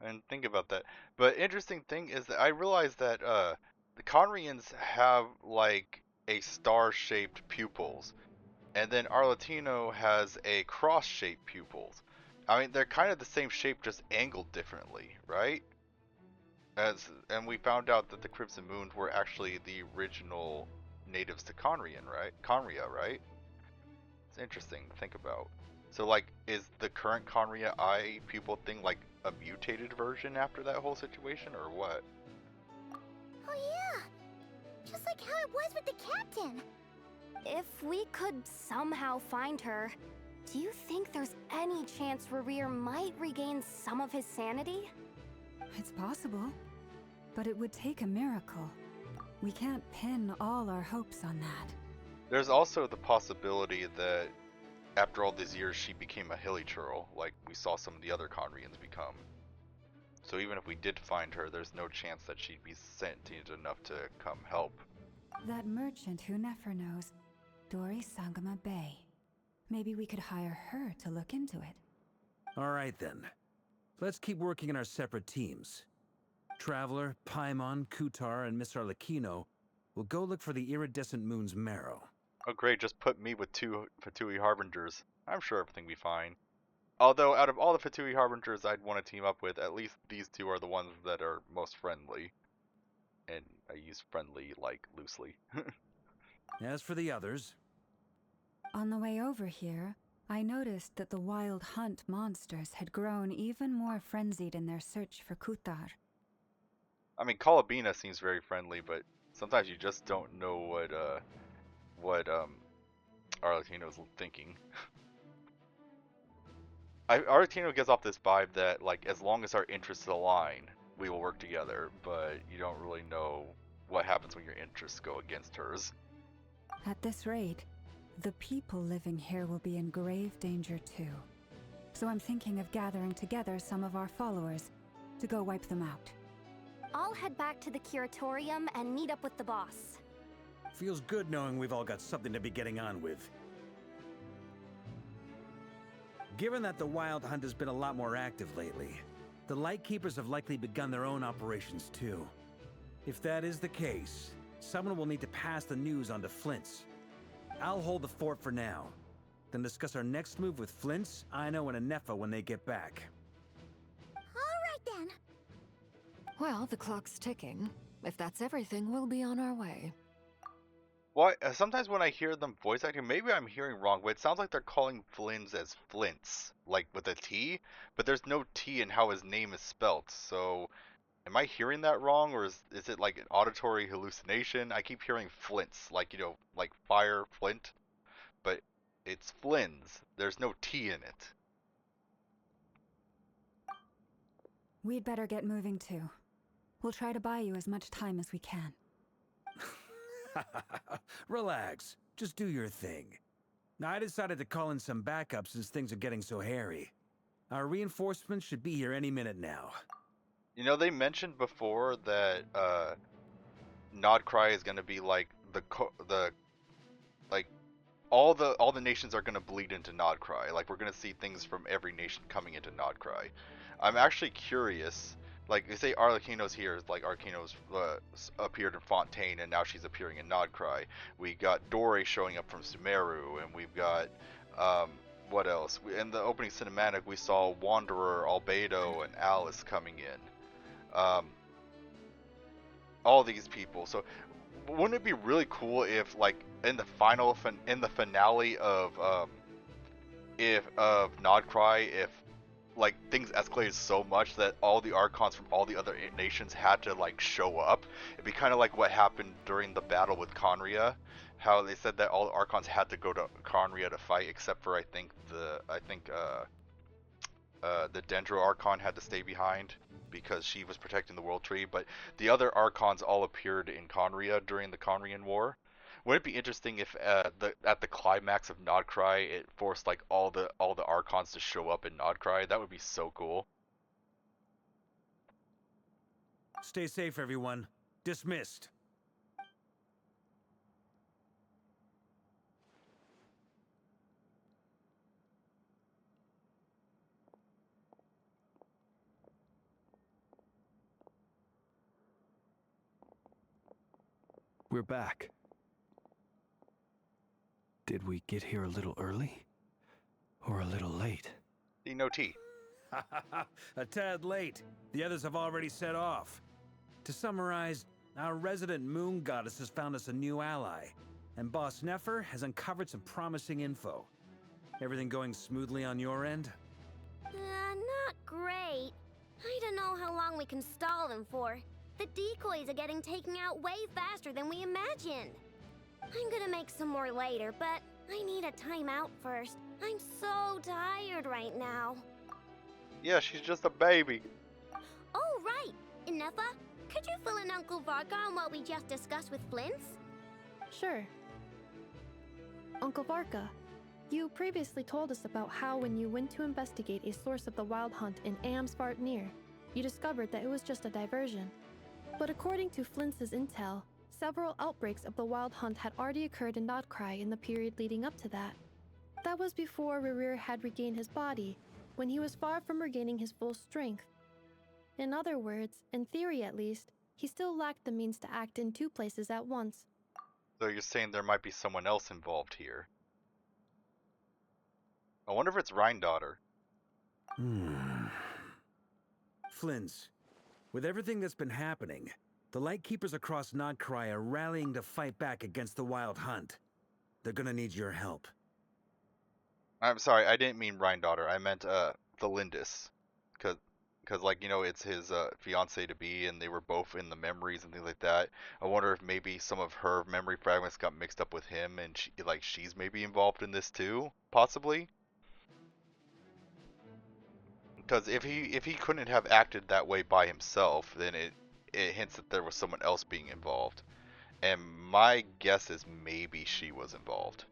I didn't think about that. But interesting thing is that I realized that the Conrians have like a star-shaped pupils, and then Arlecchino has a cross-shaped pupils. I mean, they're kind of the same shape, just angled differently, right? And we found out that the Crimson Moon were actually the original natives to Conria, right? It's interesting to think about. So, like, is the current Conria eye pupil thing like a mutated version after that whole situation, or what? Oh yeah! Just like how it was with the captain! If we could somehow find her, do you think there's any chance Rerir might regain some of his sanity? It's possible, but it would take a miracle. We can't pin all our hopes on that. There's also the possibility that after all these years she became a hilly churl, like we saw some of the other Conrians become. So even if we did find her, there's no chance that she'd be sentient enough to come help. That merchant who Nefer knows, Dori Sangama Bay. Maybe we could hire her to look into it. All right, then. Let's keep working in our separate teams. Traveler, Paimon, Kutar, and Miss Arlecchino will go look for the iridescent moon's marrow. Oh great, just put me with 2 Fatui Harbingers. I'm sure everything will be fine. Although, out of all the Fatui Harbingers I'd want to team up with, at least these 2 are the ones that are most friendly. and I use friendly like loosely. As for the others, On the way over here, I noticed that the wild hunt monsters had grown even more frenzied in their search for Kutar. I mean, Kalabina seems very friendly, but sometimes you just don't know what Arlecchino's thinking. Arlecchino gives off this vibe that like as long as our interests align, we will work together, but you don't really know what happens when your interests go against hers. At this rate, the people living here will be in grave danger too. So I'm thinking of gathering together some of our followers to go wipe them out. I'll head back to the curatorium and meet up with the boss. feels good knowing we've all got something to be getting on with. Given that the Wild Hunt has been a lot more active lately, the Lightkeepers have likely begun their own operations too. If that is the case, someone will need to pass the news on to Flint's. I'll hold the fort for now, then discuss our next move with Flint's, Ino, and Anefa when they get back. All right then. Well, the clock's ticking. If that's everything, we'll be on our way. Well, sometimes when I hear them voice acting, maybe I'm hearing wrong, but it sounds like they're calling Flynn's as Flints, like with a T, but there's no T in how his name is spelt, so am I hearing that wrong, or is it like an auditory hallucination? I keep hearing Flints, like, you know, like fire, Flint, but it's Flynn's. There's no T in it. We'd better get moving too. We'll try to buy you as much time as we can. Relax. Just do your thing. I decided to call in some backup since things are getting so hairy. Our reinforcements should be here any minute now. You know, they mentioned before that Nodcry is going to be like like all the nations are going to bleed into Nodcry. Like we're going to see things from every nation coming into Nodcry. I'm actually curious. Like, they say Arlecchino's here, like Arlecchino's appeared in Fontaine, and now she's appearing in Nodcry. We got Dore showing up from Sumeru, and we've got, what else? In the opening cinematic, we saw Wanderer, Albedo, and Alice coming in. All these people. So, wouldn't it be really cool if, like, in the finale of Nodcry, if like things escalated so much that all the Archons from all the other nations had to like show up. It'd be kind of like what happened during the battle with Conria, how they said that all the Archons had to go to Conria to fight, except for I think the Dendro Archon had to stay behind because she was protecting the World Tree. But the other Archons all appeared in Conria during the Conrian War. Would it be interesting if at the climax of Nodcry it forced like all the Archons to show up in Nodcry? That would be so cool. Stay safe, everyone. Dismissed. We're back. Did we get here a little early? Or a little late? No tea. A tad late. The others have already set off. To summarize, our resident moon goddess has found us a new ally, and Boss Nefer has uncovered some promising info. Everything going smoothly on your end? Not great. I don't know how long we can stall them for. The decoys are getting taken out way faster than we imagined. I'm gonna make some more later, but I need a timeout first. I'm so tired right now. Yeah, she's just a baby. Oh, right! Anefa, could you fill in Uncle Varka on what we just discussed with Flint's? Sure. Uncle Varka, you previously told us about how when you went to investigate a source of the Wild Hunt in Amsvartnir, you discovered that it was just a diversion. But according to Flint's intel, several outbreaks of the Wild Hunt had already occurred in Nodcry in the period leading up to that. That was before Rerir had regained his body, when he was far from regaining his full strength. In other words, in theory at least, he still lacked the means to act in two places at once. So you're saying there might be someone else involved here. I wonder if it's Rhine-daughter. Flint's, with everything that's been happening, The Lightkeepers across Nodcry are rallying to fight back against the Wild Hunt. They're gonna need your help. I'm sorry, I didn't mean Rhine-daughter. I meant Thalindis, cause like you know it's his fiance to be, and they were both in the memories and things like that. I wonder if maybe some of her memory fragments got mixed up with him, and she's maybe involved in this too, possibly. Because if he couldn't have acted that way by himself, then it hints that there was someone else being involved, and my guess is maybe she was involved.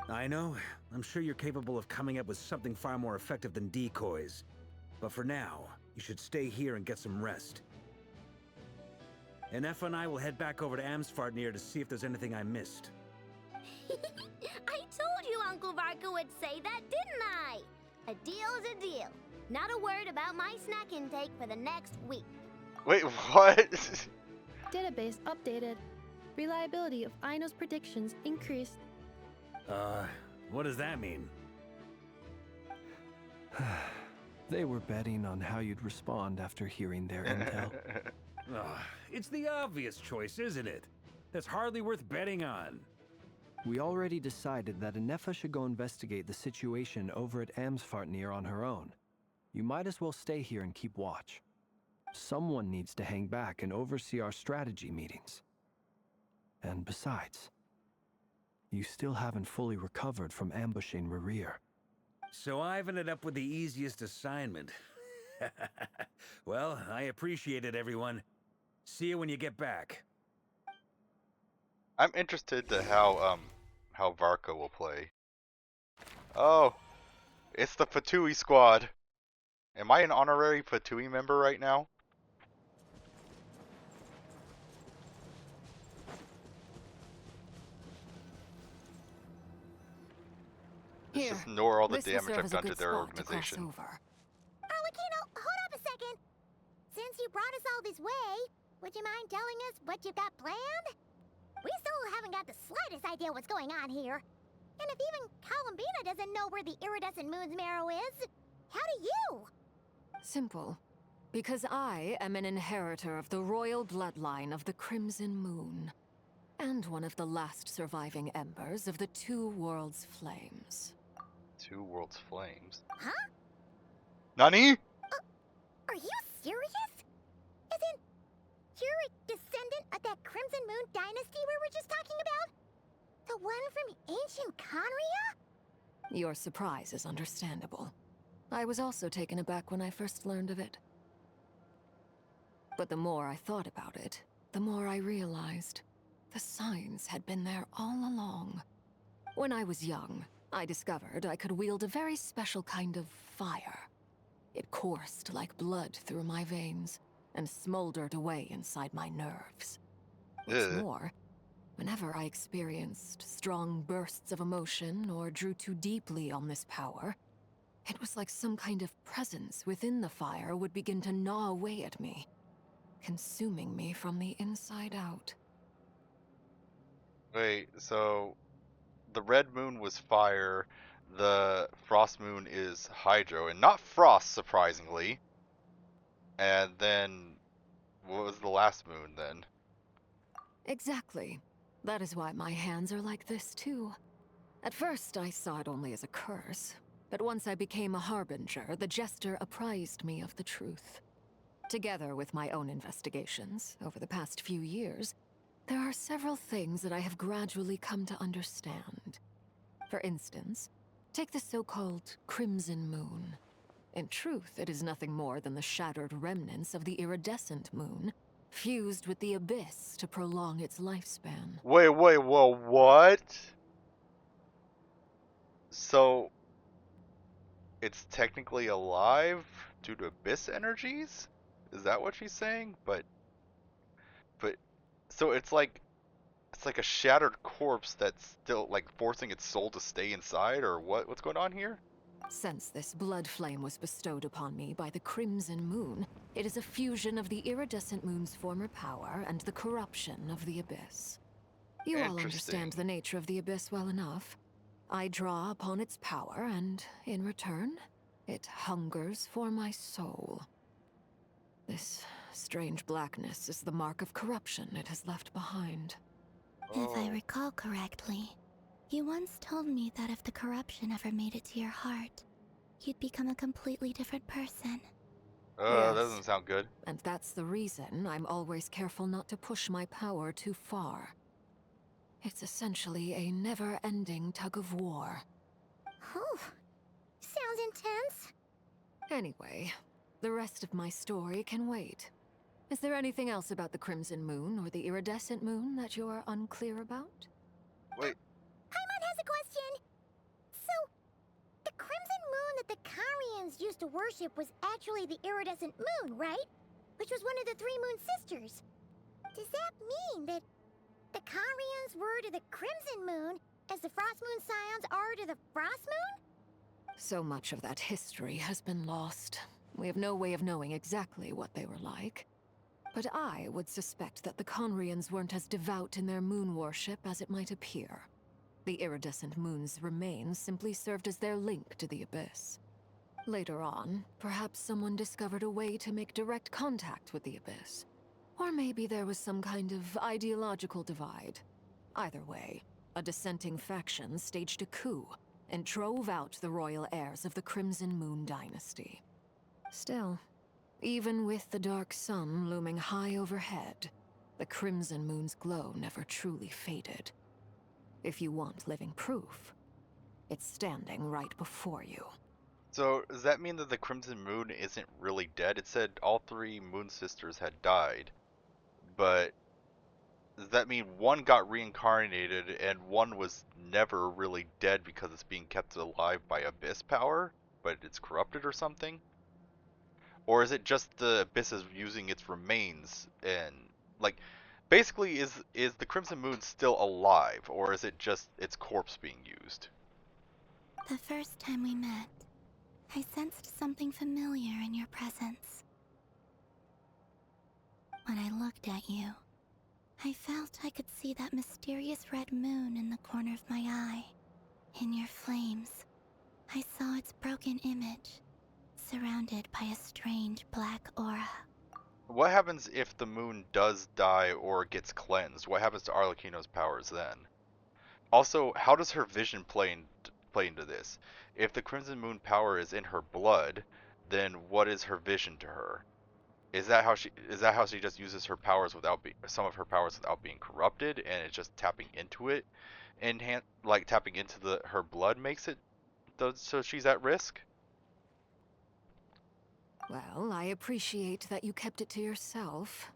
I know. I'm sure you're capable of coming up with something far more effective than decoys. But for now, you should stay here and get some rest. And Effa and I will head back over to Amsfartnir to see if there's anything I missed. I told you Uncle Varka would say that, didn't I? A deal's a deal. Not a word about my snack intake for the next week. Wait, what? Database updated. Reliability of Aino's predictions increased. What does that mean? They were betting on how you'd respond after hearing their intel. It's the obvious choice, isn't it? That's hardly worth betting on. We already decided that Anefa should go investigate the situation over at Amsfartnir on her own. You might as well stay here and keep watch. Someone needs to hang back and oversee our strategy meetings. And besides, you still haven't fully recovered from ambushing Rerir. So I've ended up with the easiest assignment. Well, I appreciate it, everyone. See you when you get back. I'm interested to how Varka will play. Oh, it's the Fatui squad. Am I an honorary Fatui member right now? Here, just ignore all the this will damage serve I've as a done to good their spot to cross organization. over. Arlecchino, hold up a second. Since you brought us all this way, would you mind telling us what you've got planned? We still haven't got the slightest idea what's going on here. And if even Columbina doesn't know where the iridescent moon's marrow is, how do you? Simple. Because I am an inheritor of the royal bloodline of the Crimson Moon, and one of the last surviving embers of the Two Worlds' flames. Two Worlds Flames? Huh? Nani? Are you serious? As in, you're a descendant of that Crimson Moon dynasty we were just talking about? The one from ancient Conria? Your surprise is understandable. I was also taken aback when I first learned of it. But the more I thought about it, the more I realized the signs had been there all along. When I was young, I discovered I could wield a very special kind of fire. It coursed like blood through my veins and smoldered away inside my nerves. What's more, whenever I experienced strong bursts of emotion or drew too deeply on this power, it was like some kind of presence within the fire would begin to gnaw away at me, consuming me from the inside out. Wait, so the red moon was fire, the frost moon is hydro, and not frost, surprisingly. And then, what was the last moon then? Exactly. That is why my hands are like this too. At first, I saw it only as a curse, but once I became a harbinger, the jester apprised me of the truth. Together with my own investigations over the past few years, there are several things that I have gradually come to understand. For instance, take the so-called Crimson Moon. In truth, it is nothing more than the shattered remnants of the iridescent moon, fused with the abyss to prolong its lifespan. Wait, whoa, what? So, it's technically alive due to abyss energies? Is that what she's saying? But, so it's like a shattered corpse that's still, like, forcing its soul to stay inside, or what? What's going on here? Since this blood flame was bestowed upon me by the Crimson Moon, it is a fusion of the iridescent moon's former power and the corruption of the abyss. You all understand the nature of the abyss well enough. I draw upon its power, and in return, it hungers for my soul. This strange blackness is the mark of corruption it has left behind. If I recall correctly, you once told me that if the corruption ever made it to your heart, you'd become a completely different person. That doesn't sound good. And that's the reason I'm always careful not to push my power too far. It's essentially a never-ending tug of war. Oh, sounds intense. Anyway, the rest of my story can wait. Is there anything else about the Crimson Moon or the Iridescent Moon that you're unclear about? Wait. Paimon has a question. So, the crimson moon that the Karians used to worship was actually the iridescent moon, right? Which was one of the three moon sisters. Does that mean that the Karians were to the crimson moon as the frost moon scions are to the frost moon? So much of that history has been lost. We have no way of knowing exactly what they were like. But I would suspect that the Conrians weren't as devout in their moon worship as it might appear. The iridescent moon's remains simply served as their link to the Abyss. Later on, perhaps someone discovered a way to make direct contact with the Abyss. Or maybe there was some kind of ideological divide. Either way, a dissenting faction staged a coup and drove out the royal heirs of the Crimson Moon dynasty. Still, even with the dark sun looming high overhead, the Crimson Moon's glow never truly faded. If you want living proof, it's standing right before you. So, does that mean that the Crimson Moon isn't really dead? It said all three Moon Sisters had died, but does that mean one got reincarnated and one was never really dead because it's being kept alive by Abyss power, but it's corrupted or something? Or is it just the Abyss is using its remains and, like, basically is the Crimson Moon still alive, or is it just its corpse being used? The first time we met, I sensed something familiar in your presence. When I looked at you, I felt I could see that mysterious red moon in the corner of my eye. In your flames, I saw its broken image, surrounded by a strange black aura. What happens if the moon does die or gets cleansed? What happens to Arlecchino's powers then? Also, how does her vision play into this? If the Crimson Moon power is in her blood, then what is her vision to her? Is that how she just uses her powers without some of her powers without being corrupted, and it's just tapping into it, and like tapping into her blood makes it so she's at risk? Well, I appreciate that you kept it to yourself.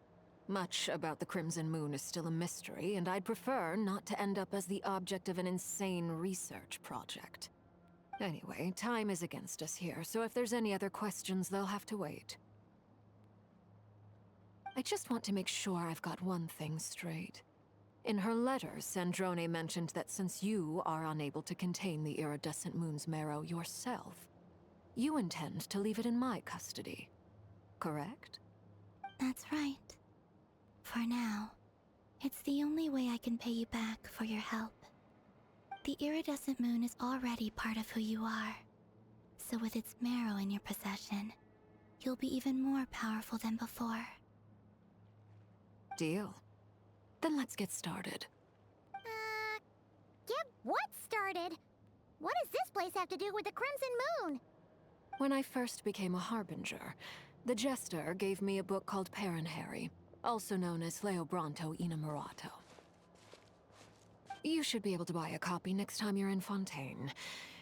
Much about the Crimson Moon is still a mystery, and I'd prefer not to end up as the object of an insane research project. Anyway, time is against us here, so if there's any other questions, they'll have to wait. I just want to make sure I've got one thing straight. In her letter, Sandrone mentioned that since you are unable to contain the iridescent moon's marrow yourself, you intend to leave it in my custody, correct? That's right. For now, it's the only way I can pay you back for your help. The iridescent moon is already part of who you are, so with its marrow in your possession, you'll be even more powerful than before. Deal. Then let's get started. Get what started? What does this place have to do with the Crimson Moon? When I first became a Harbinger, the Jester gave me a book called Paranhari, also known as Leobranto Inamorato. You should be able to buy a copy next time you're in Fontaine.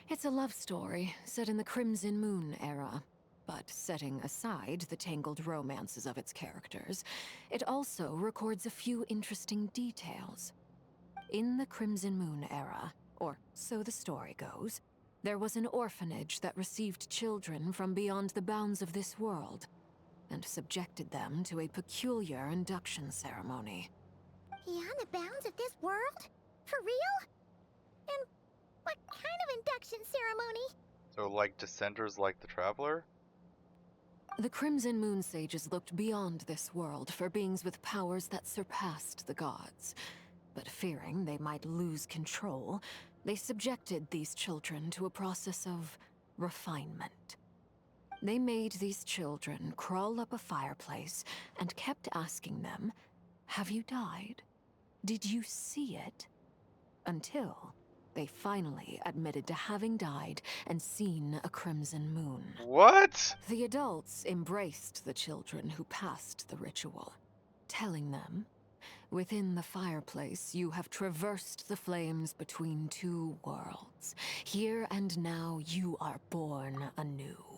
It's a love story set in the Crimson Moon era, but setting aside the tangled romances of its characters, it also records a few interesting details. In the Crimson Moon era, or so the story goes, there was an orphanage that received children from beyond the bounds of this world, and subjected them to a peculiar induction ceremony. Beyond the bounds of this world? For real? And what kind of induction ceremony? So like Descenders like the Traveler? The Crimson Moon Sages looked beyond this world for beings with powers that surpassed the gods. But fearing they might lose control, they subjected these children to a process of refinement. They made these children crawl up a fireplace and kept asking them, "Have you died? Did you see it?" Until they finally admitted to having died and seen a crimson moon. What? The adults embraced the children who passed the ritual, telling them, "Within the fireplace, you have traversed the flames between two worlds. Here and now, you are born anew."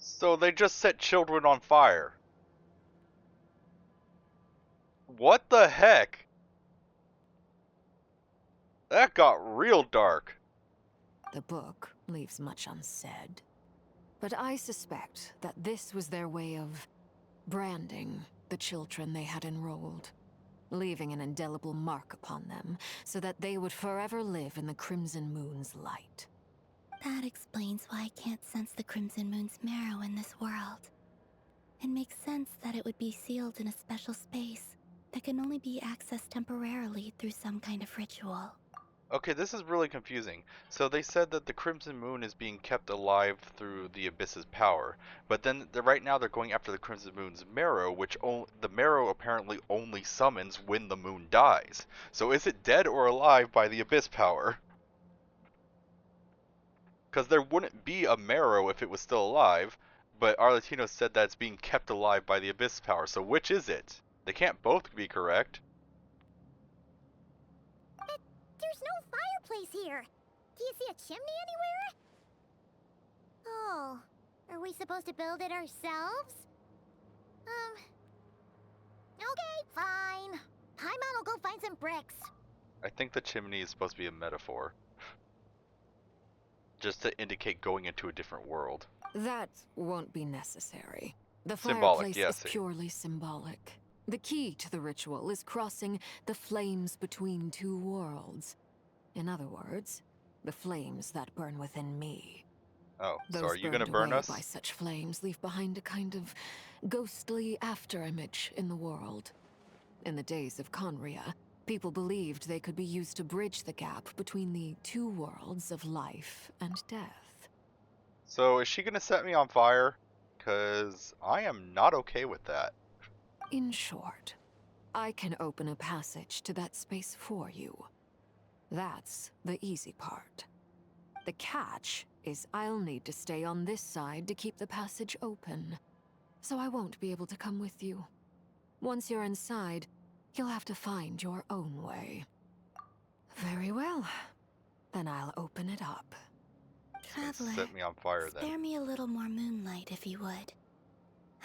So they just set children on fire. What the heck? That got real dark. The book leaves much unsaid, but I suspect that this was their way of branding the children they had enrolled, leaving an indelible mark upon them so that they would forever live in the Crimson Moon's light. That explains why I can't sense the Crimson Moon's marrow in this world. It makes sense that it would be sealed in a special space that can only be accessed temporarily through some kind of ritual. Okay, this is really confusing. So they said that the Crimson Moon is being kept alive through the Abyss's power, but then right now they're going after the Crimson Moon's marrow, which the marrow apparently only summons when the moon dies. So is it dead or alive by the Abyss power? Because there wouldn't be a marrow if it was still alive, but Arletino said that it's being kept alive by the Abyss power, so which is it? They can't both be correct. There's no fireplace here. Do you see a chimney anywhere? Oh, are we supposed to build it ourselves? Okay, fine. Paimon will go find some bricks. I think the chimney is supposed to be a metaphor. Just to indicate going into a different world. That won't be necessary. The Symbolic, fireplace yes. is purely symbolic. The key to the ritual is crossing the flames between two worlds. In other words, the flames that burn within me. Oh, so Those are you going to burned burn away us? by such flames leave behind a kind of ghostly afterimage in the world. In the days of Conria, people believed they could be used to bridge the gap between the two worlds of life and death. So is she going to set me on fire? Because I am not okay with that. In short, I can open a passage to that space for you. That's the easy part. The catch is I'll need to stay on this side to keep the passage open, so I won't be able to come with you. Once you're inside, you'll have to find your own way. Very well. Then I'll open it up. Traveler, Set me on fire then. spare me a little more moonlight if you would.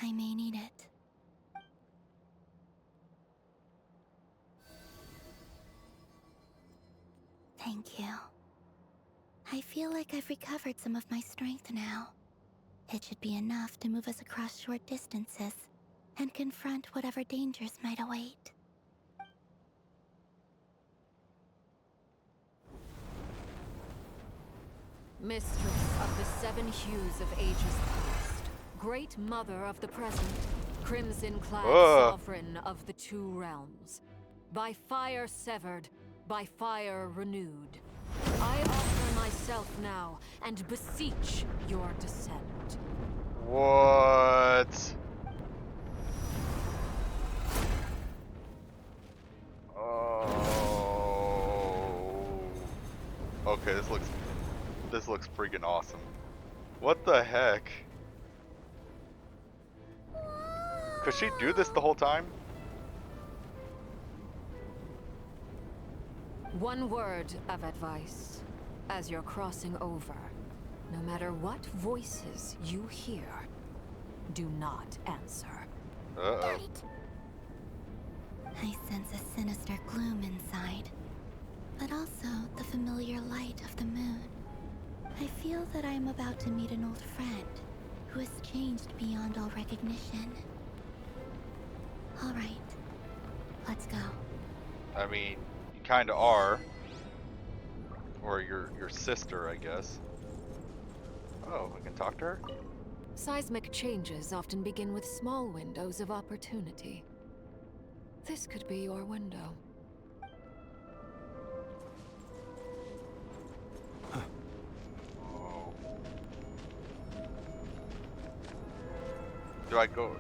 I may need it. Thank you. I feel like I've recovered some of my strength now. It should be enough to move us across short distances and confront whatever dangers might await. Mistress of the seven hues of ages past, great mother of the present, crimson-clad sovereign of the two realms, by fire severed, by fire renewed, I offer myself now and beseech your descent. What? Oh. Okay, this looks freaking awesome. What the heck? Could she do this the whole time? One word of advice. As you're crossing over, no matter what voices you hear, do not answer. Uh-oh. I sense a sinister gloom inside, but also the familiar light of the moon. I feel that I am about to meet an old friend who has changed beyond all recognition. All right, let's go. I mean, you kind of are. Or your sister, I guess. Oh, I can talk to her? Seismic changes often begin with small windows of opportunity. This could be your window. Do I go?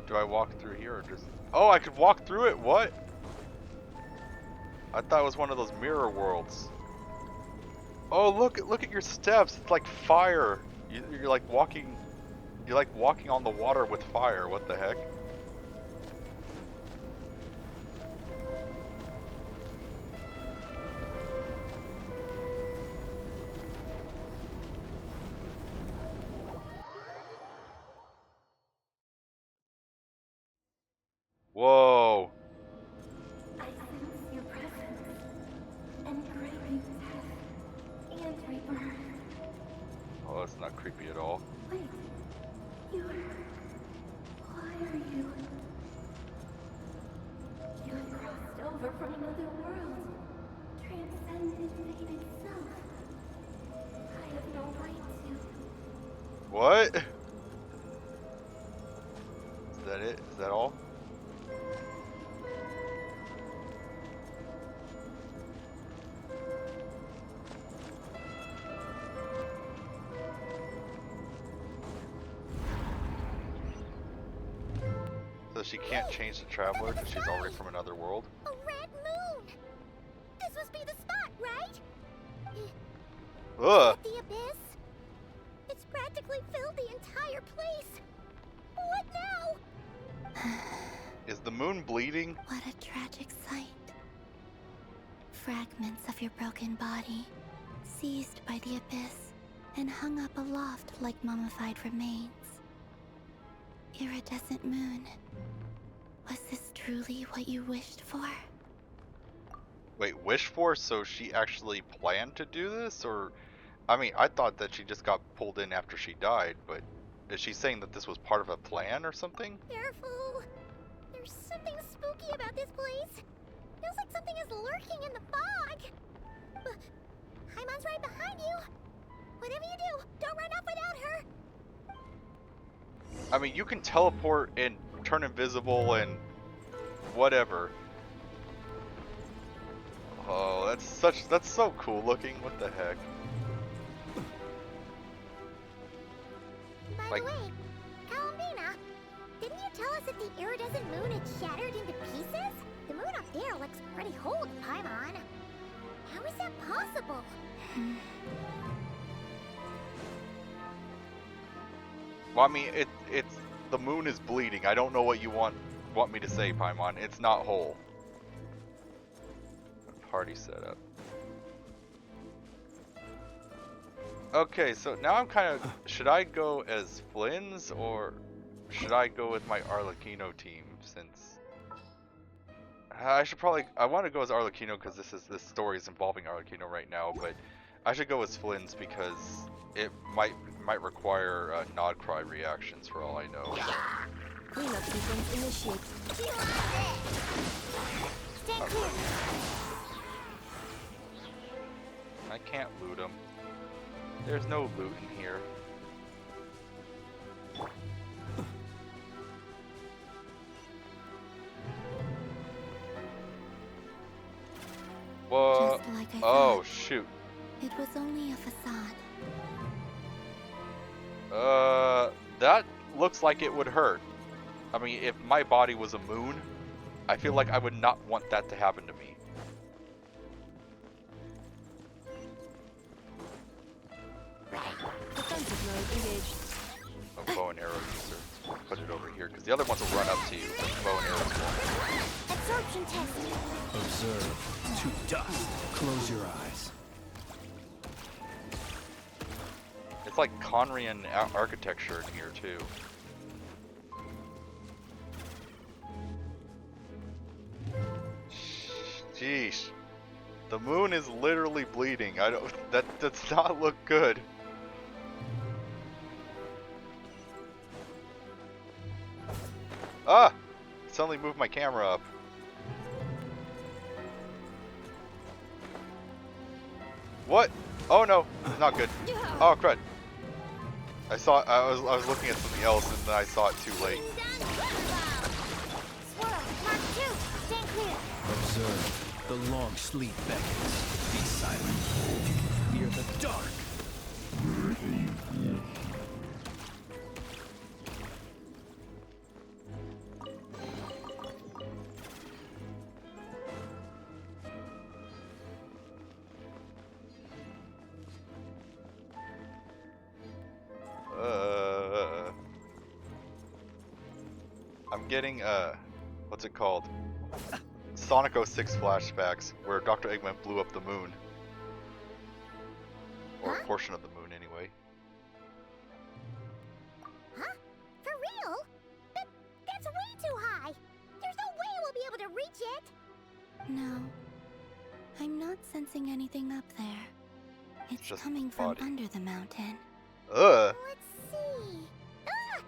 Do I walk through here or just? Oh, I could walk through it. What? I thought it was one of those mirror worlds. Oh, look at your steps. It's like fire. You're like walking. You're like walking on the water with fire. What the heck? Whoa. I sense your presence, and craving death and rebirth. Oh, that's not creepy at all. Wait, why are you? You have crossed over from another world, transcended fate itself. I have no right to. What? Is that it? Is that all? So she can't change the traveler because she's already from another world? A red moon! This must be the spot, right? Ugh! The abyss? It's practically filled the entire place. What now? Is the moon bleeding? What a tragic sight. Fragments of your broken body, seized by the abyss, and hung up aloft like mummified remains. Iridescent moon. Was this truly what you wished for? Wait, wish for? So she actually planned to do this? Or, I mean, I thought that she just got pulled in after she died, but is she saying that this was part of a plan or something? Careful! There's something spooky about this place. Feels like something is lurking in the fog. But Paimon's right behind you. Whatever you do, don't run off without her. I mean, you can teleport and turn invisible and whatever. Oh, that's so cool looking. What the heck? By the way, Kalmina, didn't you tell us that the iridescent moon had shattered into pieces? The moon up there looks pretty whole to Paimon. How is that possible? Well, I mean, it's the moon is bleeding. I don't know what you want me to say, Paimon. It's not whole. Party setup. Okay, so now I'm kind of. Should I go as Flynn's or should I go with my Arlecchino team? Since I should probably. I want to go as Arlecchino because this story is involving Arlecchino right now, but I should go as Flynn's because it might require nod cry reactions for all I know. Cleanup sequence initiate. Stand clear. I can't loot him. There's no loot in here. Whoa. Just like I Oh, thought. shoot. It was only a facade. That looks like it would hurt. I mean, if my body was a moon, I feel like I would not want that to happen to me. Defensive mode engaged. A bow and arrow user. Put it over here, because the other ones will run up to you. Bow and arrows won't. Absorption test. Observe. To dust. Close your eyes. It's like Conrian architecture in here, too. Jeez. The moon is literally bleeding. I don't. That does not look good. Ah! Suddenly moved my camera up. What? Oh no, not good. Oh crud. I was looking at something else and then I saw it too late. Swirl, Mark 2, stand clear. Observe. The long sleep beckons. Be silent. Fear the dark. I'm getting what's it called? Sonic 06 flashbacks, where Dr. Eggman blew up the moon. Or a portion of the moon, anyway. Huh? For real? That's way too high! There's no way we'll be able to reach it! No. I'm not sensing anything up there. It's Just coming from body. under the mountain. Ugh! Let's see. Ah!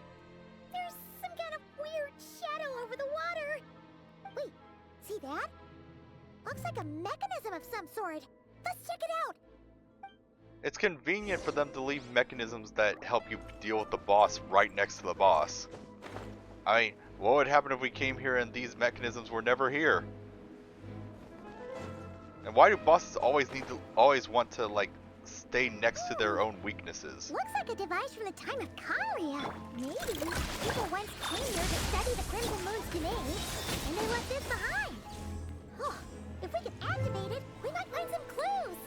There's some kind of weird shadow over the water! Wait, see that? Looks like a mechanism of some sort. Let's check it out! It's convenient for them to leave mechanisms that help you deal with the boss right next to the boss. I mean, what would happen if we came here and these mechanisms were never here? And why do bosses always want to, like, stay next to their own weaknesses? Looks like a device from the time of Karia. Maybe people once came here to study the Crimson Moon's domain, and they left this behind. Oh, if we can activate it, we might find some clues.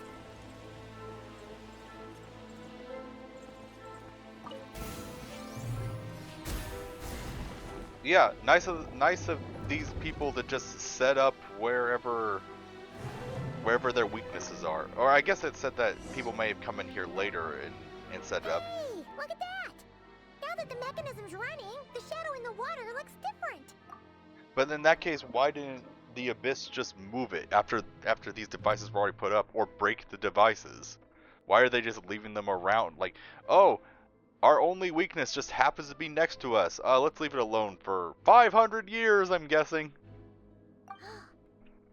Yeah, nice of these people to just set up wherever their weaknesses are. Or I guess it said that people may have come in here later and set it up. Hey, look at that! Now that the mechanism's running, the shadow in the water looks different. But in that case, why didn't the Abyss just move it after these devices were already put up, or break the devices? Why are they just leaving them around? Like, oh, our only weakness just happens to be next to us. Let's leave it alone for 500 years, I'm guessing.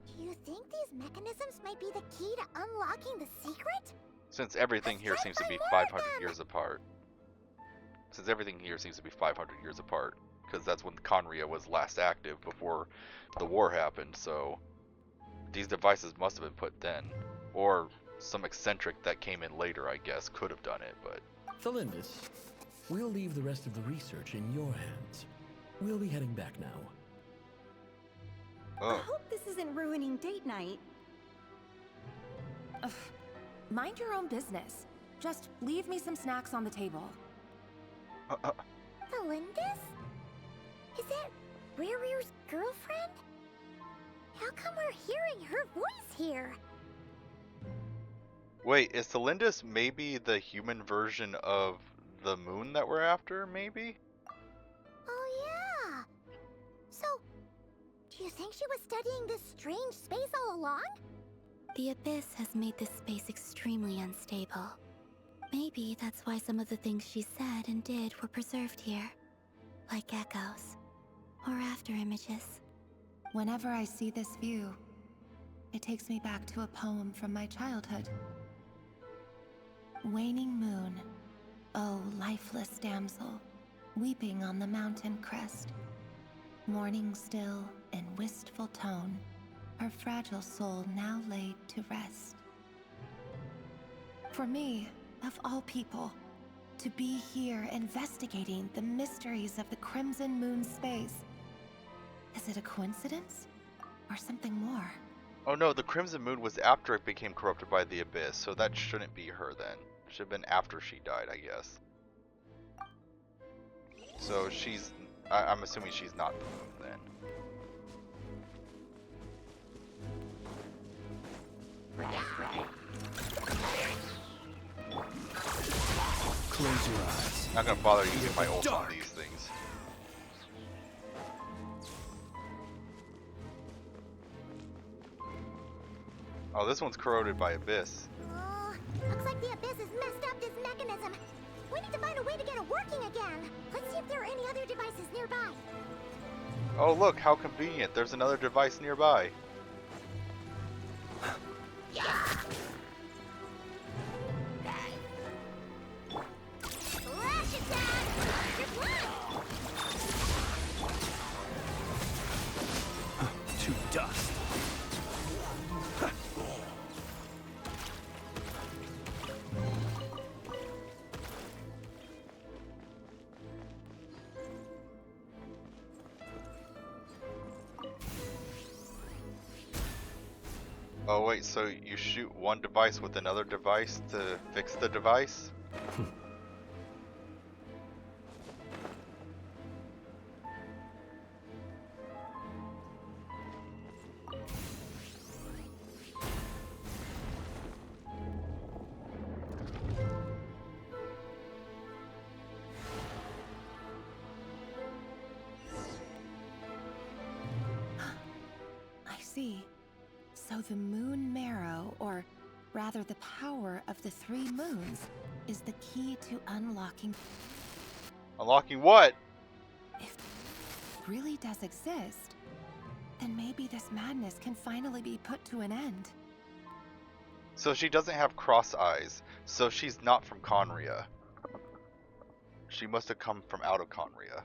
Do you think these mechanisms might be the key to unlocking the secret? Since everything here seems to be 500 years apart. Since everything here seems to be 500 years apart. Because that's when Conria was last active before the war happened, so these devices must have been put then. Or some eccentric that came in later, I guess, could have done it, but... Thelindis, we'll leave the rest of the research in your hands. We'll be heading back now. Oh. I hope this isn't ruining date night. Ugh. Mind your own business. Just leave me some snacks on the table. Thelindis? Is that Rear's girlfriend? How come we're hearing her voice here? Wait, is Thelindis maybe the human version of the moon that we're after, maybe? Oh yeah! So, do you think she was studying this strange space all along? The Abyss has made this space extremely unstable. Maybe that's why some of the things she said and did were preserved here. Like echoes. Or after images. Whenever I see this view, it takes me back to a poem from my childhood. Waning moon, oh lifeless damsel, weeping on the mountain crest. Mourning still in wistful tone, her fragile soul now laid to rest. For me, of all people, to be here investigating the mysteries of the Crimson Moon space. Is it a coincidence? Or something more? Oh no, the Crimson Moon was after it became corrupted by the Abyss, so that shouldn't be her then. It should have been after she died, I guess. So she's... I'm assuming she's not the moon then. Close your eyes. Not gonna bother using my ult on these things. Oh, this one's corroded by Abyss. Oh, looks like the Abyss has messed up this mechanism. We need to find a way to get it working again. Let's see if there are any other devices nearby. Oh look, how convenient. There's another device nearby. Flash attack! Just one! To dust. Oh wait, so you shoot one device with another device to fix the device? see. So the moon marrow, or rather the power of the 3 moons, is the key to unlocking... Unlocking what? If it really does exist, then maybe this madness can finally be put to an end. So she doesn't have cross eyes, so she's not from Conria. She must have come from out of Conria.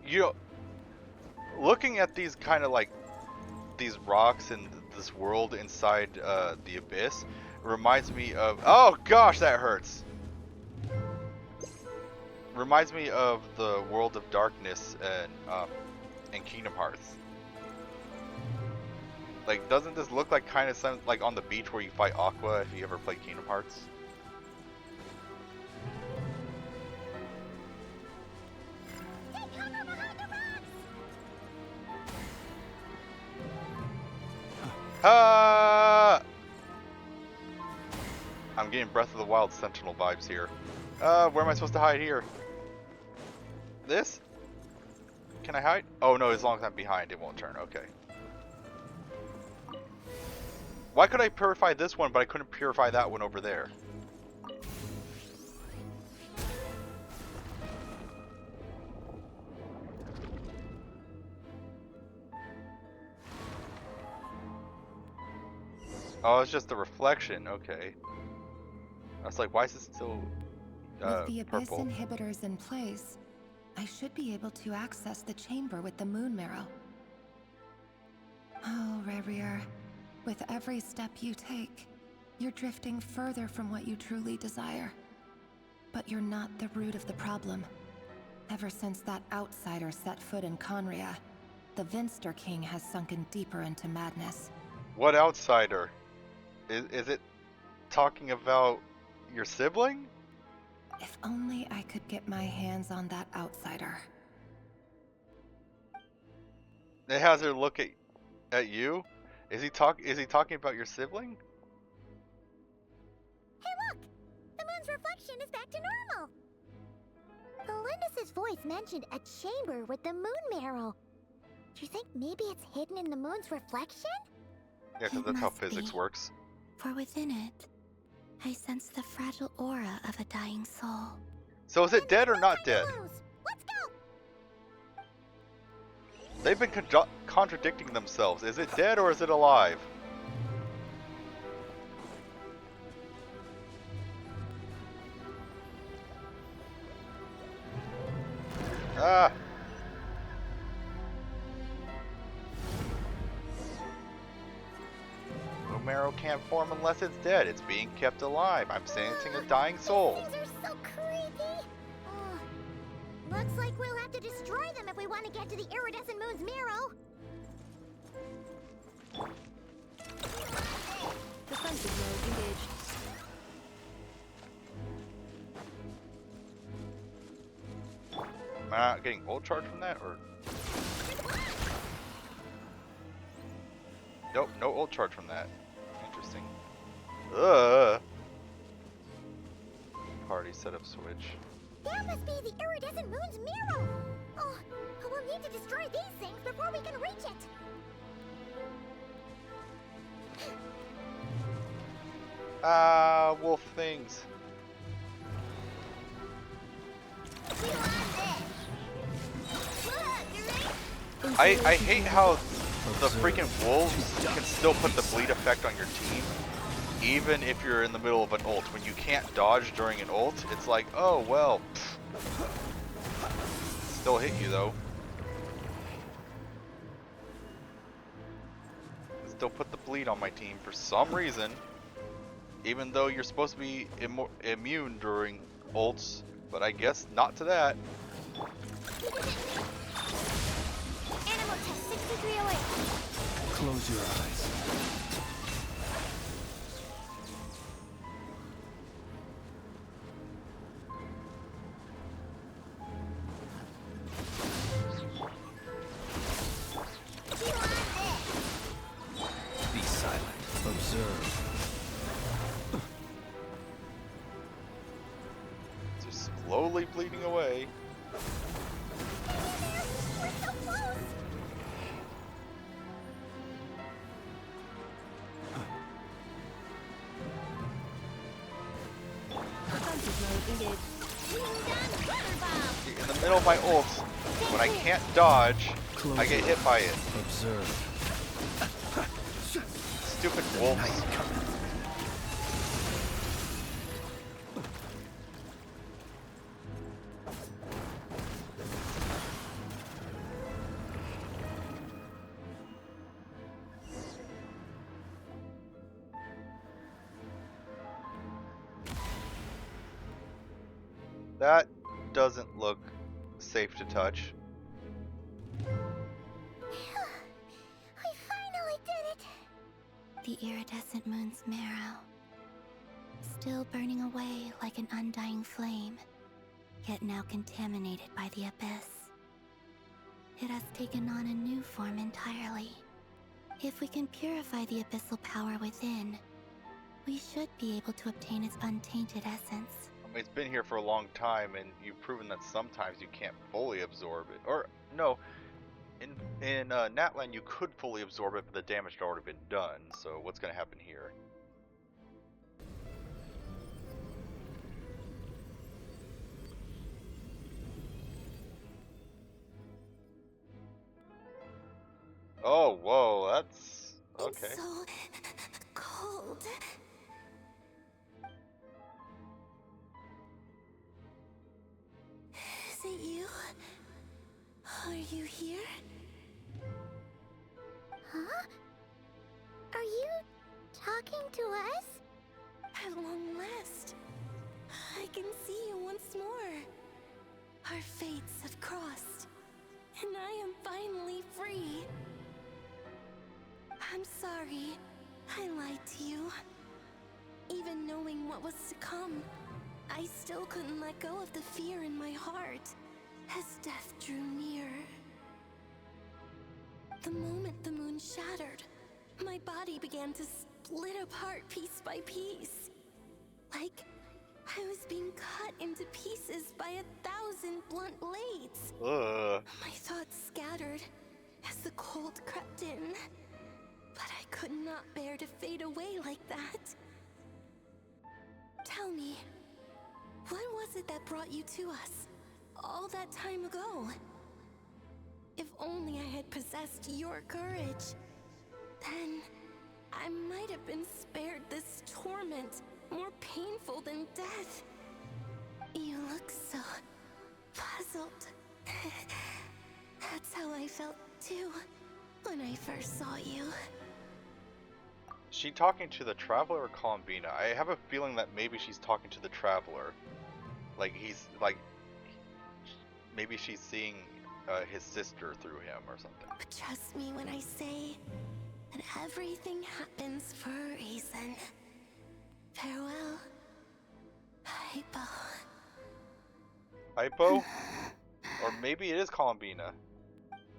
You know, looking at these kind of like these rocks and this world inside the abyss reminds me of, oh gosh, that hurts. Reminds me of the World of Darkness and Kingdom Hearts. Like, doesn't this look like kind of some like on the beach where you fight Aqua if you ever played Kingdom Hearts? I'm getting Breath of the Wild Sentinel vibes here. Where am I supposed to hide here? This? Can I hide? Oh no, as long as I'm behind, it won't turn. Okay. Why could I purify this one, but I couldn't purify that one over there? Oh, it's just the reflection. Okay. I was like, why is it still With the Abyss purple? inhibitors in place, I should be able to access the chamber with the moon marrow. Oh, Rerir, with every step you take, you're drifting further from what you truly desire. But you're not the root of the problem. Ever since that outsider set foot in Conria, the Vinster King has sunken deeper into madness. What outsider? Is it talking about your sibling? If only I could get my hands on that outsider. It has her look at you. Is he talking about your sibling? Hey look! The moon's reflection is back to normal! Melindis' voice mentioned a chamber with the moon marrow. Do you think maybe it's hidden in the moon's reflection? Yeah, because It that's how must physics be. works. For within it, I sense the fragile aura of a dying soul. So is it dead or not dead? Let's go! They've been contradicting themselves. Is it dead or is it alive? Ah! Marrow can't form unless it's dead. It's being kept alive. I'm sensing a dying soul. These things are so creepy! Looks like we'll have to destroy them if we want to get to the iridescent moon's marrow. Defensive mode engaged. Am I not getting ult charge from that, or? Nope, no ult charge from that. Interesting. Party setup switch. That must be the iridescent moon's marrow! Oh, we'll need to destroy these things before we can reach it! Wolf things. I hate how the freaking wolves can still put the bleed effect on your team, even if you're in the middle of an ult. When you can't dodge during an ult, it's like, oh well. Still hit you though. Still put the bleed on my team for some reason, even though you're supposed to be immune during ults, but I guess not to that. Animal test 6308. Close your eyes. slowly bleeding away. We're so close! Defensive mode engaged. In the middle of my ult, when I can't dodge, I get hit by it. Observe. Stupid wolves. That doesn't look safe to touch. We finally did it! The iridescent moon's marrow, still burning away like an undying flame, yet now contaminated by the abyss. It has taken on a new form entirely. If we can purify the abyssal power within, we should be able to obtain its untainted essence. I mean, it's been here for a long time, and you've proven that sometimes you can't fully absorb it. Or, no, in Natlan you could fully absorb it, but the damage had already been done, so what's going to happen here? Oh, whoa, that's... okay. It's so cold. Is it you? Are you here? Huh? Are you talking to us? At long last, I can see you once more. Our fates have crossed, and I am finally free. I'm sorry, I lied to you. Even knowing what was to come, I still couldn't let go of the fear in my heart as death drew near. The moment the moon shattered, my body began to split apart piece by piece. Like I was being cut into pieces by 1,000 blunt blades. My thoughts scattered as the cold crept in. But I could not bear to fade away like that. Tell me, what was it that brought you to us all that time ago? If only I had possessed your courage, then I might have been spared this torment more painful than death. You look so puzzled. That's how I felt too when I first saw you. Is she talking to the Traveler or Columbina? I have a feeling that maybe she's talking to the Traveler. Like maybe she's seeing his sister through him or something. But trust me when I say that everything happens for a reason. Farewell, Hypo. Hypo? Or maybe it is Columbina.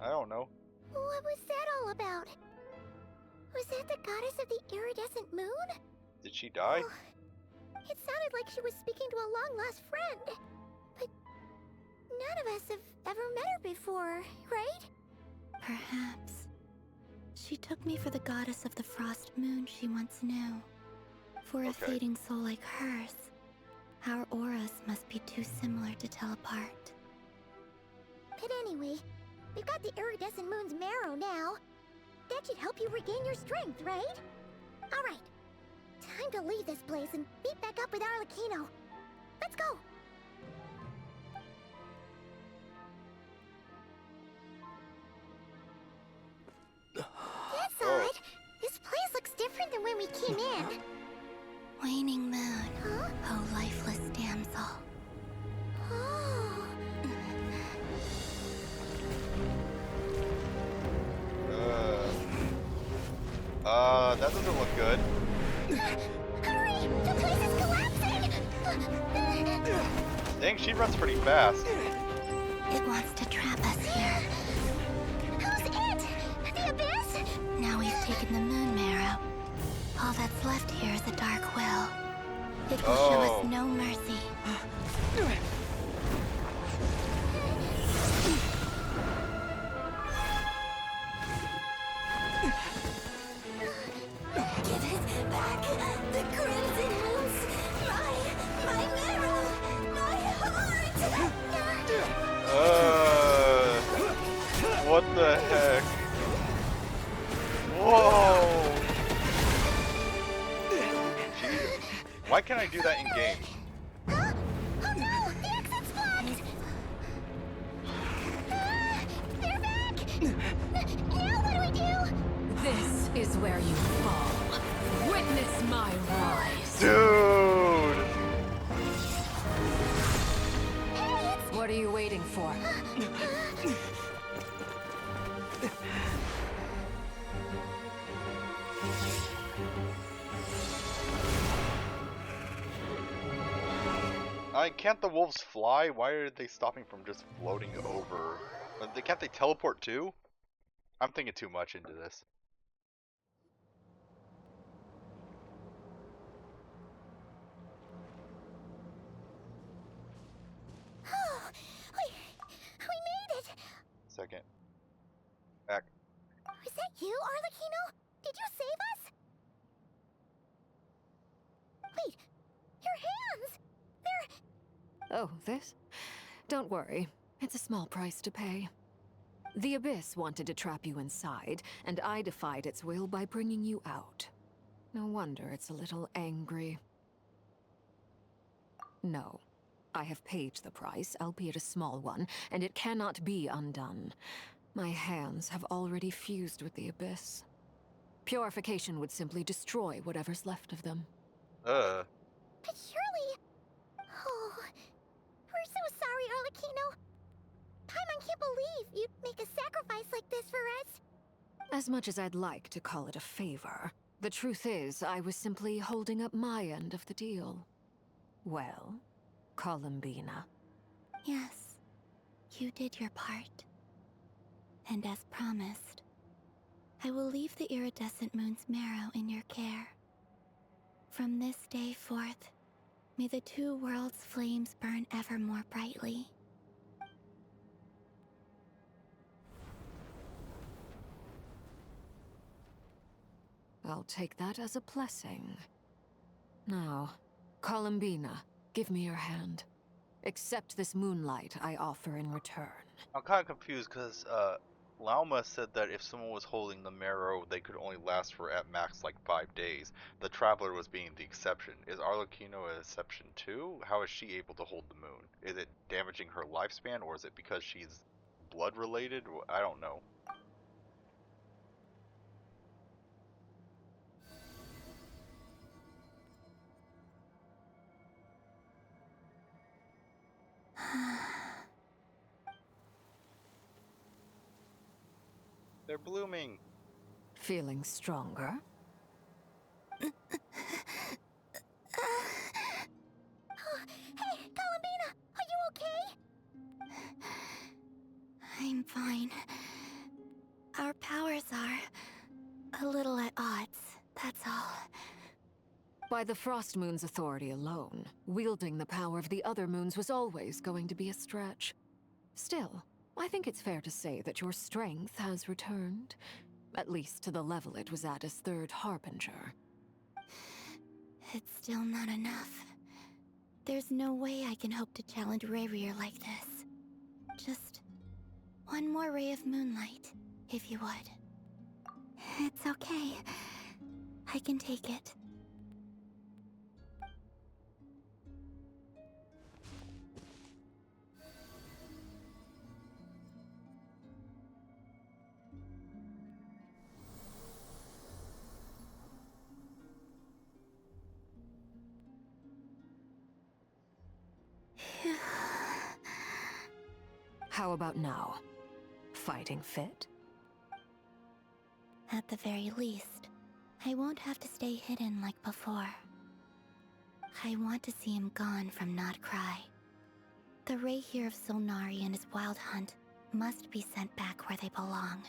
I don't know. What was that all about? Was that the goddess of the iridescent moon? Did she die? Oh, it sounded like she was speaking to a long-lost friend. But none of us have ever met her before, right? Perhaps. She took me for the goddess of the frost moon she once knew. For a fading soul like hers, our auras must be too similar to tell apart. But anyway, we've got the iridescent moon's marrow now. That should help you regain your strength, right? Alright, time to leave this place and meet back up with Arlecchino. Let's go! That's odd. This place looks different than when we came in. Waning moon, huh? oh lifeless damsel. Oh. That doesn't look good. Hurry! The place is collapsing! Dang, she runs pretty fast. It wants to trap us here. Who's it? The abyss? Now we've taken the moon marrow. All that's left here is a dark will. It will show us no mercy. What the heck? Whoa! Jesus. Why can't I do that in game? Oh no! The exit's blocked! They're back! Now what do we do? This is where you fall. Witness my rise. Dude! What are you waiting for? Can't the wolves fly? Why are they stopping from just floating over? Can't they teleport too? I'm thinking too much into this. Oh, we made it! Second. Back. Is that you, Arlecchino? Did you save us? Wait, your hands! They're... Oh, this? Don't worry. It's a small price to pay. The Abyss wanted to trap you inside, and I defied its will by bringing you out. No wonder it's a little angry. No. I have paid the price, albeit a small one, and it cannot be undone. My hands have already fused with the Abyss. Purification would simply destroy whatever's left of them. But surely... Oh... We're so sorry, Arlecchino. Paimon can't believe you'd make a sacrifice like this for us. As much as I'd like to call it a favor, the truth is I was simply holding up my end of the deal. Well, Columbina. Yes, you did your part. And as promised, I will leave the iridescent moon's marrow in your care. From this day forth, may the two worlds' flames burn ever more brightly. I'll take that as a blessing. Now, Columbina, give me your hand. Accept this moonlight I offer in return. I'm kind of confused because Lauma said that if someone was holding the marrow, they could only last for at max like 5 days. The Traveler was being the exception. Is Arlecchino an exception too? How is she able to hold the moon? Is it damaging her lifespan, or is it because she's blood related? I don't know. They're blooming. Feeling stronger? Hey, Columbina, are you okay? I'm fine. Our powers are a little at odds, that's all. By the Frost Moon's authority alone, wielding the power of the other moons was always going to be a stretch. Still, I think it's fair to say that your strength has returned, at least to the level it was at as Third Harbinger. It's still not enough. There's no way I can hope to challenge Rayrir like this. Just one more ray of moonlight, if you would. It's okay. I can take it. How about now? Fighting fit? At the very least, I won't have to stay hidden like before. I want to see him gone from Not Cry. The Rayhir of Solnari and his wild hunt must be sent back where they belong.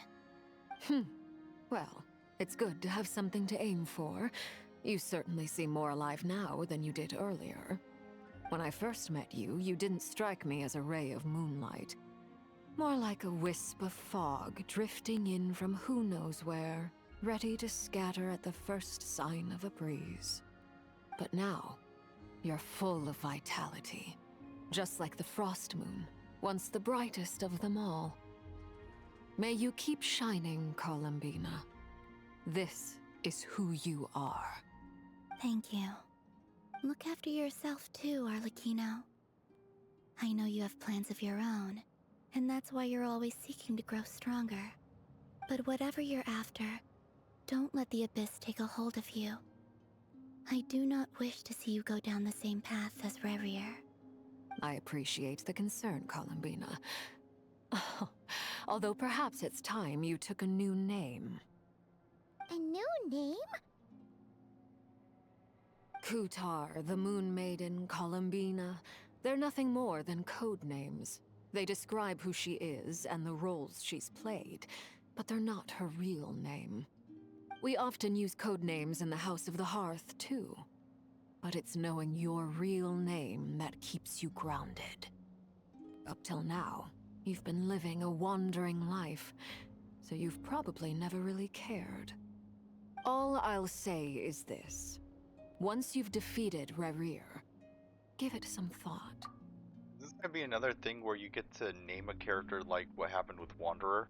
Well, it's good to have something to aim for. You certainly seem more alive now than you did earlier. When I first met you, you didn't strike me as a ray of moonlight. More like a wisp of fog drifting in from who knows where, ready to scatter at the first sign of a breeze. But now, you're full of vitality. Just like the Frost Moon, once the brightest of them all. May you keep shining, Columbina. This is who you are. Thank you. Look after yourself too, Arlecchino. I know you have plans of your own, and that's why you're always seeking to grow stronger. But whatever you're after, don't let the Abyss take a hold of you. I do not wish to see you go down the same path as Revier. I appreciate the concern, Columbina. Although perhaps it's time you took a new name. A new name? Kutar, the Moon Maiden, Columbina. They're nothing more than code names. They describe who she is and the roles she's played, but they're not her real name. We often use code names in the House of the Hearth, too. But it's knowing your real name that keeps you grounded. Up till now, you've been living a wandering life, so you've probably never really cared. All I'll say is this. Once you've defeated Rerir, give it some thought. Is this gonna be another thing where you get to name a character like what happened with Wanderer?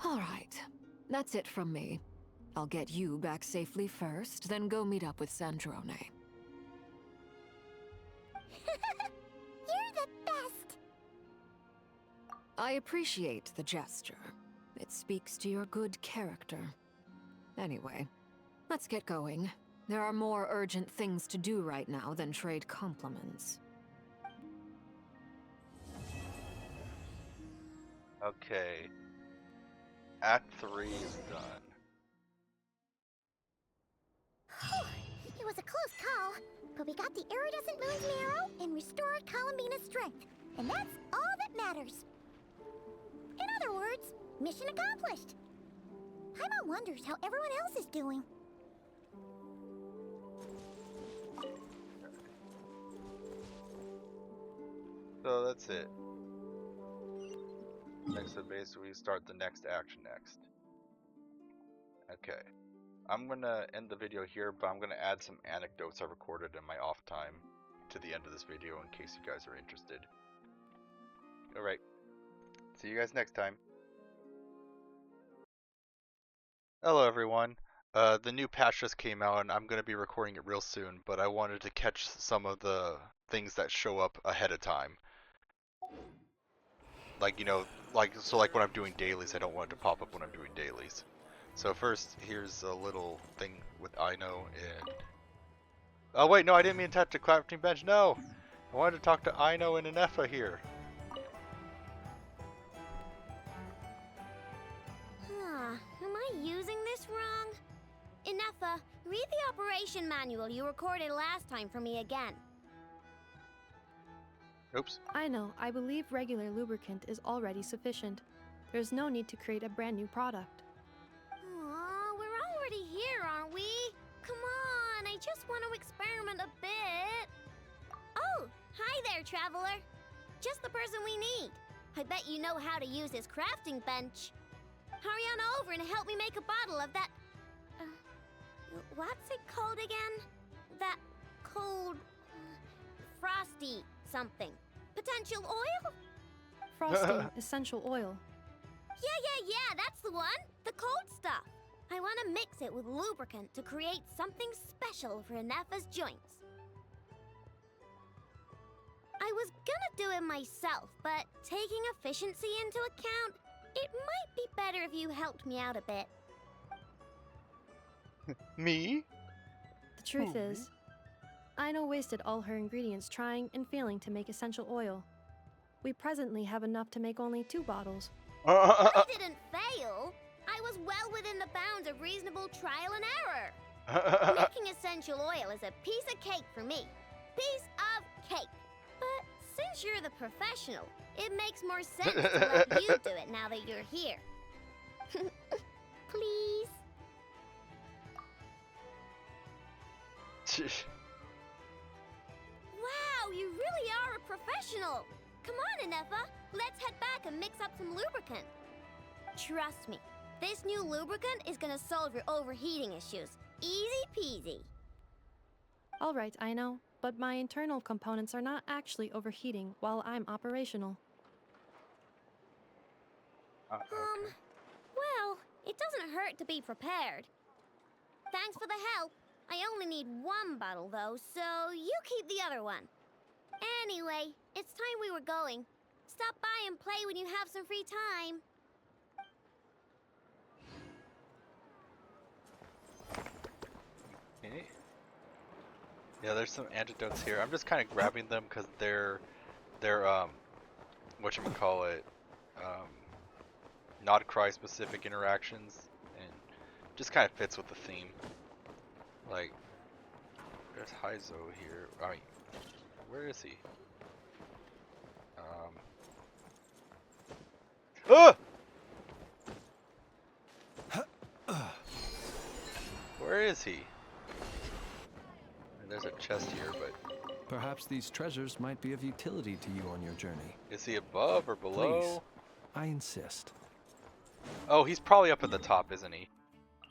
Alright, that's it from me. I'll get you back safely first, then go meet up with Sandrone. You're the best! I appreciate the gesture. It speaks to your good character. Anyway, let's get going. There are more urgent things to do right now than trade compliments. Okay. Act 3 is done. It was a close call, but we got the iridescent moon's marrow and restored Columbina's strength, and that's all that matters. In other words, mission accomplished. Paimon wonders how everyone else is doing. So that's it. Next, so basically we start the next action next. Okay. I'm gonna end the video here, but I'm gonna add some anecdotes I recorded in my off time to the end of this video in case you guys are interested. Alright. See you guys next time. Hello everyone. The new patch just came out and I'm gonna be recording it real soon, but I wanted to catch some of the things that show up ahead of time. Like, you know, like when I'm doing dailies, I don't want it to pop up when I'm doing dailies. So first, here's a little thing with Aino and... Oh wait, no, I didn't mean to touch the crafting bench, no! I wanted to talk to Aino and Inefa here. Huh, am I using this wrong? Inefa, read the operation manual you recorded last time for me again. Oops. I believe regular lubricant is already sufficient. There's no need to create a brand new product. Aw, we're already here, aren't we? Come on, I just want to experiment a bit. Oh, hi there, traveler. Just the person we need. I bet you know how to use this crafting bench. Hurry on over and help me make a bottle of that... what's it called again? That cold... frosty something. Potential oil? Frosting essential oil. Yeah, that's the one. The cold stuff. I want to mix it with lubricant to create something special for Inefa's joints. I was gonna do it myself, but taking efficiency into account, it might be better if you helped me out a bit. Me? The truth is, Aino wasted all her ingredients trying and failing to make essential oil. We presently have enough to make only 2 bottles. I didn't fail. I was well within the bounds of reasonable trial and error. Making essential oil is a piece of cake for me. Piece of cake. But since you're the professional, it makes more sense to let you do it now that you're here. Please? Wow, you really are a professional. Come on, Inefa. Let's head back and mix up some lubricant. Trust me, this new lubricant is gonna solve your overheating issues. Easy peasy. Alright, Aino, but my internal components are not actually overheating while I'm operational. Well, it doesn't hurt to be prepared. Thanks for the help. I only need one bottle, though, so you keep the other one. Anyway, it's time we were going. Stop by and play when you have some free time. Okay. Yeah, there's some antidotes here. I'm just kind of grabbing them because they're whatchamacallit, not cry specific interactions, and just kind of fits with the theme. Like, there's Heizo here. I mean, where is he? Ah! Where is he? There's a chest here, but perhaps these treasures might be of utility to you on your journey. Is he above or below? Please, I insist. Oh, he's probably up at the top, isn't he?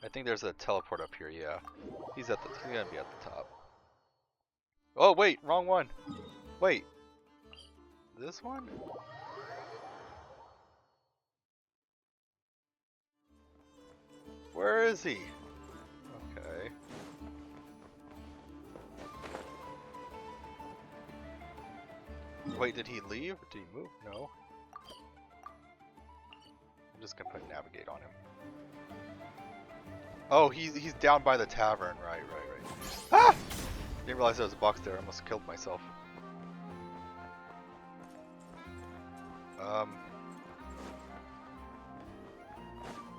I think there's a teleport up here. Yeah, he's gonna be at the top. Oh wait, wrong one. Wait, this one? Where is he? Okay. Wait, did he leave? Did he move? No. I'm just gonna put navigate on him. Oh, he's down by the tavern. Right. Ah! Didn't realize there was a box there. I almost killed myself.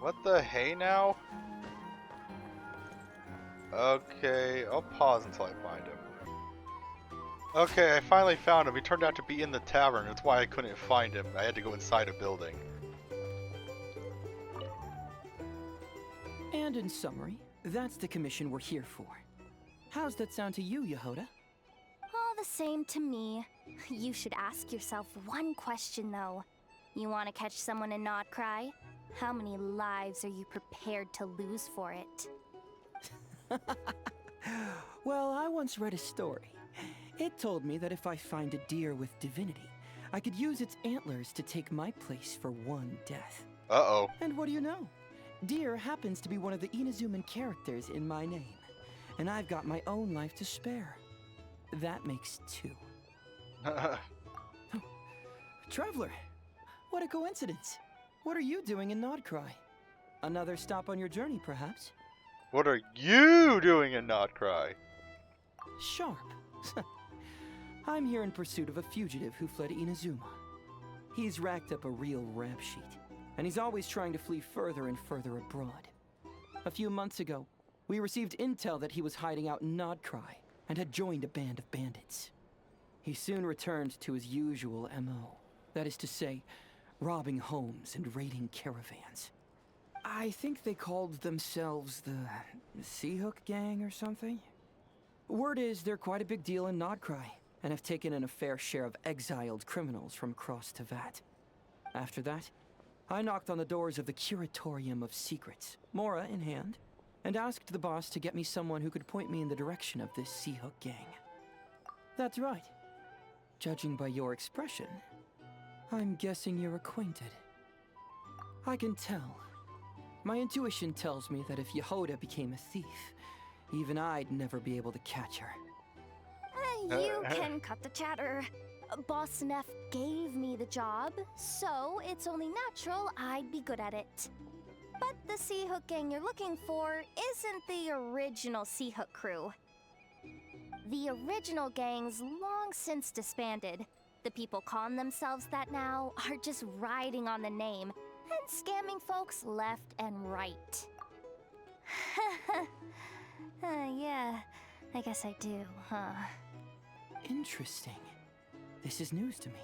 What the hey now? Okay, I'll pause until I find him. Okay, I finally found him. He turned out to be in the tavern. That's why I couldn't find him. I had to go inside a building. And in summary, that's the commission we're here for. How's that sound to you, Yehoda? All the same to me. You should ask yourself one question, though. You want to catch someone and not cry? How many lives are you prepared to lose for it? Well, I once read a story. It told me that if I find a deer with divinity, I could use its antlers to take my place for one death. Uh-oh. And what do you know? Deer happens to be one of the Inazuman characters in my name. And I've got my own life to spare. That makes two. Traveler, what a coincidence. What are you doing in Nodcry? Another stop on your journey, perhaps? What are you doing in Nodcry? Sharp. I'm here in pursuit of a fugitive who fled Inazuma. He's racked up a real rap sheet, and he's always trying to flee further and further abroad. A few months ago, we received intel that he was hiding out in Nodcry and had joined a band of bandits. He soon returned to his usual MO, that is to say, robbing homes and raiding caravans. I think they called themselves the Seahook Gang or something. Word is they're quite a big deal in Nodcry, and have taken in a fair share of exiled criminals from across Tevat. After that, I knocked on the doors of the Curatorium of Secrets, Mora in hand, and asked the boss to get me someone who could point me in the direction of this Seahook Gang. That's right. Judging by your expression, I'm guessing you're acquainted. I can tell. My intuition tells me that if Yehoda became a thief, even I'd never be able to catch her. You can cut the chatter. Boss Neff gave me the job, so it's only natural I'd be good at it. But the Seahook Gang you're looking for isn't the original Seahook crew. The original gang's long since disbanded. The people calling themselves that now are just riding on the name and scamming folks left and right. Yeah, I guess I do, huh? Interesting. This is news to me.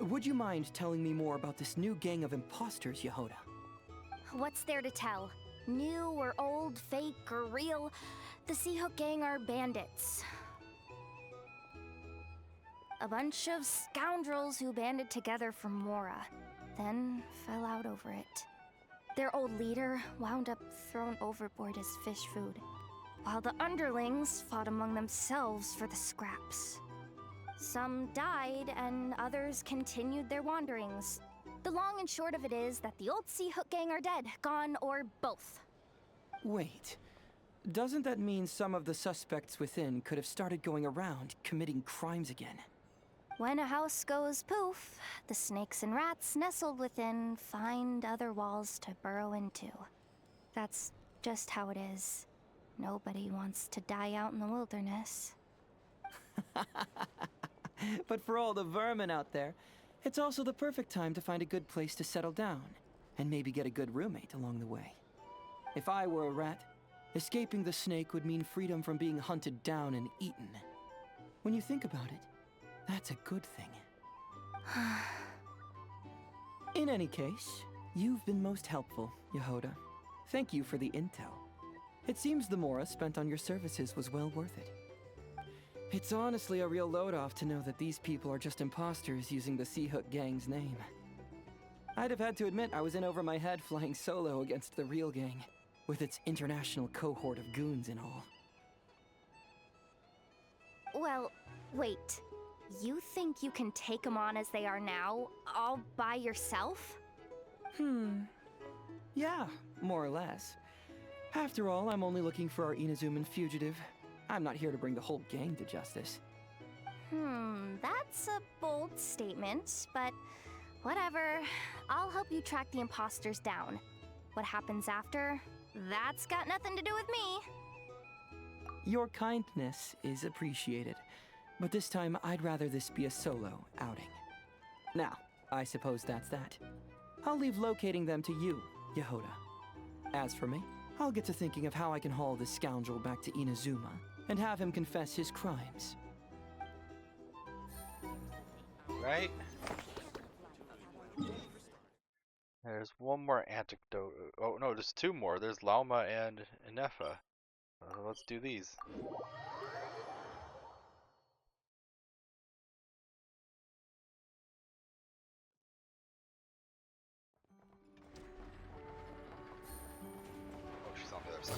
Would you mind telling me more about this new gang of imposters, Yehoda? What's there to tell? New or old, fake or real, the Seahook Gang are bandits. A bunch of scoundrels who banded together for Mora, then fell out over it. Their old leader wound up thrown overboard as fish food, while the underlings fought among themselves for the scraps. Some died, and others continued their wanderings. The long and short of it is that the old Sea Hook gang are dead, gone, or both. Wait. Doesn't that mean some of the suspects within could have started going around committing crimes again? When a house goes poof, the snakes and rats nestled within find other walls to burrow into. That's just how it is. Nobody wants to die out in the wilderness. But for all the vermin out there, it's also the perfect time to find a good place to settle down, and maybe get a good roommate along the way. If I were a rat, escaping the snake would mean freedom from being hunted down and eaten. When you think about it, that's a good thing. In any case, you've been most helpful, Yehoda. Thank you for the intel. It seems the mora spent on your services was well worth it. It's honestly a real load-off to know that these people are just imposters using the Sea Hook gang's name. I'd have had to admit I was in over my head flying solo against the real gang, with its international cohort of goons and all. Well, wait. You think you can take them on as they are now, all by yourself? Yeah, more or less. After all, I'm only looking for our Inazuman fugitive. I'm not here to bring the whole gang to justice. That's a bold statement, but whatever. I'll help you track the imposters down. What happens after? That's got nothing to do with me. Your kindness is appreciated, but this time I'd rather this be a solo outing. Now, I suppose that's that. I'll leave locating them to you, Yehoda. As for me, I'll get to thinking of how I can haul this scoundrel back to Inazuma and have him confess his crimes. Right? There's one more anecdote. Oh no, there's two more. There's Lauma and Inefa. Let's do these. Oh, she's on the other side.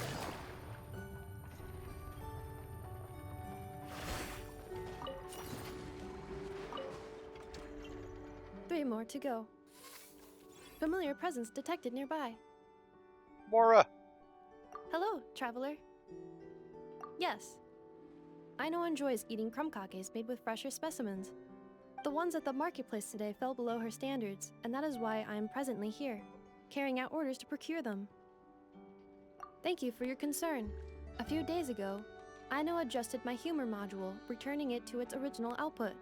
3 more to go. Familiar presence detected nearby. Mora! Hello, traveler. Yes. Aino enjoys eating crumb-kakes made with fresher specimens. The ones at the marketplace today fell below her standards, and that is why I am presently here, carrying out orders to procure them. Thank you for your concern. A few days ago, Aino adjusted my humor module, returning it to its original output.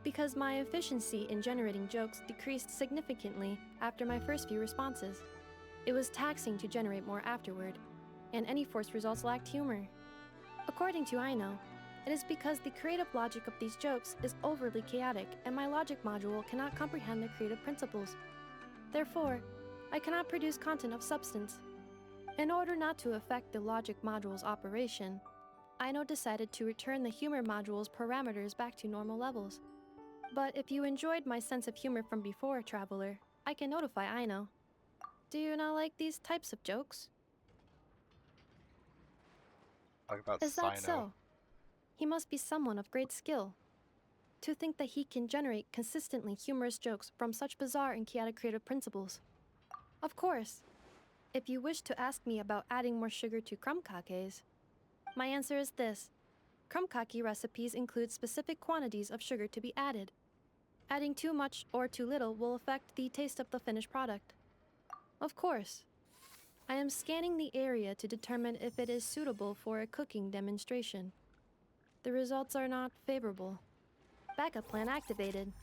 Because my efficiency in generating jokes decreased significantly after my first few responses. It was taxing to generate more afterward, and any forced results lacked humor. According to Aino, it is because the creative logic of these jokes is overly chaotic and my logic module cannot comprehend their creative principles. Therefore, I cannot produce content of substance. In order not to affect the logic module's operation, Aino decided to return the humor module's parameters back to normal levels. But if you enjoyed my sense of humor from before, traveler, I can notify Aino. Do you not like these types of jokes? Talk about Is that Sino. so? He must be someone of great skill. To think that he can generate consistently humorous jokes from such bizarre and chaotic creative principles. Of course, if you wish to ask me about adding more sugar to crumb-kakes, my answer is this. Crumb-kake recipes include specific quantities of sugar to be added. Adding too much or too little will affect the taste of the finished product. Of course, I am scanning the area to determine if it is suitable for a cooking demonstration. The results are not favorable. Backup plan activated.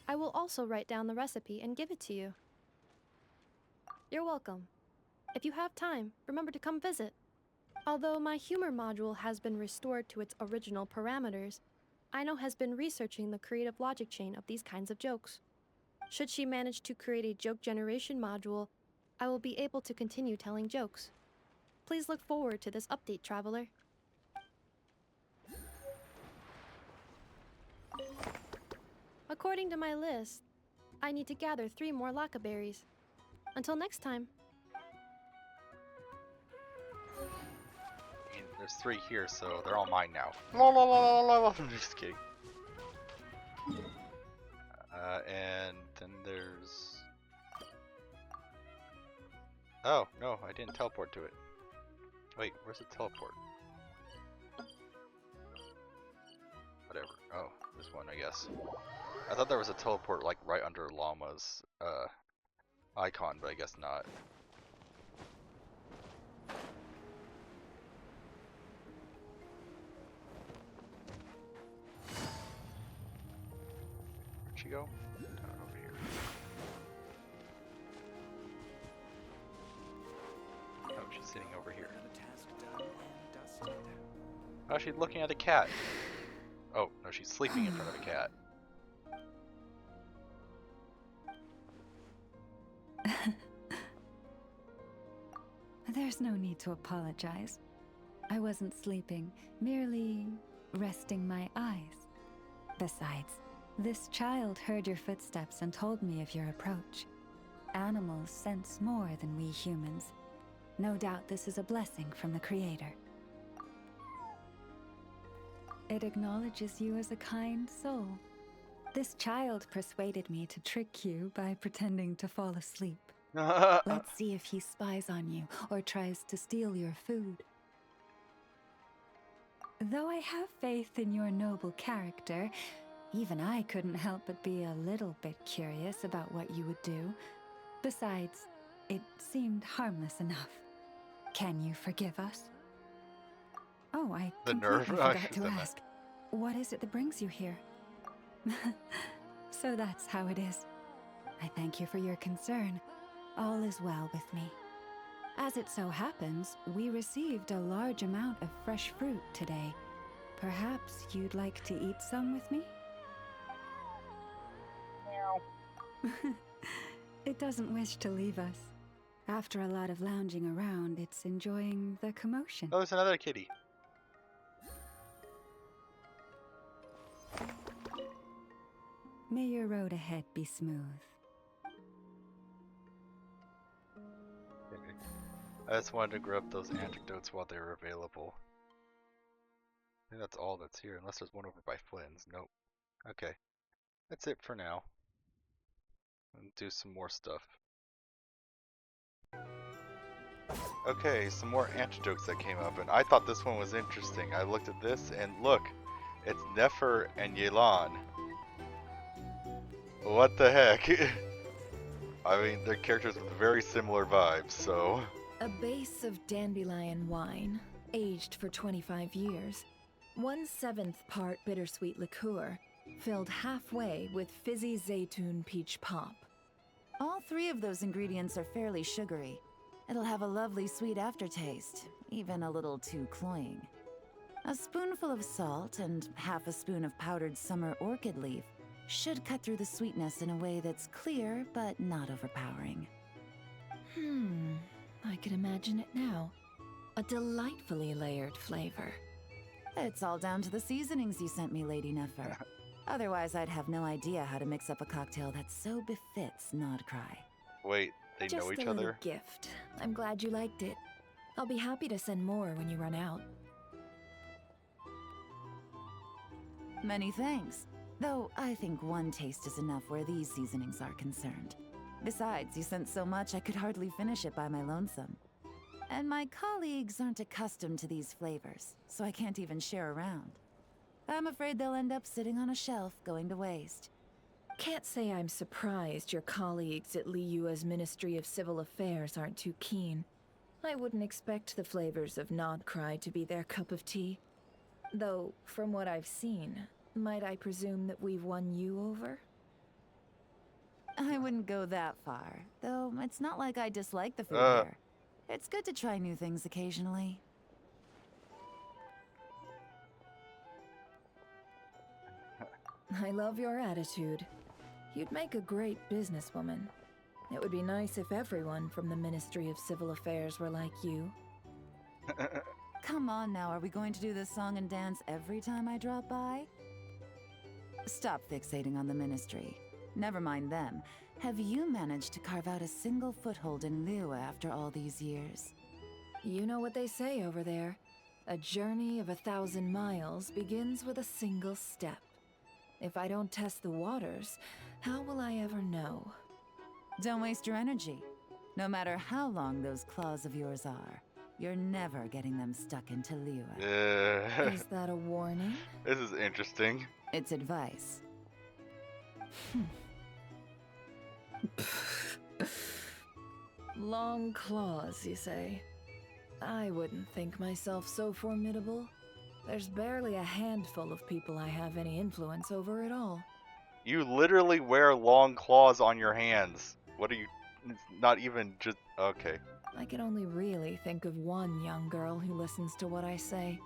I will also write down the recipe and give it to you. You're welcome. If you have time, remember to come visit. Although my humor module has been restored to its original parameters, Aino has been researching the creative logic chain of these kinds of jokes. Should she manage to create a joke generation module, I will be able to continue telling jokes. Please look forward to this update, traveler. According to my list, I need to gather 3 more laka berries. Until next time. I mean, there's 3 here, so they're all mine now. La la la la la la. I'm just kidding. And then there's... Oh, no, I didn't teleport to it. Wait, where's the teleport? Whatever. Oh, there's one, I guess. I thought there was a teleport like right under Llama's icon, but I guess not. Where'd she go? Down over here. Oh, she's sitting over here. Oh, she's looking at a cat. Oh, no, she's sleeping in front of a cat. There's no need to apologize. I wasn't sleeping, merely resting my eyes. Besides, this child heard your footsteps and told me of your approach. Animals sense more than we humans. No doubt this is a blessing from the Creator. It acknowledges you as a kind soul. This child persuaded me to trick you by pretending to fall asleep. Let's see if he spies on you or tries to steal your food. Though I have faith in your noble character, even I couldn't help but be a little bit curious about what you would do. Besides, it seemed harmless enough. Can you forgive us? Oh, I completely forgot to ask. What is it that brings you here? So that's how it is. I thank you for your concern. All is well with me. As it so happens, we received a large amount of fresh fruit today. Perhaps you'd like to eat some with me? It doesn't wish to leave us. After a lot of lounging around, it's enjoying the commotion. Oh, there's another kitty. May your road ahead be smooth. I just wanted to grab those antidotes while they were available. I think that's all that's here, unless there's one over by Flynn's. Nope. Okay. That's it for now. And do some more stuff. Okay, some more antidotes that came up, and I thought this one was interesting. I looked at this, and look, it's Nefer and Yelan. What the heck? I mean, they're characters with very similar vibes, so... A base of dandelion wine, aged for 25 years. 1/7 part bittersweet liqueur, filled halfway with fizzy zaytun peach pop. All three of those ingredients are fairly sugary. It'll have a lovely sweet aftertaste, even a little too cloying. A spoonful of salt and half a spoon of powdered summer orchid leaf should cut through the sweetness in a way that's clear but not overpowering. I can imagine it now. A delightfully layered flavor. It's all down to the seasonings you sent me, Lady Nefer. Otherwise, I'd have no idea how to mix up a cocktail that so befits Nodcry. Wait, they Just know each a little other? gift. I'm glad you liked it. I'll be happy to send more when you run out. Many thanks. Though I think one taste is enough where these seasonings are concerned. Besides, you sent so much I could hardly finish it by my lonesome. And my colleagues aren't accustomed to these flavors, so I can't even share around. I'm afraid they'll end up sitting on a shelf, going to waste. Can't say I'm surprised your colleagues at Liyua's Ministry of Civil Affairs aren't too keen. I wouldn't expect the flavors of Nodcry to be their cup of tea. Though, from what I've seen, might I presume that we've won you over? I wouldn't go that far, though it's not like I dislike the food here. It's good to try new things occasionally. I love your attitude. You'd make a great businesswoman. It would be nice if everyone from the Ministry of Civil Affairs were like you. Come on now, are we going to do this song and dance every time I drop by? Stop fixating on the Ministry. Never mind them. Have you managed to carve out a single foothold in Liyue after all these years? You know what they say over there. A journey of 1,000 miles begins with a single step. If I don't test the waters, How will I ever know? Don't waste your energy. No matter how long those claws of yours are, you're never getting them stuck into Liyue. Is that a warning? This is interesting. It's advice. Long claws, you say? I wouldn't think myself so formidable. There's barely a handful of people I have any influence over at all. You literally wear long claws on your hands. What are you... It's not even just... Okay. I can only really think of one young girl who listens to what I say.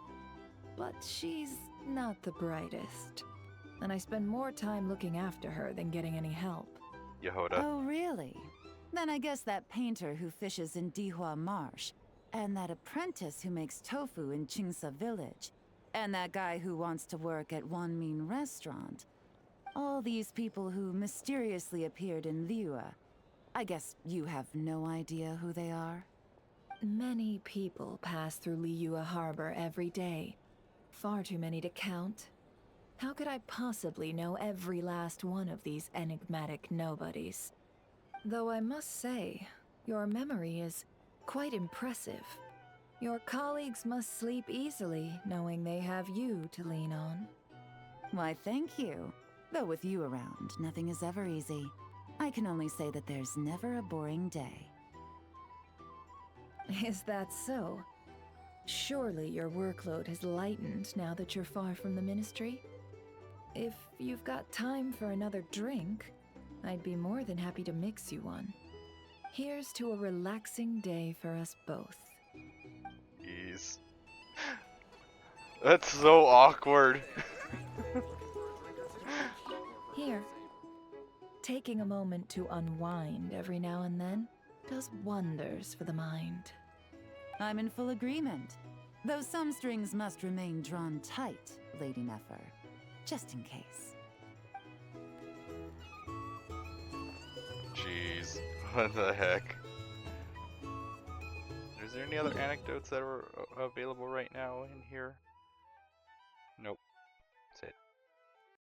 But she's not the brightest. And I spend more time looking after her than getting any help. Yehoda. Oh, really? Then I guess that painter who fishes in Dihua Marsh, and that apprentice who makes tofu in Qingsa Village, and that guy who wants to work at Wanmin Restaurant. All these people who mysteriously appeared in Liyue. I guess you have no idea who they are? Many people pass through Liyue Harbor every day. Far too many to count. How could I possibly know every last one of these enigmatic nobodies? Though I must say, your memory is quite impressive. Your colleagues must sleep easily, knowing they have you to lean on. Why, thank you. Though with you around, nothing is ever easy. I can only say that there's never a boring day. Is that so? Surely your workload has lightened now that you're far from the Ministry? If you've got time for another drink, I'd be more than happy to mix you one. Here's to a relaxing day for us both. Jeez. That's so awkward. Here. Taking a moment to unwind every now and then does wonders for the mind. I'm in full agreement. Though some strings must remain drawn tight, Lady Nefer. Just in case. Jeez. What the heck? Is there any other anecdotes that are available right now in here?